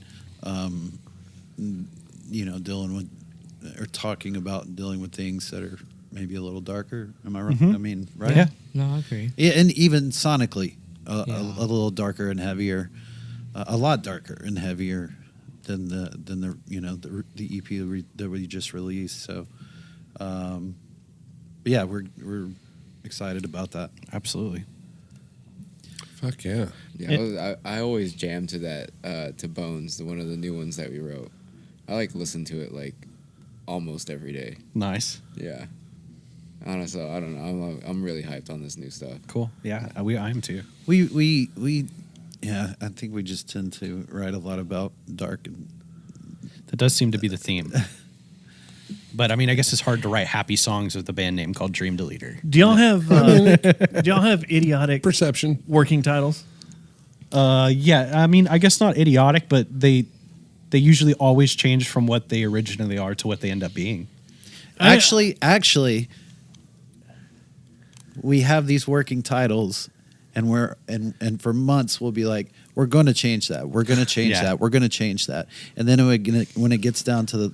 [SPEAKER 3] dealing with or talking about dealing with things that are maybe a little darker. Am I right? I mean, right?
[SPEAKER 7] Yeah.
[SPEAKER 9] No, I agree.
[SPEAKER 3] Yeah, and even sonically, a
[SPEAKER 9] Yeah.
[SPEAKER 3] little darker and heavier, a lot darker and heavier than the EP that we just released. So, yeah, we're excited about that.
[SPEAKER 7] Absolutely.
[SPEAKER 2] Fuck yeah.
[SPEAKER 6] Yeah, I always jam to that to Bones, one of the new ones that we wrote. I like listen to it like almost every day.
[SPEAKER 7] Nice.
[SPEAKER 6] Yeah. Honestly, I don't know. I'm really hyped on this new stuff.
[SPEAKER 7] Cool. Yeah, I am too.
[SPEAKER 3] We yeah, I think we just tend to write a lot about dark and
[SPEAKER 7] That does seem to be the theme. But I mean, I guess it's hard to write happy songs with the band name called Dream Deleter.
[SPEAKER 1] Do y'all have idiotic
[SPEAKER 2] Perception.
[SPEAKER 1] working titles?
[SPEAKER 7] Yeah, I mean, I guess not idiotic, but they usually always change from what they originally are to what they end up being.
[SPEAKER 3] actually we have these working titles and for months we'll be like, we're going to change that. We're going to change that. We're going to change that. And then when it gets down to the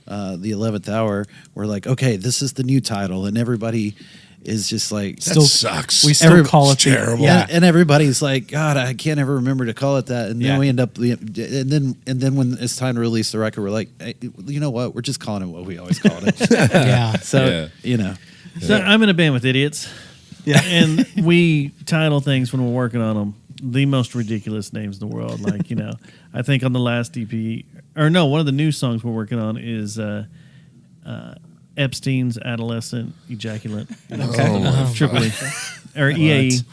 [SPEAKER 3] the 11th hour, we're like, okay, this is the new title, and everybody is just like,
[SPEAKER 2] That sucks.
[SPEAKER 7] We still call it
[SPEAKER 2] terrible.
[SPEAKER 3] and everybody's like, God, I can't ever remember to call it that. And then we end up, and then when it's time to release the record, we're like, hey, you know what? We're just calling it what we always called it.
[SPEAKER 9] Yeah.
[SPEAKER 3] So
[SPEAKER 1] So I'm in a band with idiots.
[SPEAKER 7] Yeah.
[SPEAKER 1] And we title things when we're working on them the most ridiculous names in the world. Like, I think on the last EP, or no, one of the new songs we're working on is Epstein's Adolescent Ejaculate. Triple E. Or EAE.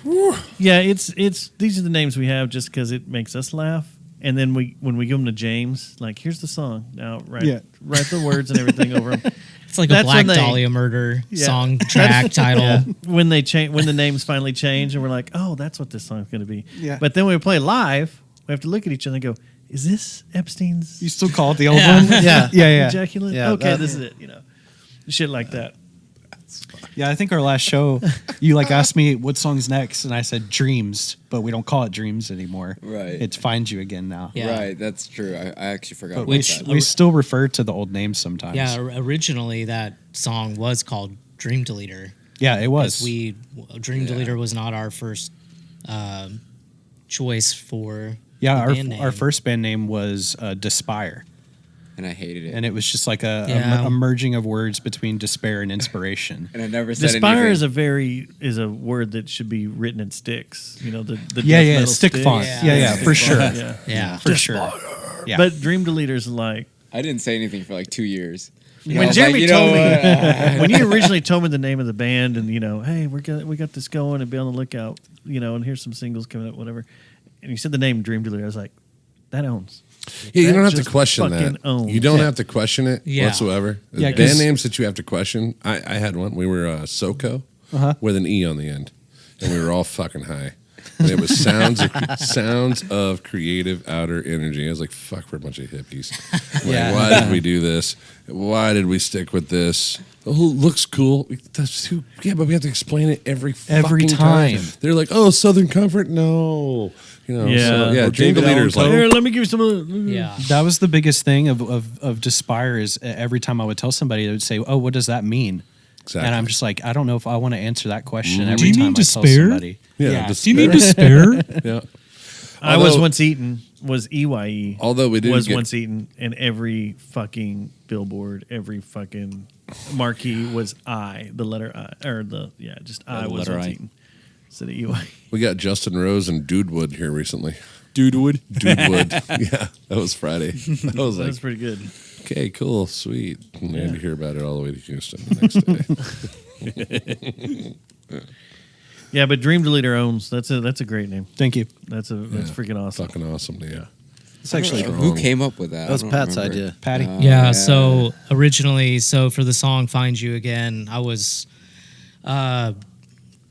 [SPEAKER 1] Yeah, it's these are the names we have just because it makes us laugh. And then when we give them to James, like, here's the song. Now write the words and everything over them.
[SPEAKER 9] It's like a Black Dahlia murder song track title.
[SPEAKER 1] When they change, when the names finally change, and we're like, oh, that's what this song's going to be.
[SPEAKER 7] Yeah.
[SPEAKER 1] But then when we play live, we have to look at each other and go, is this Epstein's?
[SPEAKER 7] You still call it the old one? Yeah.
[SPEAKER 1] Ejaculate?
[SPEAKER 3] Yeah,
[SPEAKER 1] okay,
[SPEAKER 3] that-
[SPEAKER 1] this is it. Shit like that.
[SPEAKER 7] Yeah, I think our last show, you asked me what song's next, and I said Dreams, but we don't call it Dreams anymore.
[SPEAKER 6] Right.
[SPEAKER 7] It's Find You Again now.
[SPEAKER 9] Yeah.
[SPEAKER 6] Right, that's true. I actually forgot
[SPEAKER 7] But
[SPEAKER 6] about
[SPEAKER 7] we
[SPEAKER 6] that.
[SPEAKER 7] still refer to the old names sometimes.
[SPEAKER 9] Yeah, originally that song was called Dream Deleter.
[SPEAKER 7] Yeah, it was.
[SPEAKER 9] Dream Deleter was not our first choice for
[SPEAKER 7] Yeah,
[SPEAKER 9] the band name.
[SPEAKER 7] our first band name was Despire.
[SPEAKER 6] And I hated it.
[SPEAKER 7] And it was just like
[SPEAKER 9] Yeah.
[SPEAKER 7] a merging of words between despair and inspiration.
[SPEAKER 6] And I never said
[SPEAKER 1] Despire
[SPEAKER 6] anything.
[SPEAKER 1] is a word that should be written in sticks. The death
[SPEAKER 7] Yeah,
[SPEAKER 1] metal
[SPEAKER 7] stick font. Yeah, for sure.
[SPEAKER 1] Yeah.
[SPEAKER 7] For sure. Yeah.
[SPEAKER 1] But Dream Deleter's like,
[SPEAKER 6] I didn't say anything for like 2 years. I
[SPEAKER 1] when
[SPEAKER 6] was
[SPEAKER 1] Jeremy
[SPEAKER 6] like, you
[SPEAKER 1] told
[SPEAKER 6] know
[SPEAKER 1] me,
[SPEAKER 6] what?
[SPEAKER 1] when you originally told me the name of the band, and hey, we got this going, and be on the lookout, and here's some singles coming up, whatever. And you said the name Dream Deleter, I was like, that owns.
[SPEAKER 2] Yeah, you
[SPEAKER 1] That
[SPEAKER 2] don't have to
[SPEAKER 1] just
[SPEAKER 2] question
[SPEAKER 1] fucking
[SPEAKER 2] that.
[SPEAKER 1] owns.
[SPEAKER 2] You don't have to question it
[SPEAKER 9] Yeah.
[SPEAKER 2] whatsoever.
[SPEAKER 7] Yeah,
[SPEAKER 2] The
[SPEAKER 7] 'cause-
[SPEAKER 2] band names that you have to question. I had one. We were SoCo with an E on the end, and we were all fucking high. And it was sounds of creative outer energy. I was like, "Fuck, we're a bunch of hippies." Like, why did we do this? Why did we stick with this? Oh, looks cool. Yeah, but we have to explain it every fucking
[SPEAKER 7] time.
[SPEAKER 2] They're like, "Oh, Southern Comfort, no."
[SPEAKER 1] Yeah.
[SPEAKER 2] Dream Deleter's like,
[SPEAKER 1] Here, let me give you some.
[SPEAKER 9] Yeah.
[SPEAKER 7] That was the biggest thing of Despire is every time I would tell somebody, they would say, "Oh, what does that mean?"
[SPEAKER 2] exactly.
[SPEAKER 7] And I'm just like, I don't know if I want to answer that question every
[SPEAKER 8] Do you
[SPEAKER 7] time
[SPEAKER 8] mean
[SPEAKER 7] I tell
[SPEAKER 8] despair?
[SPEAKER 7] somebody.
[SPEAKER 2] yeah,
[SPEAKER 8] Do you mean despair?
[SPEAKER 2] yeah.
[SPEAKER 1] I was
[SPEAKER 2] Although-
[SPEAKER 1] once eaten. Was EYE.
[SPEAKER 2] Although we did
[SPEAKER 1] was
[SPEAKER 2] get-
[SPEAKER 1] once eaten, and every fucking billboard, every fucking marquee was I, the letter I, or just I was
[SPEAKER 8] letter
[SPEAKER 1] once
[SPEAKER 8] I.
[SPEAKER 1] eaten. Instead of EYE.
[SPEAKER 2] We got Justin Rose and Dudewood here recently.
[SPEAKER 8] Dudewood.
[SPEAKER 2] Dudewood. Yeah, that was Friday. I was
[SPEAKER 1] That
[SPEAKER 2] like,
[SPEAKER 1] was pretty good.
[SPEAKER 2] okay, cool, sweet. And we had to hear about it all the way to Houston the next day.
[SPEAKER 1] Yeah, but Dream Deleter owns. That's a great name.
[SPEAKER 7] Thank you.
[SPEAKER 1] That's
[SPEAKER 2] Yeah.
[SPEAKER 1] freaking awesome.
[SPEAKER 2] Fucking awesome, yeah.
[SPEAKER 7] It's actually
[SPEAKER 6] Who came up with that?
[SPEAKER 3] That was
[SPEAKER 6] I don't
[SPEAKER 3] Pat's
[SPEAKER 6] remember.
[SPEAKER 3] idea.
[SPEAKER 7] Patty.
[SPEAKER 9] Yeah, so originally, for the song "Find You Again," I was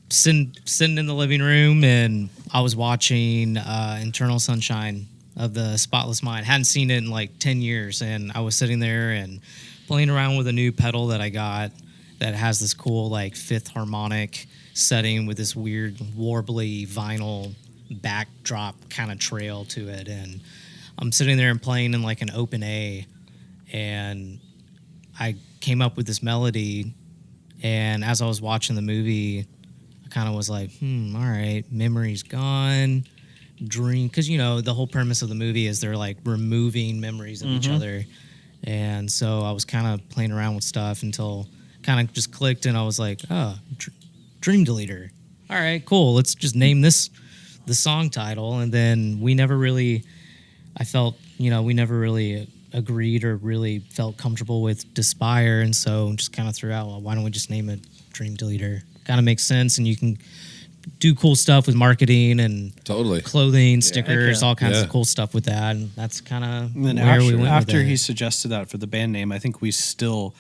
[SPEAKER 9] sitting in the living room and I was watching Internal Sunshine of the Spotless Mind. Hadn't seen it in like 10 years, and I was sitting there and playing around with a new pedal that I got that has this cool like fifth harmonic setting with this weird warbly vinyl backdrop kind of trail to it, and I'm sitting there and playing in like an open A, and I came up with this melody, and as I was watching the movie, I kind of was like, all right, memory's gone, dream, because the whole premise of the movie is they're like removing memories of each other, and so I was kind of playing around with stuff until kind of just clicked, and I was like, Dream Deleter. All right, cool. Let's just name this the song title, and then we never really agreed or really felt comfortable with Despire, and so just kind of threw out, well, why don't we just name it Dream Deleter? Kind of makes sense, and you can do cool stuff with marketing and
[SPEAKER 2] Totally.
[SPEAKER 9] clothing, stickers, all kinds
[SPEAKER 2] Yeah.
[SPEAKER 9] of cool stuff with that, and that's kind of
[SPEAKER 7] And then
[SPEAKER 9] where we went
[SPEAKER 7] after
[SPEAKER 9] with it.
[SPEAKER 7] he suggested that for the band name, I think we still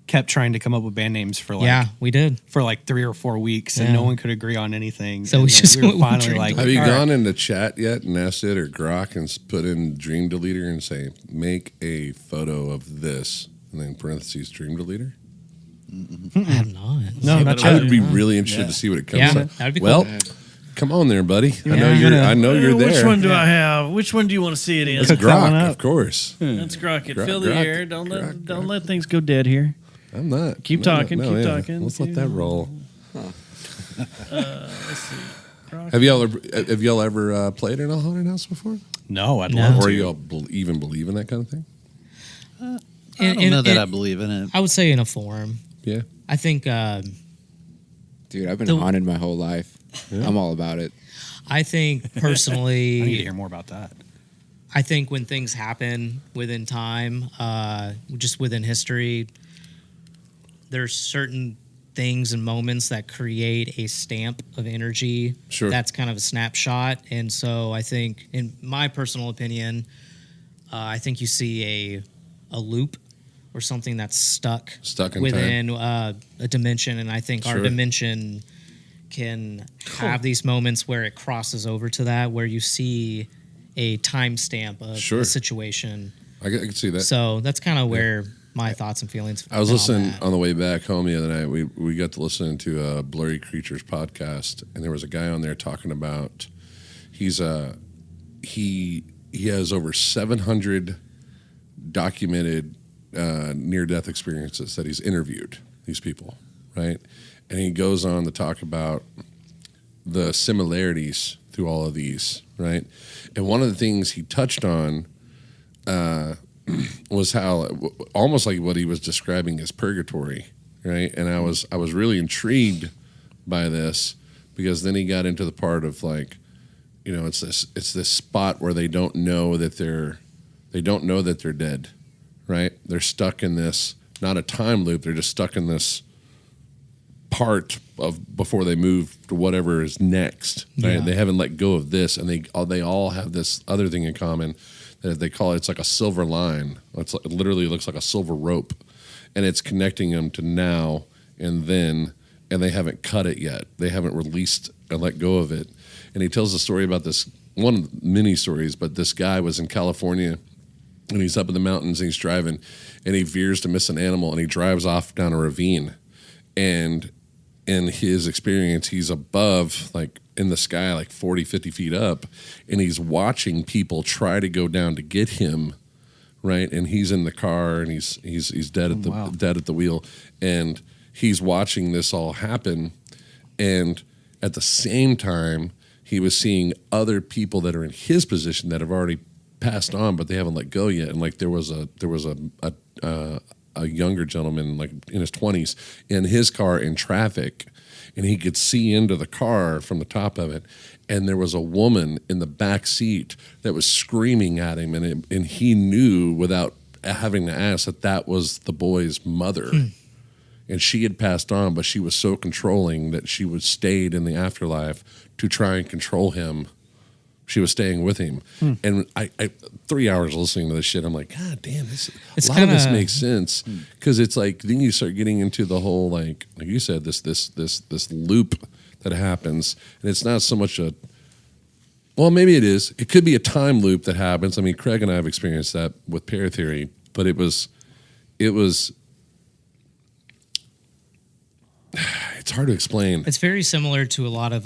[SPEAKER 7] kept trying to come up with band names for like
[SPEAKER 9] yeah, we did.
[SPEAKER 7] for like 3 or 4 weeks, and
[SPEAKER 9] Yeah.
[SPEAKER 7] no one could agree on anything.
[SPEAKER 9] So
[SPEAKER 7] And
[SPEAKER 9] we
[SPEAKER 7] then
[SPEAKER 9] just
[SPEAKER 7] were
[SPEAKER 9] went with
[SPEAKER 7] finally
[SPEAKER 9] Dream
[SPEAKER 7] like,
[SPEAKER 2] Have you
[SPEAKER 7] all right.
[SPEAKER 2] gone into chat yet and asked it or Grok and put in Dream Deleter and say, make a photo of this, and then parentheses Dream Deleter?
[SPEAKER 9] I have not.
[SPEAKER 7] No, not
[SPEAKER 2] I
[SPEAKER 7] yet.
[SPEAKER 2] would be really interested to see what it comes
[SPEAKER 9] Yeah,
[SPEAKER 2] up.
[SPEAKER 9] that'd be
[SPEAKER 2] well,
[SPEAKER 9] cool.
[SPEAKER 2] Come on there, buddy.
[SPEAKER 1] Yeah.
[SPEAKER 2] I know you're there.
[SPEAKER 1] Which one do I have? Which one do you want to see it in?
[SPEAKER 2] It's
[SPEAKER 10] Cook that one
[SPEAKER 2] Grok,
[SPEAKER 10] up.
[SPEAKER 2] of course.
[SPEAKER 1] Let's grok it. Fill the
[SPEAKER 2] Grok,
[SPEAKER 1] air.
[SPEAKER 2] grok,
[SPEAKER 1] Don't let things go dead here.
[SPEAKER 2] I'm not.
[SPEAKER 1] Keep talking, keep talking.
[SPEAKER 2] Let's let that roll.
[SPEAKER 1] Let's see. Grok.
[SPEAKER 2] Have y'all ever played in a haunted house before?
[SPEAKER 4] No, I'd
[SPEAKER 9] No.
[SPEAKER 4] love
[SPEAKER 2] Or
[SPEAKER 4] to.
[SPEAKER 2] y'all even believe in that kind of thing?
[SPEAKER 3] I don't know that I believe in it.
[SPEAKER 9] I would say in a form.
[SPEAKER 2] Yeah.
[SPEAKER 9] I think
[SPEAKER 6] Dude, I've been
[SPEAKER 9] The-
[SPEAKER 6] haunted my whole life. I'm all about it.
[SPEAKER 9] I think personally
[SPEAKER 4] I need to hear more about that.
[SPEAKER 9] I think when things happen within time, just within history, there's certain things and moments that create a stamp of energy.
[SPEAKER 2] Sure.
[SPEAKER 9] That's kind of a snapshot. And so I think, in my personal opinion, I think you see a loop or something that's stuck
[SPEAKER 2] in
[SPEAKER 9] within a dimension. And I think our
[SPEAKER 2] Sure.
[SPEAKER 9] dimension can have these moments where it crosses over to that, where you see a timestamp of
[SPEAKER 2] Sure.
[SPEAKER 9] the situation.
[SPEAKER 2] I can see that.
[SPEAKER 9] So that's kind of where my thoughts and feelings.
[SPEAKER 2] I was
[SPEAKER 9] on
[SPEAKER 2] listening
[SPEAKER 9] that.
[SPEAKER 2] on the way back home the other night. We got to listen to a Blurry Creatures podcast, and there was a guy on there talking about he has over 700 documented near death experiences that he's interviewed these people, right? And he goes on to talk about the similarities through all of these, right? And one of the things he touched on was how almost like what he was describing as purgatory, right? And I was really intrigued by this because then he got into the part of like, you know, it's this spot where they don't know that they're dead, right? They're stuck in this, not a time loop, they're just stuck in this part of before they move to whatever is next, right?
[SPEAKER 9] Yeah.
[SPEAKER 2] They haven't let go of this, and they all have this other thing in common that they call it's like a silver line. It literally looks like a silver rope, and it's connecting them to now and then, and they haven't cut it yet. They haven't released and let go of it. And he tells a story about this, one of the many stories, but this guy was in California, and he's up in the mountains, and he's driving, and he veers to miss an animal, and he drives off down a ravine, and in his experience, he's above, like in the sky, like 40, 50 feet up, and he's watching people try to go down to get him, right? And he's in the car, and he's dead at the wheel, and he's watching this all happen, and at the same time, he was seeing other people that are in his position that have already passed on, but they haven't let go yet. And like there was a younger gentleman, like in his 20s, in his car in traffic, and he could see into the car from the top of it, and there was a woman in the back seat that was screaming at him, and he knew without having to ask that was the boy's mother. And she had passed on, but she was so controlling that she was stayed in the afterlife to try and control him. She was staying with him. And I 3 hours listening to this shit, I'm like, God damn, a lot of this makes sense. Because it's like, then you start getting into the whole, like you said, this loop that happens. And it's not so much well, maybe it is. It could be a time loop that happens. I mean, Craig and I have experienced that with pair theory, but it was it's hard to explain.
[SPEAKER 9] It's very similar to a lot of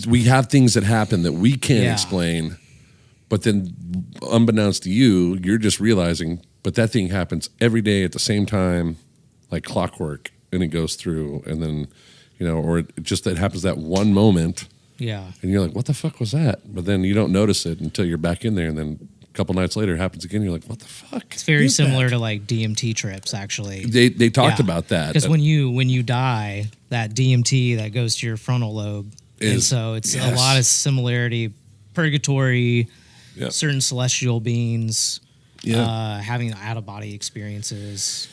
[SPEAKER 2] We have things that happen that we can't explain, but then unbeknownst to you, you're just realizing, but that thing happens every day at the same time, like clockwork, and it goes through, and then, you know, or it just that happens that one moment, and you're like, what the fuck was that? But then you don't notice it until you're back in there, and then a couple nights later it happens again, you're like, what the fuck?
[SPEAKER 9] It's very similar to like DMT trips, actually.
[SPEAKER 2] They talked about that.
[SPEAKER 9] Because when you die, that DMT that goes to your frontal lobe. And so it's a lot of similarity. Purgatory, certain celestial beings having out-of-body experiences.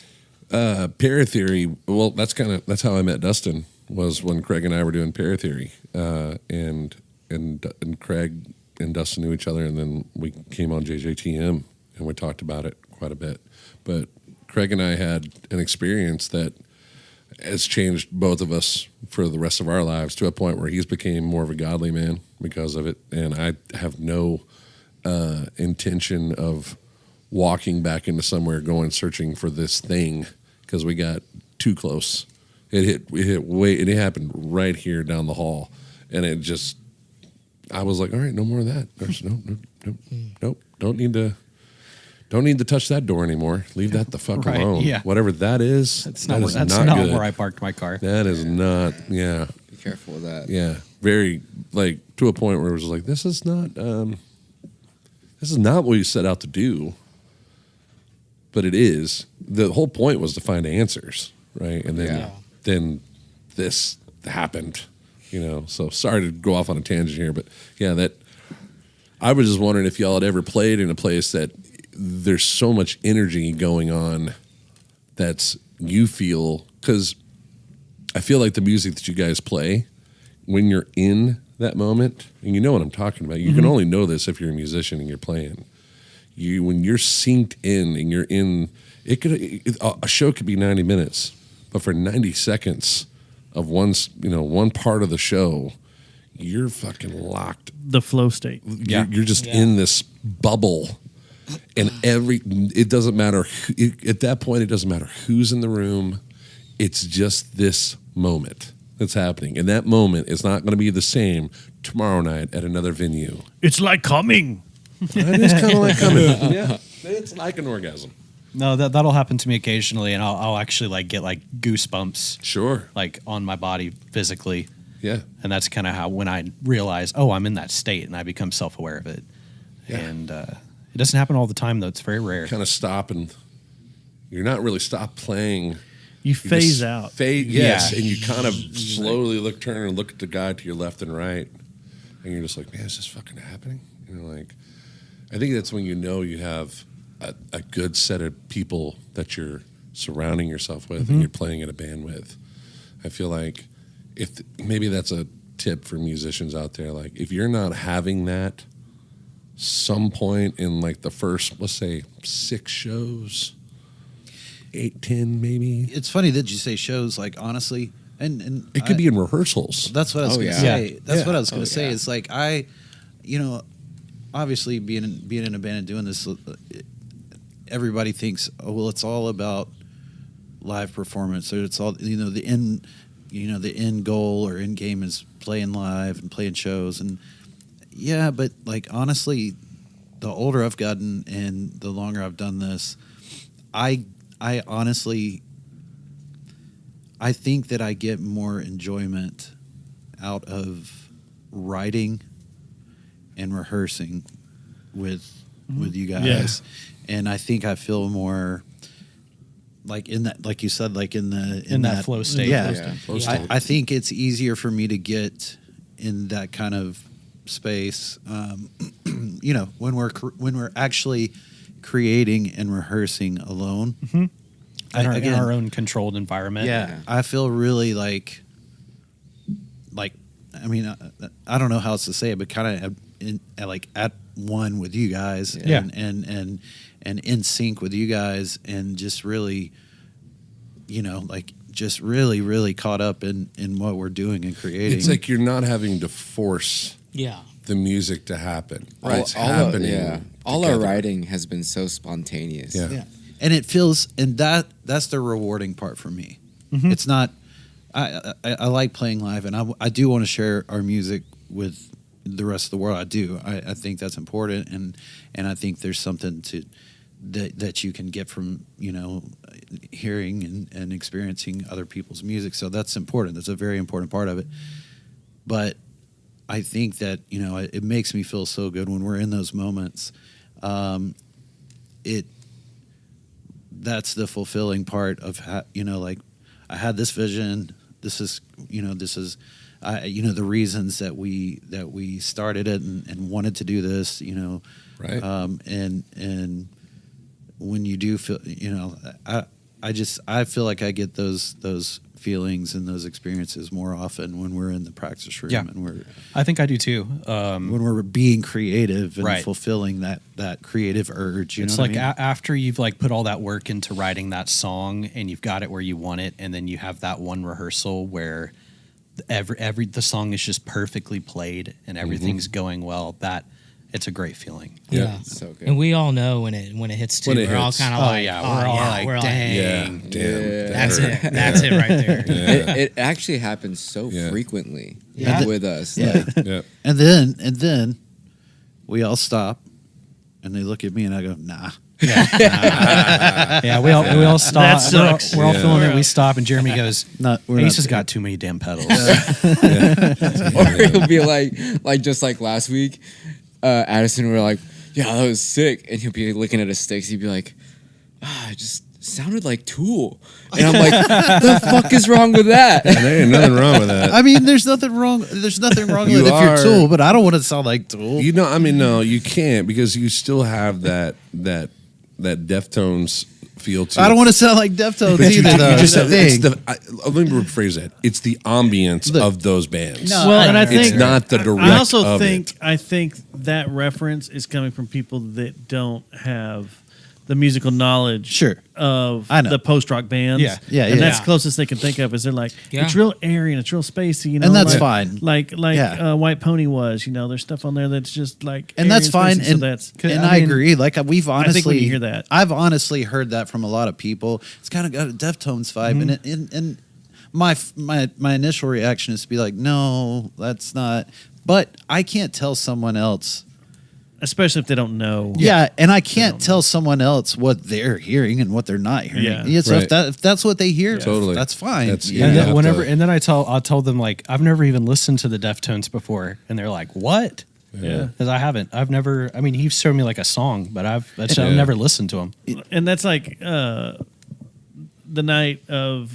[SPEAKER 2] Paratheory, well, that's how I met Dustin, was when Craig and I were doing Paratheory. And Craig and Dustin knew each other, and then we came on JJTM, and we talked about it quite a bit. But Craig and I had an experience that has changed both of us for the rest of our lives, to a point where he's became more of a godly man because of it, and I have no intention of walking back into somewhere going searching for this thing, because we got too close. It happened right here down the hall, and it just I was like, all right, no more of that. There's nope. Don't need to touch that door anymore. Leave that the fuck
[SPEAKER 4] Right,
[SPEAKER 2] alone.
[SPEAKER 4] yeah.
[SPEAKER 2] Whatever that is,
[SPEAKER 4] That's
[SPEAKER 2] that
[SPEAKER 4] not,
[SPEAKER 2] is
[SPEAKER 4] that's
[SPEAKER 2] not
[SPEAKER 4] not
[SPEAKER 2] good.
[SPEAKER 4] where I parked my car.
[SPEAKER 2] That is not, yeah.
[SPEAKER 6] Be careful with that.
[SPEAKER 2] Yeah. Very, like, to a point where it was like, this is not what you set out to do. But it is. The whole point was to find answers, right? And then this happened, So sorry to go off on a tangent here, but yeah, I was just wondering if y'all had ever played in a place that there's so much energy going on that's you feel, because I feel like the music that you guys play, when you're in that moment, and you know what I'm talking about, you can only know this if you're a musician and you're playing. When you're synced in and you're in, a show could be 90 minutes, but for 90 seconds of one part of the show, you're fucking locked.
[SPEAKER 1] The flow state.
[SPEAKER 2] You're just in this bubble, and it doesn't matter. At that point, it doesn't matter who's in the room. It's just this moment that's happening, and that moment is not going to be the same tomorrow night at another venue.
[SPEAKER 1] It's like coming.
[SPEAKER 2] It is kind of like coming. Yeah, it's like an orgasm.
[SPEAKER 4] No, that'll happen to me occasionally, and I'll actually like get like goosebumps,
[SPEAKER 2] Sure.
[SPEAKER 4] like on my body physically,
[SPEAKER 2] Yeah.
[SPEAKER 4] and that's kind of how when I realize, oh, I'm in that state, and I become self-aware of it.
[SPEAKER 2] Yeah.
[SPEAKER 4] And it doesn't happen all the time, though. It's very rare.
[SPEAKER 2] Kind of stop, and you're not really stop playing.
[SPEAKER 1] You phase out.
[SPEAKER 2] Yes,
[SPEAKER 4] Yeah.
[SPEAKER 2] and you kind of slowly turn and look at the guy to your left and right, and you're just like, man, is this fucking happening? I think that's when you have a good set of people that you're surrounding yourself with and you're playing in a band with. I feel like maybe that's a tip for musicians out there. Like, if you're not having that some point in like the first, let's say 6 shows, 8, 10 maybe.
[SPEAKER 3] It's funny that you say shows, like, honestly, and
[SPEAKER 2] It could be in rehersals.
[SPEAKER 3] That's what I was going to
[SPEAKER 6] yeah.
[SPEAKER 3] say. That's
[SPEAKER 2] Yeah.
[SPEAKER 3] what I was going to say. It's like obviously being in a band and doing this, everybody thinks, oh well, it's all about live performance. So it's all the end goal or end game is playing live and playing shows, and yeah, but like honestly, the older I've gotten and the longer I've done this, I honestly, I think that I get more enjoyment out of writing and rehearsing with you guys, and I think I feel more like in that, like you said, like in that
[SPEAKER 4] flow state.
[SPEAKER 3] Yeah,
[SPEAKER 2] Flow state.
[SPEAKER 3] I think it's easier for me to get in that kind of space. When we're actually creating and rehearsing alone.
[SPEAKER 4] In our own controlled environment.
[SPEAKER 3] Yeah, I feel really like I mean, I don't know how else to say it, but kind of like at one with you guys, and in sync with you guys, and just really, like just really, really caught up in what we're doing and creating.
[SPEAKER 2] It's like you're not having to force
[SPEAKER 9] Yeah.
[SPEAKER 2] the music to happen. It's
[SPEAKER 6] All
[SPEAKER 2] happening.
[SPEAKER 6] All our
[SPEAKER 2] together.
[SPEAKER 6] writing has been so spontaneous.
[SPEAKER 2] Yeah.
[SPEAKER 3] Yeah. And it feels, and that's the rewarding part for me. It's not, I like playing live, and I do want to share our music with the rest of the world. I do. I think that's important, and I think there's something that you can get from, hearing and experiencing other people's music. So that's important. That's a very important part of it. But I think that, it makes me feel so good when we're in those moments. That's the fulfilling part of, like, I had this vision. This is the reasons that we started it and wanted to do this,
[SPEAKER 2] Right.
[SPEAKER 3] And when you do feel, I feel like I get those feelings and those experiences more often when we're in the practice room, and
[SPEAKER 4] I think I do too.
[SPEAKER 3] when we're being creative and
[SPEAKER 4] Right.
[SPEAKER 3] fulfilling that creative urge.
[SPEAKER 4] It's
[SPEAKER 3] know what
[SPEAKER 4] like
[SPEAKER 3] I mean?
[SPEAKER 4] after you've like put all that work into writing that song and you've got it where you want it, and then you have that one rehearsal where the song is just perfectly played and everything's going well. That it's a great feeling.
[SPEAKER 9] Yeah.
[SPEAKER 6] So good.
[SPEAKER 9] And we all know when it hits two,
[SPEAKER 2] When it
[SPEAKER 9] we're all
[SPEAKER 2] hits.
[SPEAKER 9] kind of
[SPEAKER 4] Oh,
[SPEAKER 9] like,
[SPEAKER 4] yeah. We're all like,
[SPEAKER 9] we're
[SPEAKER 4] dang.
[SPEAKER 2] Yeah, damn. that
[SPEAKER 9] that's
[SPEAKER 2] hurt.
[SPEAKER 9] it. That's it right there.
[SPEAKER 6] It actually happens so
[SPEAKER 2] Yeah.
[SPEAKER 6] frequently
[SPEAKER 9] Yeah.
[SPEAKER 6] with us.
[SPEAKER 3] Yeah.
[SPEAKER 6] Like,
[SPEAKER 2] Yeah.
[SPEAKER 3] And then we all stop, and they look at me, and I go, nah.
[SPEAKER 4] Yeah, we all stop.
[SPEAKER 1] That sucks.
[SPEAKER 4] We're all
[SPEAKER 2] Yeah.
[SPEAKER 4] feeling it. We stop, and Jeremy goes,
[SPEAKER 3] We're
[SPEAKER 4] Ace
[SPEAKER 3] not
[SPEAKER 4] has got too many damn pedals.
[SPEAKER 6] or he'll be like just like last week, Addison, we're like, yeah, that was sick. And he'll be looking at his sticks. He'd be like, it just sounded like Tool. And I'm like, the fuck is wrong with that?
[SPEAKER 2] There ain't nothing wrong with that.
[SPEAKER 3] I mean, there's nothing wrong. There's nothing wrong
[SPEAKER 2] You
[SPEAKER 3] with it if
[SPEAKER 2] are-
[SPEAKER 3] you're Tool, but I don't want to sound like Tool.
[SPEAKER 2] You know, I mean, no, you can't because you still have that Deftones feel to
[SPEAKER 3] I
[SPEAKER 2] it.
[SPEAKER 3] don't want to sound like Deftones
[SPEAKER 2] But you
[SPEAKER 3] either, though.
[SPEAKER 2] just
[SPEAKER 3] That's the
[SPEAKER 2] it's
[SPEAKER 3] thing.
[SPEAKER 2] let me rephrase that. It's the ambience
[SPEAKER 3] Look.
[SPEAKER 2] of those bands.
[SPEAKER 3] No,
[SPEAKER 1] Well, and I think
[SPEAKER 2] it's not the direct.
[SPEAKER 1] I also
[SPEAKER 2] of
[SPEAKER 1] think
[SPEAKER 2] it.
[SPEAKER 1] I think that reference is coming from people that don't have the musical knowledge
[SPEAKER 3] Sure.
[SPEAKER 1] of
[SPEAKER 3] I know.
[SPEAKER 1] the post rock bands.
[SPEAKER 4] Yeah.
[SPEAKER 3] Yeah,
[SPEAKER 1] And
[SPEAKER 3] yeah.
[SPEAKER 1] that's
[SPEAKER 9] Yeah.
[SPEAKER 1] the closest they can think of is they're like,
[SPEAKER 9] Yeah.
[SPEAKER 1] it's real airy and it's real spacey, you know.
[SPEAKER 3] And that's
[SPEAKER 1] like,
[SPEAKER 3] fine.
[SPEAKER 1] Like
[SPEAKER 3] Yeah.
[SPEAKER 1] White Pony was, you know, there's stuff on there that's just like
[SPEAKER 3] And
[SPEAKER 1] airy
[SPEAKER 3] that's fine.
[SPEAKER 1] spacey, so
[SPEAKER 3] And,
[SPEAKER 1] that's
[SPEAKER 3] and
[SPEAKER 1] I
[SPEAKER 3] I
[SPEAKER 1] mean,
[SPEAKER 3] agree. Like we've honestly,
[SPEAKER 1] think when you hear that-
[SPEAKER 3] I've honestly heard that from a lot of people. It's kind of got a Deftones vibe, and my initial reaction is to be like, no, that's not. But I can't tell someone else.
[SPEAKER 1] especially if they don't know.
[SPEAKER 3] Yeah, and I can't tell someone else what they're hearing and what they're not hearing.
[SPEAKER 1] Yeah.
[SPEAKER 3] So
[SPEAKER 2] Right.
[SPEAKER 3] if that's what they hear,
[SPEAKER 2] Totally.
[SPEAKER 3] that's fine.
[SPEAKER 2] That's-
[SPEAKER 3] you
[SPEAKER 2] yeah,
[SPEAKER 4] And
[SPEAKER 3] know?
[SPEAKER 2] you
[SPEAKER 4] then
[SPEAKER 2] have to-
[SPEAKER 4] and then I'll tell them like I've never even listened to the Deftones before, and they're like, "What?"
[SPEAKER 2] Yeah.
[SPEAKER 4] Because I haven't. I've never. I mean, he's shown me like a song, but I've
[SPEAKER 2] Yeah.
[SPEAKER 4] never listened to him.
[SPEAKER 1] And that's like the night of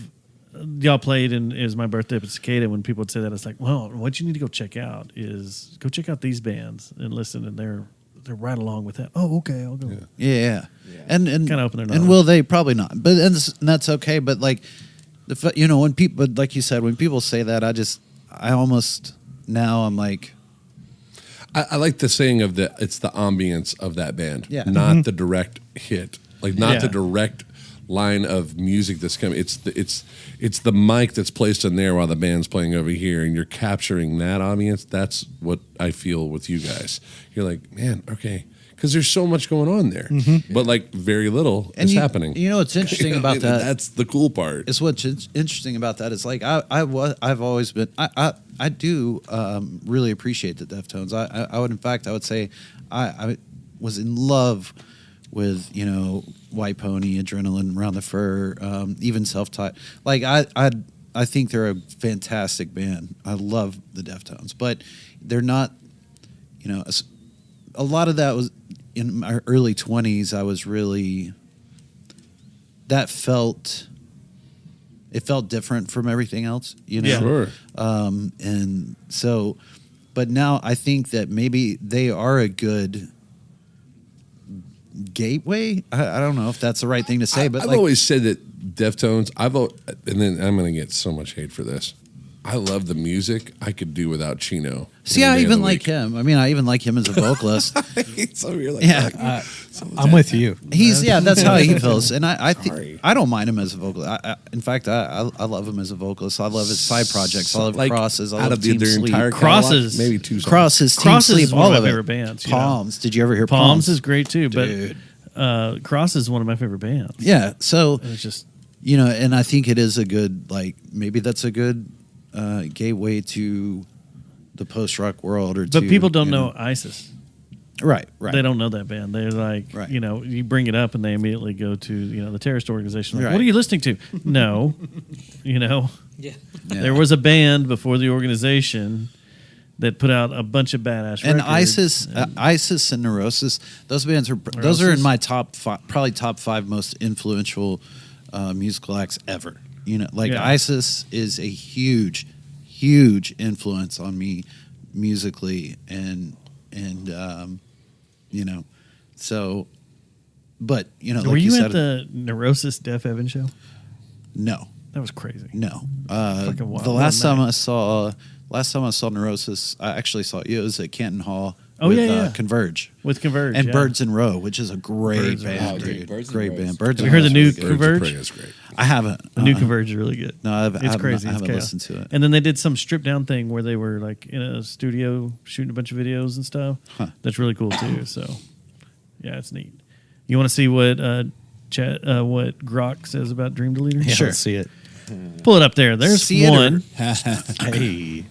[SPEAKER 1] y'all played and it was my birthday at Cicada. When people would say that, it's like, well, what you need to go check out is go check out these bands and listen, and they're right along with that. Oh, okay, I'll go.
[SPEAKER 3] Yeah. And
[SPEAKER 1] Kinda open their
[SPEAKER 3] and
[SPEAKER 1] knowledge.
[SPEAKER 3] will they probably not, but and that's okay. But like when people, but like you said, when people say that, I almost now I'm like,
[SPEAKER 2] I like the saying of it's the ambience of that band,
[SPEAKER 3] Yeah.
[SPEAKER 2] not the direct hit, like not
[SPEAKER 1] Yeah.
[SPEAKER 2] the direct line of music that's coming. It's the mic that's placed in there while the band's playing over here, and you're capturing that ambience. That's what I feel with you guys. You're like, man, okay, because there's so much going on there, but like very little is happening.
[SPEAKER 3] You know what's interesting about that?
[SPEAKER 2] That's the cool part.
[SPEAKER 3] Is what's interesting about that is like I've always been I do really appreciate the Deftones. I would, in fact, I would say I was in love with White Pony, Adrenaline, Round the Fur, even Self-Taught. Like I think they're a fantastic band. I love the Deftones, but they're not. A lot of that was in my early 20s. I was really. It felt different from everything else,
[SPEAKER 1] Yeah.
[SPEAKER 2] Sure.
[SPEAKER 3] And so, but now I think that maybe they are a good gateway. I don't know if that's the right thing to say, but
[SPEAKER 2] I've
[SPEAKER 3] like,
[SPEAKER 2] always said that Deftones. And then I'm going to get so much hate for this. I love the music. I could do without Chino.
[SPEAKER 3] see, I even like him. I mean, I even like him as a vocalist.
[SPEAKER 2] So you're like,
[SPEAKER 3] Yeah.
[SPEAKER 4] I'm with you.
[SPEAKER 3] That's how he feels, and I
[SPEAKER 2] Sorry.
[SPEAKER 3] think I don't mind him as a vocalist. In fact, I love him as a vocalist. I love his side projects. I love Crosses. I
[SPEAKER 2] out
[SPEAKER 3] love
[SPEAKER 2] of
[SPEAKER 3] Team
[SPEAKER 2] their
[SPEAKER 3] Sleep.
[SPEAKER 2] entire
[SPEAKER 1] Crosses.
[SPEAKER 2] catalog, maybe two songs.
[SPEAKER 3] Crosses, Team
[SPEAKER 1] Crosses
[SPEAKER 3] Sleep,
[SPEAKER 1] is one
[SPEAKER 3] all
[SPEAKER 1] of
[SPEAKER 3] of
[SPEAKER 1] my
[SPEAKER 3] it.
[SPEAKER 1] favorite bands. you know.
[SPEAKER 3] Palms. Did you ever hear
[SPEAKER 1] Palms
[SPEAKER 3] Palms?
[SPEAKER 1] is great too,
[SPEAKER 3] Dude.
[SPEAKER 1] but Cross is one of my favorite bands.
[SPEAKER 3] Yeah. So
[SPEAKER 1] It's just
[SPEAKER 3] and I think it is a good maybe that's a good gateway to the post rock world,
[SPEAKER 1] but people don't know ISIS.
[SPEAKER 3] Right.
[SPEAKER 1] They don't know that band. They're like,
[SPEAKER 3] Right.
[SPEAKER 1] you bring it up and they immediately go to, the terrorist organization. Like,
[SPEAKER 3] Right.
[SPEAKER 1] what are you listening to? No,
[SPEAKER 9] Yeah.
[SPEAKER 3] Yeah.
[SPEAKER 1] there was a band before the organization that put out a bunch of badass
[SPEAKER 3] And
[SPEAKER 1] records.
[SPEAKER 3] ISIS and Neurosis, those bands those are in my top five, probably top five most influential musical acts ever.
[SPEAKER 1] Yeah.
[SPEAKER 3] ISIS is a huge, huge influence on me musically, and so, but
[SPEAKER 1] Were
[SPEAKER 3] like
[SPEAKER 1] you
[SPEAKER 3] said,
[SPEAKER 1] at the Neurosis Def Evan show?
[SPEAKER 3] no.
[SPEAKER 1] That was crazy.
[SPEAKER 3] No.
[SPEAKER 1] Fucking wild.
[SPEAKER 3] The last
[SPEAKER 1] What a
[SPEAKER 3] time
[SPEAKER 1] night.
[SPEAKER 3] I saw Neurosis, I actually saw it was at Canton Hall
[SPEAKER 1] Oh,
[SPEAKER 3] with
[SPEAKER 1] yeah.
[SPEAKER 3] Converge.
[SPEAKER 1] With Converge
[SPEAKER 3] and
[SPEAKER 1] yeah.
[SPEAKER 3] Birds in Row, which is a great
[SPEAKER 1] Birds in
[SPEAKER 3] band,
[SPEAKER 6] Row.
[SPEAKER 3] dude.
[SPEAKER 6] Birds in
[SPEAKER 3] Great
[SPEAKER 6] Row
[SPEAKER 3] band.
[SPEAKER 6] is
[SPEAKER 3] Birds
[SPEAKER 1] Have
[SPEAKER 3] in
[SPEAKER 1] you heard
[SPEAKER 3] Row
[SPEAKER 1] the new
[SPEAKER 3] is really good.
[SPEAKER 1] Converge?
[SPEAKER 2] Birds of Prey is great.
[SPEAKER 3] I haven't.
[SPEAKER 1] The new Converge is really good.
[SPEAKER 3] No, I
[SPEAKER 1] it's crazy.
[SPEAKER 3] I
[SPEAKER 1] It's
[SPEAKER 3] haven't
[SPEAKER 1] chaos.
[SPEAKER 3] listened to it.
[SPEAKER 1] And then they did some stripped down thing where they were like in a studio shooting a bunch of videos and stuff.
[SPEAKER 3] Huh.
[SPEAKER 1] That's really cool too. So, yeah, it's neat. You want to see what what Grok says about Dream Deleter?
[SPEAKER 7] Yeah,
[SPEAKER 3] Sure.
[SPEAKER 7] let's see it.
[SPEAKER 1] Pull it up there. There's
[SPEAKER 3] See it or-
[SPEAKER 1] one.
[SPEAKER 7] Hey,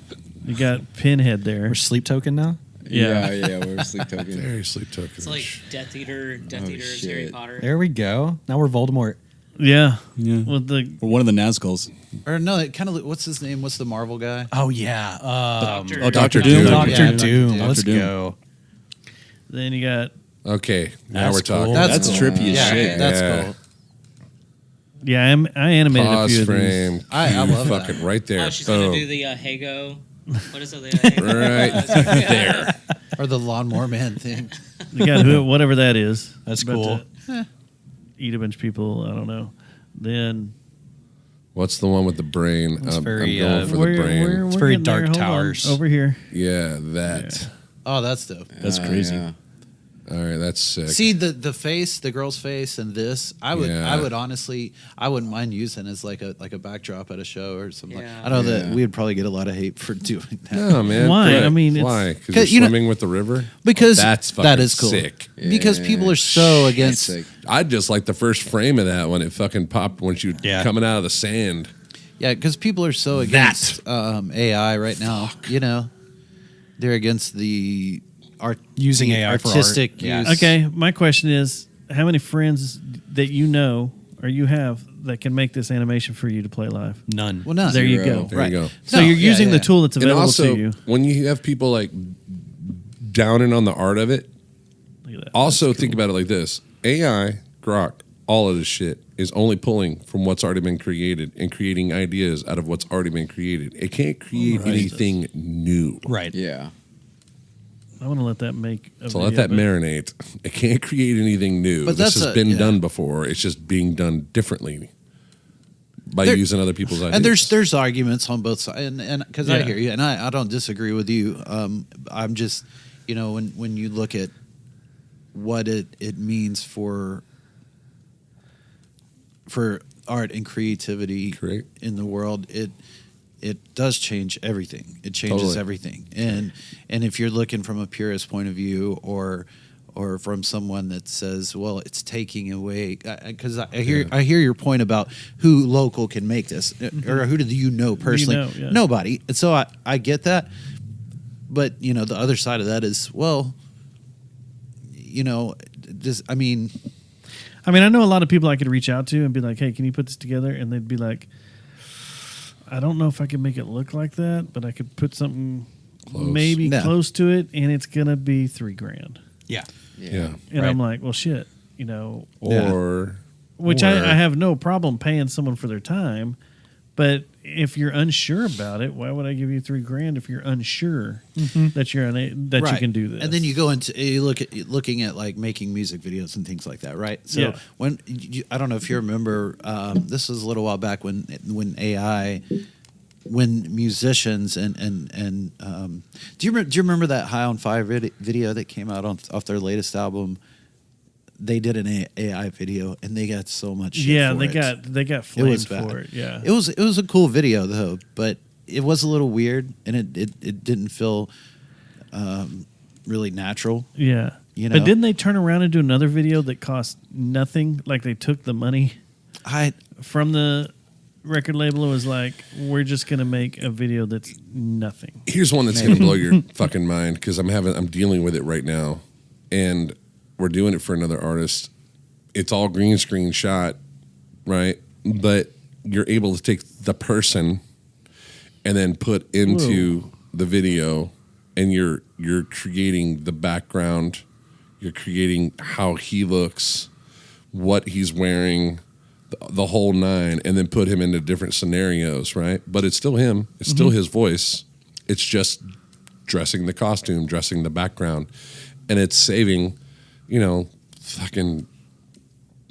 [SPEAKER 1] You got Pinhead there.
[SPEAKER 7] we're sleep token now.
[SPEAKER 1] Yeah.
[SPEAKER 6] Yeah, we're sleep token.
[SPEAKER 2] Very sleep token.
[SPEAKER 5] It's like Death Eater, Death Eater's Harry
[SPEAKER 6] shit.
[SPEAKER 5] Potter.
[SPEAKER 7] There we go. Now we're Voldemort.
[SPEAKER 1] Yeah.
[SPEAKER 8] Yeah.
[SPEAKER 1] With the
[SPEAKER 8] Or one of the Nazguls.
[SPEAKER 3] Or no, it kind of. What's his name? What's the Marvel guy?
[SPEAKER 7] Oh yeah.
[SPEAKER 5] Doctor-
[SPEAKER 8] Oh, Dr.
[SPEAKER 2] Doom.
[SPEAKER 8] Doom.
[SPEAKER 7] Doctor
[SPEAKER 3] Yeah,
[SPEAKER 7] Doom.
[SPEAKER 3] Dr.
[SPEAKER 7] Let's
[SPEAKER 8] Doom.
[SPEAKER 7] go.
[SPEAKER 1] then you got
[SPEAKER 2] Okay, now
[SPEAKER 7] That's
[SPEAKER 2] we're talking.
[SPEAKER 7] cool.
[SPEAKER 8] That's
[SPEAKER 3] cool.
[SPEAKER 8] trippy as
[SPEAKER 3] Yeah,
[SPEAKER 8] shit.
[SPEAKER 3] that's
[SPEAKER 2] Yeah.
[SPEAKER 3] cool.
[SPEAKER 1] I animated a
[SPEAKER 2] Pause
[SPEAKER 1] few of these.
[SPEAKER 2] frame.
[SPEAKER 3] I love that.
[SPEAKER 2] fucking right there.
[SPEAKER 5] Oh, she's gonna
[SPEAKER 2] Boom.
[SPEAKER 5] do the Hago. What is it? The Hago?
[SPEAKER 2] Right there.
[SPEAKER 3] Or the Lawnmower Man thing.
[SPEAKER 1] You got whatever that is.
[SPEAKER 7] That's
[SPEAKER 1] About
[SPEAKER 7] cool.
[SPEAKER 1] to Eat a bunch of people. I don't know. Then
[SPEAKER 2] What's the one with the brain?
[SPEAKER 7] It's very,
[SPEAKER 2] I'm going for
[SPEAKER 1] we're-
[SPEAKER 2] the brain.
[SPEAKER 1] we're
[SPEAKER 7] It's very
[SPEAKER 1] getting there.
[SPEAKER 7] Dark
[SPEAKER 1] Hold on.
[SPEAKER 7] Towers.
[SPEAKER 1] Over here.
[SPEAKER 2] Yeah, that.
[SPEAKER 3] Oh, that's dope.
[SPEAKER 8] That's crazy.
[SPEAKER 6] Yeah.
[SPEAKER 2] All right, that's sick.
[SPEAKER 3] See the face, the girl's face, and this. I
[SPEAKER 2] Yeah.
[SPEAKER 3] would honestly, I wouldn't mind using as like a backdrop at a show or something.
[SPEAKER 5] Yeah.
[SPEAKER 3] I know that
[SPEAKER 6] Yeah.
[SPEAKER 3] we would probably get a lot of hate for doing that.
[SPEAKER 2] No, man.
[SPEAKER 1] Why?
[SPEAKER 2] Right.
[SPEAKER 1] I mean, it's-
[SPEAKER 2] why? Because
[SPEAKER 3] 'Cause,
[SPEAKER 2] you're
[SPEAKER 3] you know-
[SPEAKER 2] swimming with the river.
[SPEAKER 3] Because
[SPEAKER 2] That's fucking
[SPEAKER 3] that is cool.
[SPEAKER 2] sick.
[SPEAKER 3] Because people are so against.
[SPEAKER 6] Sick.
[SPEAKER 2] I just like the first frame of that when it fucking popped when you
[SPEAKER 7] Yeah.
[SPEAKER 2] coming out of the sand.
[SPEAKER 3] Yeah, because people are so against AI right now. You know, they're against the art
[SPEAKER 7] Using
[SPEAKER 3] the
[SPEAKER 7] AI for art.
[SPEAKER 3] artistic
[SPEAKER 7] Yeah.
[SPEAKER 3] use.
[SPEAKER 1] Okay, my question is, how many friends that you know or you have that can make this animation for you to play live?
[SPEAKER 7] None.
[SPEAKER 3] Well, no,
[SPEAKER 1] There you
[SPEAKER 6] Zero.
[SPEAKER 1] go.
[SPEAKER 2] There
[SPEAKER 3] Right.
[SPEAKER 2] you go.
[SPEAKER 1] So
[SPEAKER 3] No,
[SPEAKER 1] you're
[SPEAKER 3] yeah,
[SPEAKER 1] using
[SPEAKER 3] yeah.
[SPEAKER 1] the tool that's
[SPEAKER 2] And
[SPEAKER 1] available
[SPEAKER 2] also,
[SPEAKER 1] to you.
[SPEAKER 2] when you have people like downing on the art of it,
[SPEAKER 1] Look at that.
[SPEAKER 2] also think about it like this: AI, Grok, all of this shit is only pulling from what's already been created and creating ideas out of what's already been created. It can't create anything new.
[SPEAKER 7] Right.
[SPEAKER 6] Yeah.
[SPEAKER 1] I want to let that make. A
[SPEAKER 2] So let
[SPEAKER 1] video,
[SPEAKER 2] that
[SPEAKER 1] but-
[SPEAKER 2] marinate. It can't create anything new.
[SPEAKER 3] But
[SPEAKER 2] This
[SPEAKER 3] that's
[SPEAKER 2] has been
[SPEAKER 3] yeah.
[SPEAKER 2] done before. It's just being done differently by
[SPEAKER 3] There-
[SPEAKER 2] using other people's ideas.
[SPEAKER 3] And there's arguments on both sides, and because I
[SPEAKER 1] Yeah.
[SPEAKER 3] hear you, and I don't disagree with you. I'm just, you know, when you look at what it means for art and creativity
[SPEAKER 2] Correct.
[SPEAKER 3] in the world, it does change everything. It changes
[SPEAKER 2] Totally.
[SPEAKER 3] everything. And if you're looking from a purist point of view, or from someone that says, well, it's taking away, because I hear your point about who local can make this, or who do you know personally?
[SPEAKER 1] know, yeah.
[SPEAKER 3] Nobody. And so I get that, but you know the other side of that is, well, you know, just I mean,
[SPEAKER 1] I know a lot of people I could reach out to and be like, "Hey, can you put this together?" And they'd be like, "I don't know if I can make it look like that, but I could put something
[SPEAKER 2] Close.
[SPEAKER 1] maybe
[SPEAKER 3] Yeah.
[SPEAKER 1] close to it, and it's gonna be $3,000."
[SPEAKER 7] Yeah.
[SPEAKER 2] yeah.
[SPEAKER 1] And
[SPEAKER 7] Right.
[SPEAKER 1] I'm like, "Well, shit," you know.
[SPEAKER 2] Or
[SPEAKER 1] Which
[SPEAKER 2] or-
[SPEAKER 1] I have no problem paying someone for their time, but if you're unsure about it, why would I give you $3,000 if you're unsure that you're that you
[SPEAKER 3] right.
[SPEAKER 1] can do this?
[SPEAKER 3] And then you go into you looking at like making music videos and things like that, right? So
[SPEAKER 1] Yeah.
[SPEAKER 3] when I don't know if you remember, this was a little while back when AI, when musicians and do you remember that High on Fire video that came out off their latest album? They did an AI video and they got so much shit
[SPEAKER 1] yeah,
[SPEAKER 3] for
[SPEAKER 1] they
[SPEAKER 3] it.
[SPEAKER 1] got
[SPEAKER 3] It
[SPEAKER 1] flamed
[SPEAKER 3] was bad.
[SPEAKER 1] for it. Yeah,
[SPEAKER 3] It was a cool video though, but it was a little weird and it didn't feel really natural.
[SPEAKER 1] yeah.
[SPEAKER 3] You know?
[SPEAKER 1] But didn't they turn around and do another video that cost nothing? Like they took the money from the record label and was like, "We're just gonna make a video that's nothing."
[SPEAKER 2] Here's one that's going to blow your fucking mind because I'm dealing with it right now, and we're doing it for another artist. It's all green screen shot, right? But you're able to take the person and then put into the video, and you're creating the background, you're creating how he looks, what he's wearing, the whole nine, and then put him into different scenarios, right? But it's still him. It's still his voice. It's just dressing the costume, dressing the background, and it's saving, you know, fucking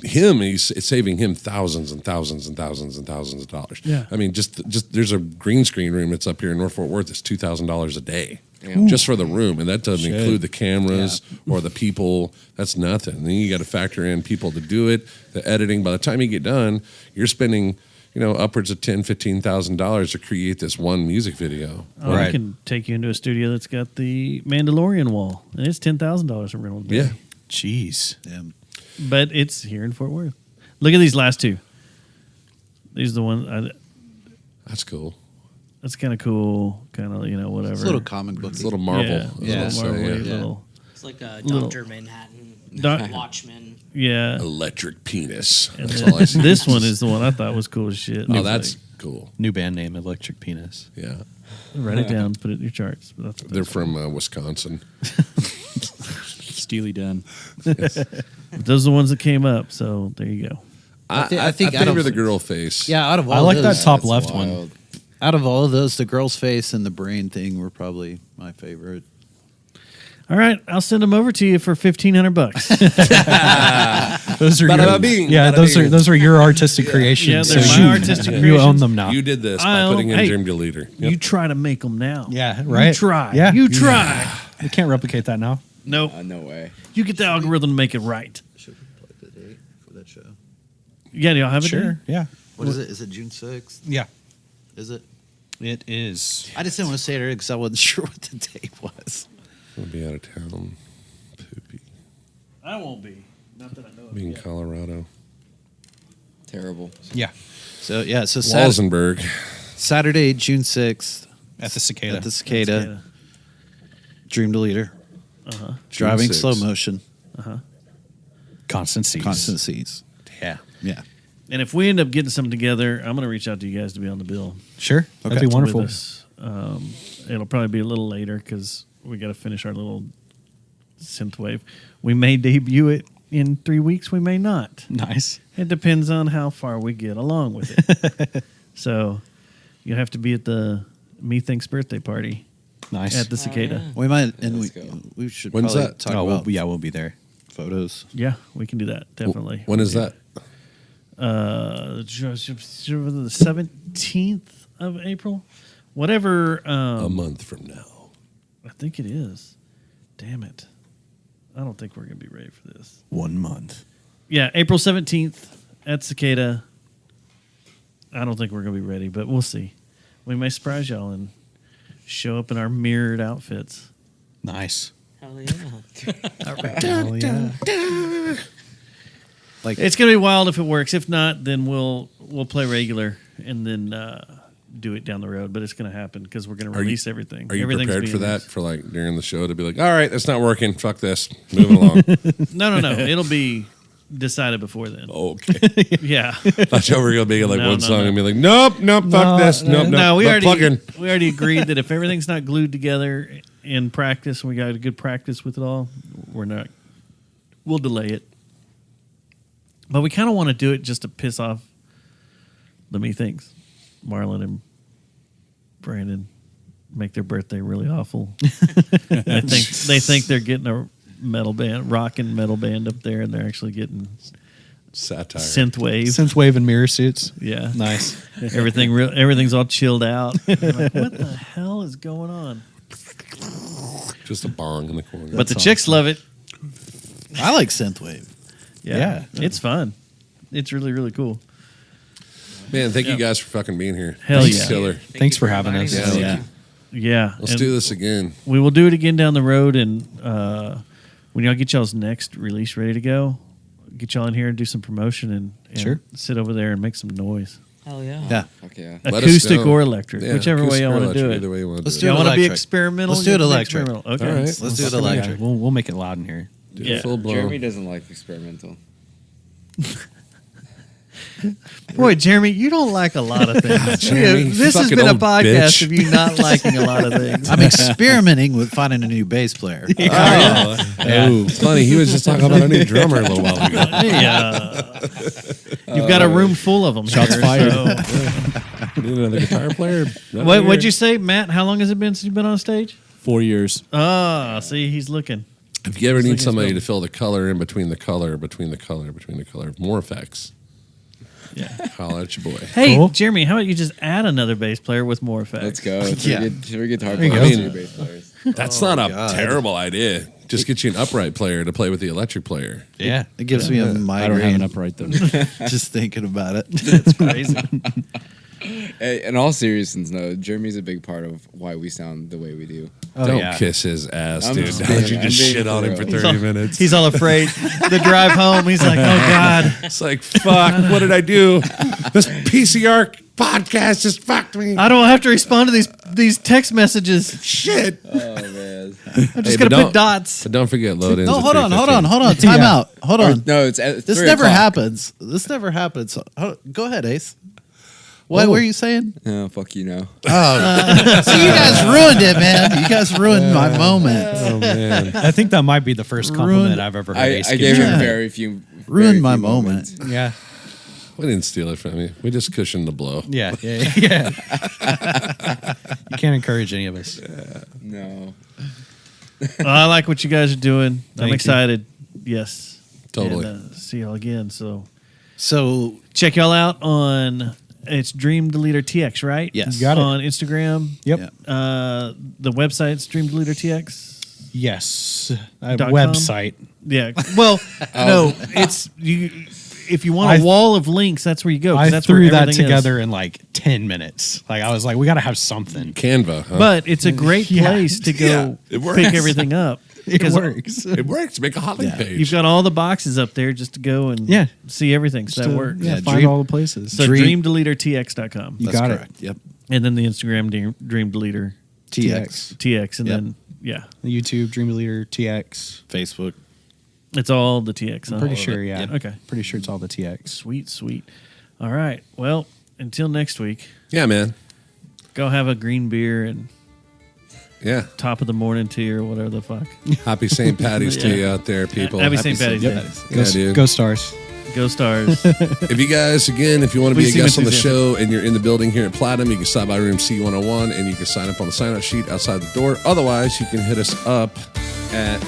[SPEAKER 2] him. It's saving him thousands and thousands and thousands and thousands of dollars.
[SPEAKER 1] Yeah.
[SPEAKER 2] I mean, just there's a green screen room that's up here in North Fort Worth. It's $2,000 a day. just for the room, and that doesn't include the cameras or the people. That's nothing. Then you got to factor in people to do it, the editing. By the time you get done, you're spending upwards of $10,000-$15,000 to create this one music video.
[SPEAKER 1] Oh, I can take you into a studio that's got the Mandalorian wall, and it's $10,000 a rental day.
[SPEAKER 2] Yeah.
[SPEAKER 7] Jeez.
[SPEAKER 3] Yeah.
[SPEAKER 1] But it's here in Fort Worth. Look at these last two. These are the ones.
[SPEAKER 2] That's cool.
[SPEAKER 1] That's kind of cool. Kind of whatever.
[SPEAKER 3] It's a little comic book.
[SPEAKER 2] It's a little Marvel.
[SPEAKER 1] Yeah,
[SPEAKER 2] That's
[SPEAKER 1] little
[SPEAKER 2] what I'm
[SPEAKER 1] Marvel.
[SPEAKER 2] saying, yeah.
[SPEAKER 1] Little.
[SPEAKER 5] It's like a
[SPEAKER 1] Little-
[SPEAKER 5] Dr. Manhattan,
[SPEAKER 1] Doc-
[SPEAKER 5] Watchmen.
[SPEAKER 1] Yeah.
[SPEAKER 2] Electric penis.
[SPEAKER 1] And
[SPEAKER 2] That's
[SPEAKER 1] then
[SPEAKER 2] all I see.
[SPEAKER 1] this one is the one I thought was cool as shit.
[SPEAKER 2] Oh,
[SPEAKER 1] It's
[SPEAKER 2] that's
[SPEAKER 1] like,
[SPEAKER 2] cool.
[SPEAKER 7] New band name, Electric Penis.
[SPEAKER 2] Yeah.
[SPEAKER 1] write it down, put it in your charts. But that's
[SPEAKER 2] They're from Wisconsin.
[SPEAKER 8] Steely Dan.
[SPEAKER 1] But those are the ones that came up. So there you go.
[SPEAKER 3] I think out
[SPEAKER 2] favor
[SPEAKER 3] of-
[SPEAKER 2] the girl face.
[SPEAKER 3] Yeah, out of all
[SPEAKER 7] I like that
[SPEAKER 3] those,
[SPEAKER 7] top
[SPEAKER 6] That's
[SPEAKER 7] left
[SPEAKER 6] wild.
[SPEAKER 7] one.
[SPEAKER 3] out of all of those, the girl's face and the brain thing were probably my favorite.
[SPEAKER 1] All right, I'll send them over to you for $1,500.
[SPEAKER 7] Those are
[SPEAKER 2] Bada bing,
[SPEAKER 7] yeah.
[SPEAKER 2] bada
[SPEAKER 7] Those are your artistic creations.
[SPEAKER 1] Yeah, they're
[SPEAKER 7] so
[SPEAKER 1] my artistic
[SPEAKER 7] You
[SPEAKER 1] creations.
[SPEAKER 7] own them now.
[SPEAKER 2] You did this by
[SPEAKER 1] I'll-
[SPEAKER 2] putting in
[SPEAKER 1] hey,
[SPEAKER 2] Dream Deleter.
[SPEAKER 1] You try to make them now.
[SPEAKER 7] Yeah, right.
[SPEAKER 1] You try.
[SPEAKER 7] Yeah.
[SPEAKER 1] You try.
[SPEAKER 7] We can't replicate that now.
[SPEAKER 1] Nope.
[SPEAKER 6] No way.
[SPEAKER 1] You get the algorithm to make it right.
[SPEAKER 3] Should we plug the date for that show?
[SPEAKER 1] Yeah, do y'all have it?
[SPEAKER 7] Sure. Yeah.
[SPEAKER 3] What is it? Is it June 6th?
[SPEAKER 7] Yeah.
[SPEAKER 3] Is it?
[SPEAKER 7] It is.
[SPEAKER 3] I just didn't want to say it because I wasn't sure what the date was.
[SPEAKER 2] I'll be out of town. Poopy.
[SPEAKER 1] I won't be. Not that I know of.
[SPEAKER 2] Be in
[SPEAKER 1] yet.
[SPEAKER 2] Colorado.
[SPEAKER 6] Terrible.
[SPEAKER 7] Yeah.
[SPEAKER 3] So yeah, so
[SPEAKER 2] Walsenburg.
[SPEAKER 3] Saturday, June 6th
[SPEAKER 7] At the Cicada.
[SPEAKER 3] at the Cicada, Dream Deleter,
[SPEAKER 1] Uh-huh.
[SPEAKER 3] driving
[SPEAKER 2] June
[SPEAKER 3] slow
[SPEAKER 2] 6th.
[SPEAKER 3] motion,
[SPEAKER 7] Constant C's.
[SPEAKER 3] constant C's.
[SPEAKER 7] Yeah.
[SPEAKER 3] Yeah.
[SPEAKER 1] And if we end up getting something together, I'm going to reach out to you guys to be on the bill.
[SPEAKER 7] Sure. That'd
[SPEAKER 3] Okay.
[SPEAKER 7] be wonderful.
[SPEAKER 1] With us. It'll probably be a little later because we got to finish our little synthwave. We may debut it in 3 weeks. We may not.
[SPEAKER 7] Nice.
[SPEAKER 1] It depends on how far we get along with it. So you have to be at the Methinks birthday party
[SPEAKER 7] Nice.
[SPEAKER 1] at the Cicada.
[SPEAKER 3] We might, and
[SPEAKER 6] Let's go.
[SPEAKER 3] we should
[SPEAKER 2] When's
[SPEAKER 3] probably
[SPEAKER 2] that?
[SPEAKER 3] talk
[SPEAKER 7] Oh,
[SPEAKER 3] about
[SPEAKER 7] we'll be there.
[SPEAKER 3] photos.
[SPEAKER 1] Yeah, we can do that definitely.
[SPEAKER 2] When is that?
[SPEAKER 1] The 17th of April, whatever.
[SPEAKER 2] A month from now.
[SPEAKER 1] I think it is. Damn it! I don't think we're gonna be ready for this.
[SPEAKER 7] 1 month.
[SPEAKER 1] Yeah, April 17th at Cicada. I don't think we're gonna be ready, but we'll see. We may surprise y'all and show up in our mirrored outfits.
[SPEAKER 7] Nice.
[SPEAKER 5] Hell yeah.
[SPEAKER 7] Hell yeah.
[SPEAKER 3] Like
[SPEAKER 1] It's gonna be wild if it works. If not, then we'll play regular and then do it down the road. But it's gonna happen because we're gonna
[SPEAKER 2] Are you-
[SPEAKER 1] release everything.
[SPEAKER 2] Are you
[SPEAKER 1] Everything's
[SPEAKER 2] prepared
[SPEAKER 1] being
[SPEAKER 2] for that?
[SPEAKER 1] released.
[SPEAKER 2] For like during the show to be like, all right, that's not working. Fuck this. Moving along.
[SPEAKER 1] No. It'll be decided before then.
[SPEAKER 2] Okay.
[SPEAKER 1] Yeah.
[SPEAKER 2] Thought you were gonna be like
[SPEAKER 1] No,
[SPEAKER 2] one
[SPEAKER 1] no,
[SPEAKER 2] song
[SPEAKER 1] no.
[SPEAKER 2] and be like, nope, fuck this, nope,
[SPEAKER 1] No, we
[SPEAKER 2] not plugging.
[SPEAKER 1] already agreed that if everything's not glued together in practice, and we got a good practice with it all, we'll delay it. But we kind of want to do it just to piss off the Methinks, Marlon and Brandon, make their birthday really awful. they think they're getting a metal band, rock and metal band up there, and they're actually getting
[SPEAKER 2] Satire.
[SPEAKER 1] synthwave.
[SPEAKER 7] Synthwave and mirror suits.
[SPEAKER 1] Yeah,
[SPEAKER 7] Nice.
[SPEAKER 1] everything's all chilled out. You're like, what the hell is going on?
[SPEAKER 2] Just a bong in the corner.
[SPEAKER 1] But the chicks love it.
[SPEAKER 3] I like synthwave.
[SPEAKER 1] Yeah, it's fun. It's really, really cool.
[SPEAKER 2] Man, thank you guys for fucking being here.
[SPEAKER 1] Hell
[SPEAKER 2] Thanks,
[SPEAKER 1] yeah.
[SPEAKER 2] Killer.
[SPEAKER 7] Thanks for having us.
[SPEAKER 3] Yeah.
[SPEAKER 2] Yeah.
[SPEAKER 1] Yeah,
[SPEAKER 2] Let's
[SPEAKER 1] and
[SPEAKER 2] do this again.
[SPEAKER 1] we will do it again down the road, and when y'all get y'all's next release ready to go, get y'all in here and do some promotion and
[SPEAKER 7] Sure.
[SPEAKER 1] sit over there and make some noise,
[SPEAKER 5] Hell yeah.
[SPEAKER 3] Yeah.
[SPEAKER 6] Fuck yeah.
[SPEAKER 2] Let us
[SPEAKER 1] acoustic
[SPEAKER 2] know.
[SPEAKER 1] or electric,
[SPEAKER 2] Yeah,
[SPEAKER 1] whichever way
[SPEAKER 2] acoustic
[SPEAKER 1] y'all
[SPEAKER 2] or
[SPEAKER 1] want to do
[SPEAKER 2] electric,
[SPEAKER 1] it.
[SPEAKER 2] Either way you want to
[SPEAKER 3] Let's
[SPEAKER 2] do
[SPEAKER 3] do
[SPEAKER 2] it.
[SPEAKER 3] it
[SPEAKER 1] Y'all want to be
[SPEAKER 3] electric.
[SPEAKER 1] experimental?
[SPEAKER 3] Let's do it
[SPEAKER 1] you can be
[SPEAKER 3] electric.
[SPEAKER 1] experimental. Okay,
[SPEAKER 2] All right.
[SPEAKER 3] Let's do it
[SPEAKER 7] Yeah,
[SPEAKER 3] electric.
[SPEAKER 7] we'll make it loud in here.
[SPEAKER 2] Do
[SPEAKER 1] Yeah.
[SPEAKER 2] it full blown.
[SPEAKER 6] Jeremy doesn't like experimental.
[SPEAKER 1] Boy, Jeremy, you don't like a lot of things.
[SPEAKER 2] Jeremy,
[SPEAKER 1] This has
[SPEAKER 2] fucking
[SPEAKER 1] been a
[SPEAKER 2] old
[SPEAKER 1] podcast
[SPEAKER 2] bitch.
[SPEAKER 1] of you not liking a lot of things.
[SPEAKER 3] I'm experimenting with finding a new bass player.
[SPEAKER 2] Oh, it's funny. He was just talking about a new drummer a little while ago.
[SPEAKER 1] You've got a room full of them.
[SPEAKER 7] Shots
[SPEAKER 1] here,
[SPEAKER 7] fired.
[SPEAKER 1] so-
[SPEAKER 2] Need another guitar player?
[SPEAKER 1] What'd you say, Matt? How long has it been since you've been on stage?
[SPEAKER 8] 4 years.
[SPEAKER 1] Ah, see, he's looking.
[SPEAKER 2] If you ever need
[SPEAKER 1] Looking
[SPEAKER 2] somebody
[SPEAKER 1] still.
[SPEAKER 2] to fill the color in between the color, more effects.
[SPEAKER 1] Yeah.
[SPEAKER 2] Holla at your boy.
[SPEAKER 1] Hey,
[SPEAKER 7] Cool.
[SPEAKER 1] Jeremy, how about you just add another bass player with more effects?
[SPEAKER 6] Let's go.
[SPEAKER 3] Yeah.
[SPEAKER 6] Three guitar
[SPEAKER 7] There you
[SPEAKER 6] players,
[SPEAKER 2] go.
[SPEAKER 6] two bass players.
[SPEAKER 2] That's not a terrible idea. Just get you an upright player to play with the electric player.
[SPEAKER 7] Yeah.
[SPEAKER 3] It gives me a migraine.
[SPEAKER 8] I don't have an upright though.
[SPEAKER 3] Just thinking about it.
[SPEAKER 7] It's crazy.
[SPEAKER 6] Hey, in all seriousness, no, Jeremy's a big part of why we sound the way we do.
[SPEAKER 2] Don't kiss his ass,
[SPEAKER 6] I'm
[SPEAKER 2] dude.
[SPEAKER 6] just
[SPEAKER 2] How would you
[SPEAKER 6] being-
[SPEAKER 2] just
[SPEAKER 6] I'm being
[SPEAKER 2] shit on him for
[SPEAKER 6] for real.
[SPEAKER 2] 30 minutes?
[SPEAKER 1] He's all afraid. The drive home, he's like, oh God.
[SPEAKER 2] It's like, fuck, what did I do? This PCR podcast just fucked me.
[SPEAKER 1] I don't have to respond to these text messages.
[SPEAKER 2] Shit.
[SPEAKER 6] Oh man.
[SPEAKER 1] I'm just
[SPEAKER 2] but
[SPEAKER 1] going to put
[SPEAKER 2] don't-
[SPEAKER 1] dots.
[SPEAKER 2] But don't forget, load in.
[SPEAKER 3] No, hold on. Time out. Hold on.
[SPEAKER 6] No, it's at
[SPEAKER 3] This
[SPEAKER 6] 3
[SPEAKER 3] never
[SPEAKER 6] o'clock.
[SPEAKER 3] happens. This never happens. Go ahead, Ace. What were you saying?
[SPEAKER 6] Oh, fuck you know.
[SPEAKER 3] So you guys ruined it, man. You guys ruined my moment.
[SPEAKER 2] Oh, man.
[SPEAKER 7] I think that might be the first compliment
[SPEAKER 3] Ruined-
[SPEAKER 7] I've ever heard.
[SPEAKER 6] I
[SPEAKER 7] Ace
[SPEAKER 6] gave
[SPEAKER 7] give
[SPEAKER 6] him
[SPEAKER 3] Yeah.
[SPEAKER 6] very few.
[SPEAKER 3] Ruined
[SPEAKER 6] very
[SPEAKER 3] my
[SPEAKER 6] few
[SPEAKER 3] moment.
[SPEAKER 6] moments.
[SPEAKER 7] Yeah.
[SPEAKER 2] We didn't steal it from you. We just cushioned the blow.
[SPEAKER 7] Yeah. You can't encourage any of us.
[SPEAKER 6] No.
[SPEAKER 1] I like what you guys are doing.
[SPEAKER 7] Thank
[SPEAKER 1] I'm
[SPEAKER 7] you.
[SPEAKER 1] excited. Yes.
[SPEAKER 2] Totally.
[SPEAKER 1] And, see y'all again. So
[SPEAKER 3] So
[SPEAKER 1] check y'all out on, it's Dream Deleter TX, right?
[SPEAKER 3] Yes.
[SPEAKER 7] You got it.
[SPEAKER 1] On Instagram.
[SPEAKER 7] Yep.
[SPEAKER 3] Yeah.
[SPEAKER 1] The website's Dream Deleter TX.
[SPEAKER 7] Yes.
[SPEAKER 1] .com?
[SPEAKER 7] Website.
[SPEAKER 1] Yeah. Well, no, it's you. If you want a
[SPEAKER 7] I-
[SPEAKER 1] wall of links, that's where you go. 'cause
[SPEAKER 7] I
[SPEAKER 1] that's
[SPEAKER 7] threw
[SPEAKER 1] where
[SPEAKER 7] that
[SPEAKER 1] everything is.
[SPEAKER 7] together in like 10 minutes. Like I was like, we got to have something.
[SPEAKER 2] Canva, huh?
[SPEAKER 1] But it's a great
[SPEAKER 7] Yeah.
[SPEAKER 1] place to go
[SPEAKER 2] it works.
[SPEAKER 1] pick everything up.
[SPEAKER 7] It
[SPEAKER 1] Because
[SPEAKER 7] works.
[SPEAKER 2] it works. Make a hot link page.
[SPEAKER 1] you've got all the boxes up there just to go and
[SPEAKER 7] Yeah.
[SPEAKER 1] see everything. So that works.
[SPEAKER 7] Yeah,
[SPEAKER 3] Yeah,
[SPEAKER 7] find
[SPEAKER 3] Dream-
[SPEAKER 7] all the places.
[SPEAKER 1] So dreamdeletertx.com.
[SPEAKER 7] You
[SPEAKER 3] that's
[SPEAKER 7] got it.
[SPEAKER 3] correct. Yep.
[SPEAKER 1] And then the Instagram Dream Deleter
[SPEAKER 3] TX.
[SPEAKER 1] TX. And
[SPEAKER 3] Yep.
[SPEAKER 1] then, yeah,
[SPEAKER 7] YouTube, Dream Leader, TX.
[SPEAKER 3] Facebook.
[SPEAKER 1] it's all the TX. Huh?
[SPEAKER 7] Pretty sure, yeah.
[SPEAKER 1] Yep. Okay.
[SPEAKER 7] Pretty sure it's all the TX.
[SPEAKER 1] Sweet, sweet. All right. Well, until next week,
[SPEAKER 2] Yeah, man.
[SPEAKER 1] go have a green beer and
[SPEAKER 2] Yeah.
[SPEAKER 1] top of the morning tea or whatever the fuck.
[SPEAKER 2] Happy St. Patty's to
[SPEAKER 1] Yeah.
[SPEAKER 2] you out there, people.
[SPEAKER 1] Happy St. Patty's Day.
[SPEAKER 2] Yeah, dude.
[SPEAKER 7] Go Stars.
[SPEAKER 1] Go Stars.
[SPEAKER 2] If you guys, again, if you want to be
[SPEAKER 1] Please
[SPEAKER 2] a
[SPEAKER 1] see
[SPEAKER 2] guest on the
[SPEAKER 1] Mr.
[SPEAKER 2] show and you're in the building here at Platinum, you can stop by room C101 and you can sign up on the sign-up sheet outside the door. Otherwise, you can hit us up at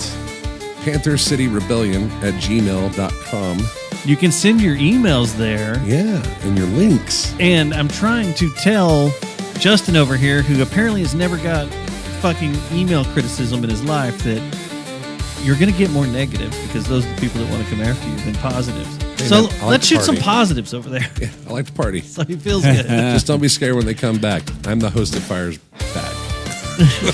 [SPEAKER 2] panthercityrebellion@gmail.com.
[SPEAKER 1] You can send your emails there.
[SPEAKER 2] Yeah, and your links.
[SPEAKER 1] And I'm trying to tell Justin over here, who apparently has never got fucking email criticism in his life, that you're going to get more negative because those are the people that want to come after you than positives.
[SPEAKER 2] Hey,
[SPEAKER 1] So
[SPEAKER 2] man, I like
[SPEAKER 1] let's
[SPEAKER 2] to
[SPEAKER 1] shoot some
[SPEAKER 2] party.
[SPEAKER 1] positives over there.
[SPEAKER 2] Yeah, I like to party.
[SPEAKER 1] So he feels good.
[SPEAKER 2] Just don't be scared when they come back. I'm the host that fires back.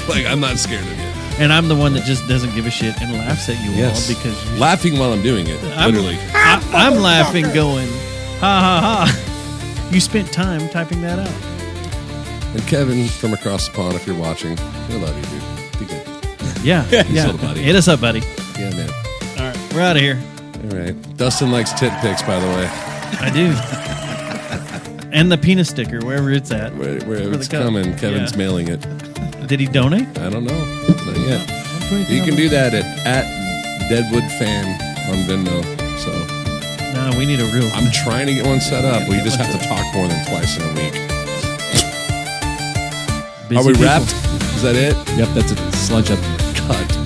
[SPEAKER 2] Like, I'm not scared of you.
[SPEAKER 1] And I'm the one that just doesn't give a shit and laughs at you
[SPEAKER 2] Yes.
[SPEAKER 1] all because you're
[SPEAKER 2] Laughing while I'm doing it, literally.
[SPEAKER 1] I'm laughing going, ha ha ha. You spent time typing that out.
[SPEAKER 2] And Kevin from across the pond, if you're watching, I love you, dude. Be good.
[SPEAKER 1] Yeah. Yeah.
[SPEAKER 2] little buddy.
[SPEAKER 1] Hit us up, buddy.
[SPEAKER 2] Yeah, man.
[SPEAKER 1] All right. We're out of here.
[SPEAKER 2] All right. Dustin likes tit pics, by the way.
[SPEAKER 1] I do. And the penis sticker, wherever it's at.
[SPEAKER 2] Where
[SPEAKER 1] the
[SPEAKER 2] it's
[SPEAKER 1] cup.
[SPEAKER 2] coming. Kevin's
[SPEAKER 1] Yeah.
[SPEAKER 2] mailing it.
[SPEAKER 1] Did he donate?
[SPEAKER 2] I don't know. Not yet. You can do that at Deadwood Fan on Venmo. So
[SPEAKER 1] No, we need a real.
[SPEAKER 2] I'm trying to get one set up. We just have to talk more than twice in a week.
[SPEAKER 1] busy
[SPEAKER 2] Are we
[SPEAKER 1] people.
[SPEAKER 2] wrapped? Is that it?
[SPEAKER 8] Yep, that's a sludge up.
[SPEAKER 2] Cut.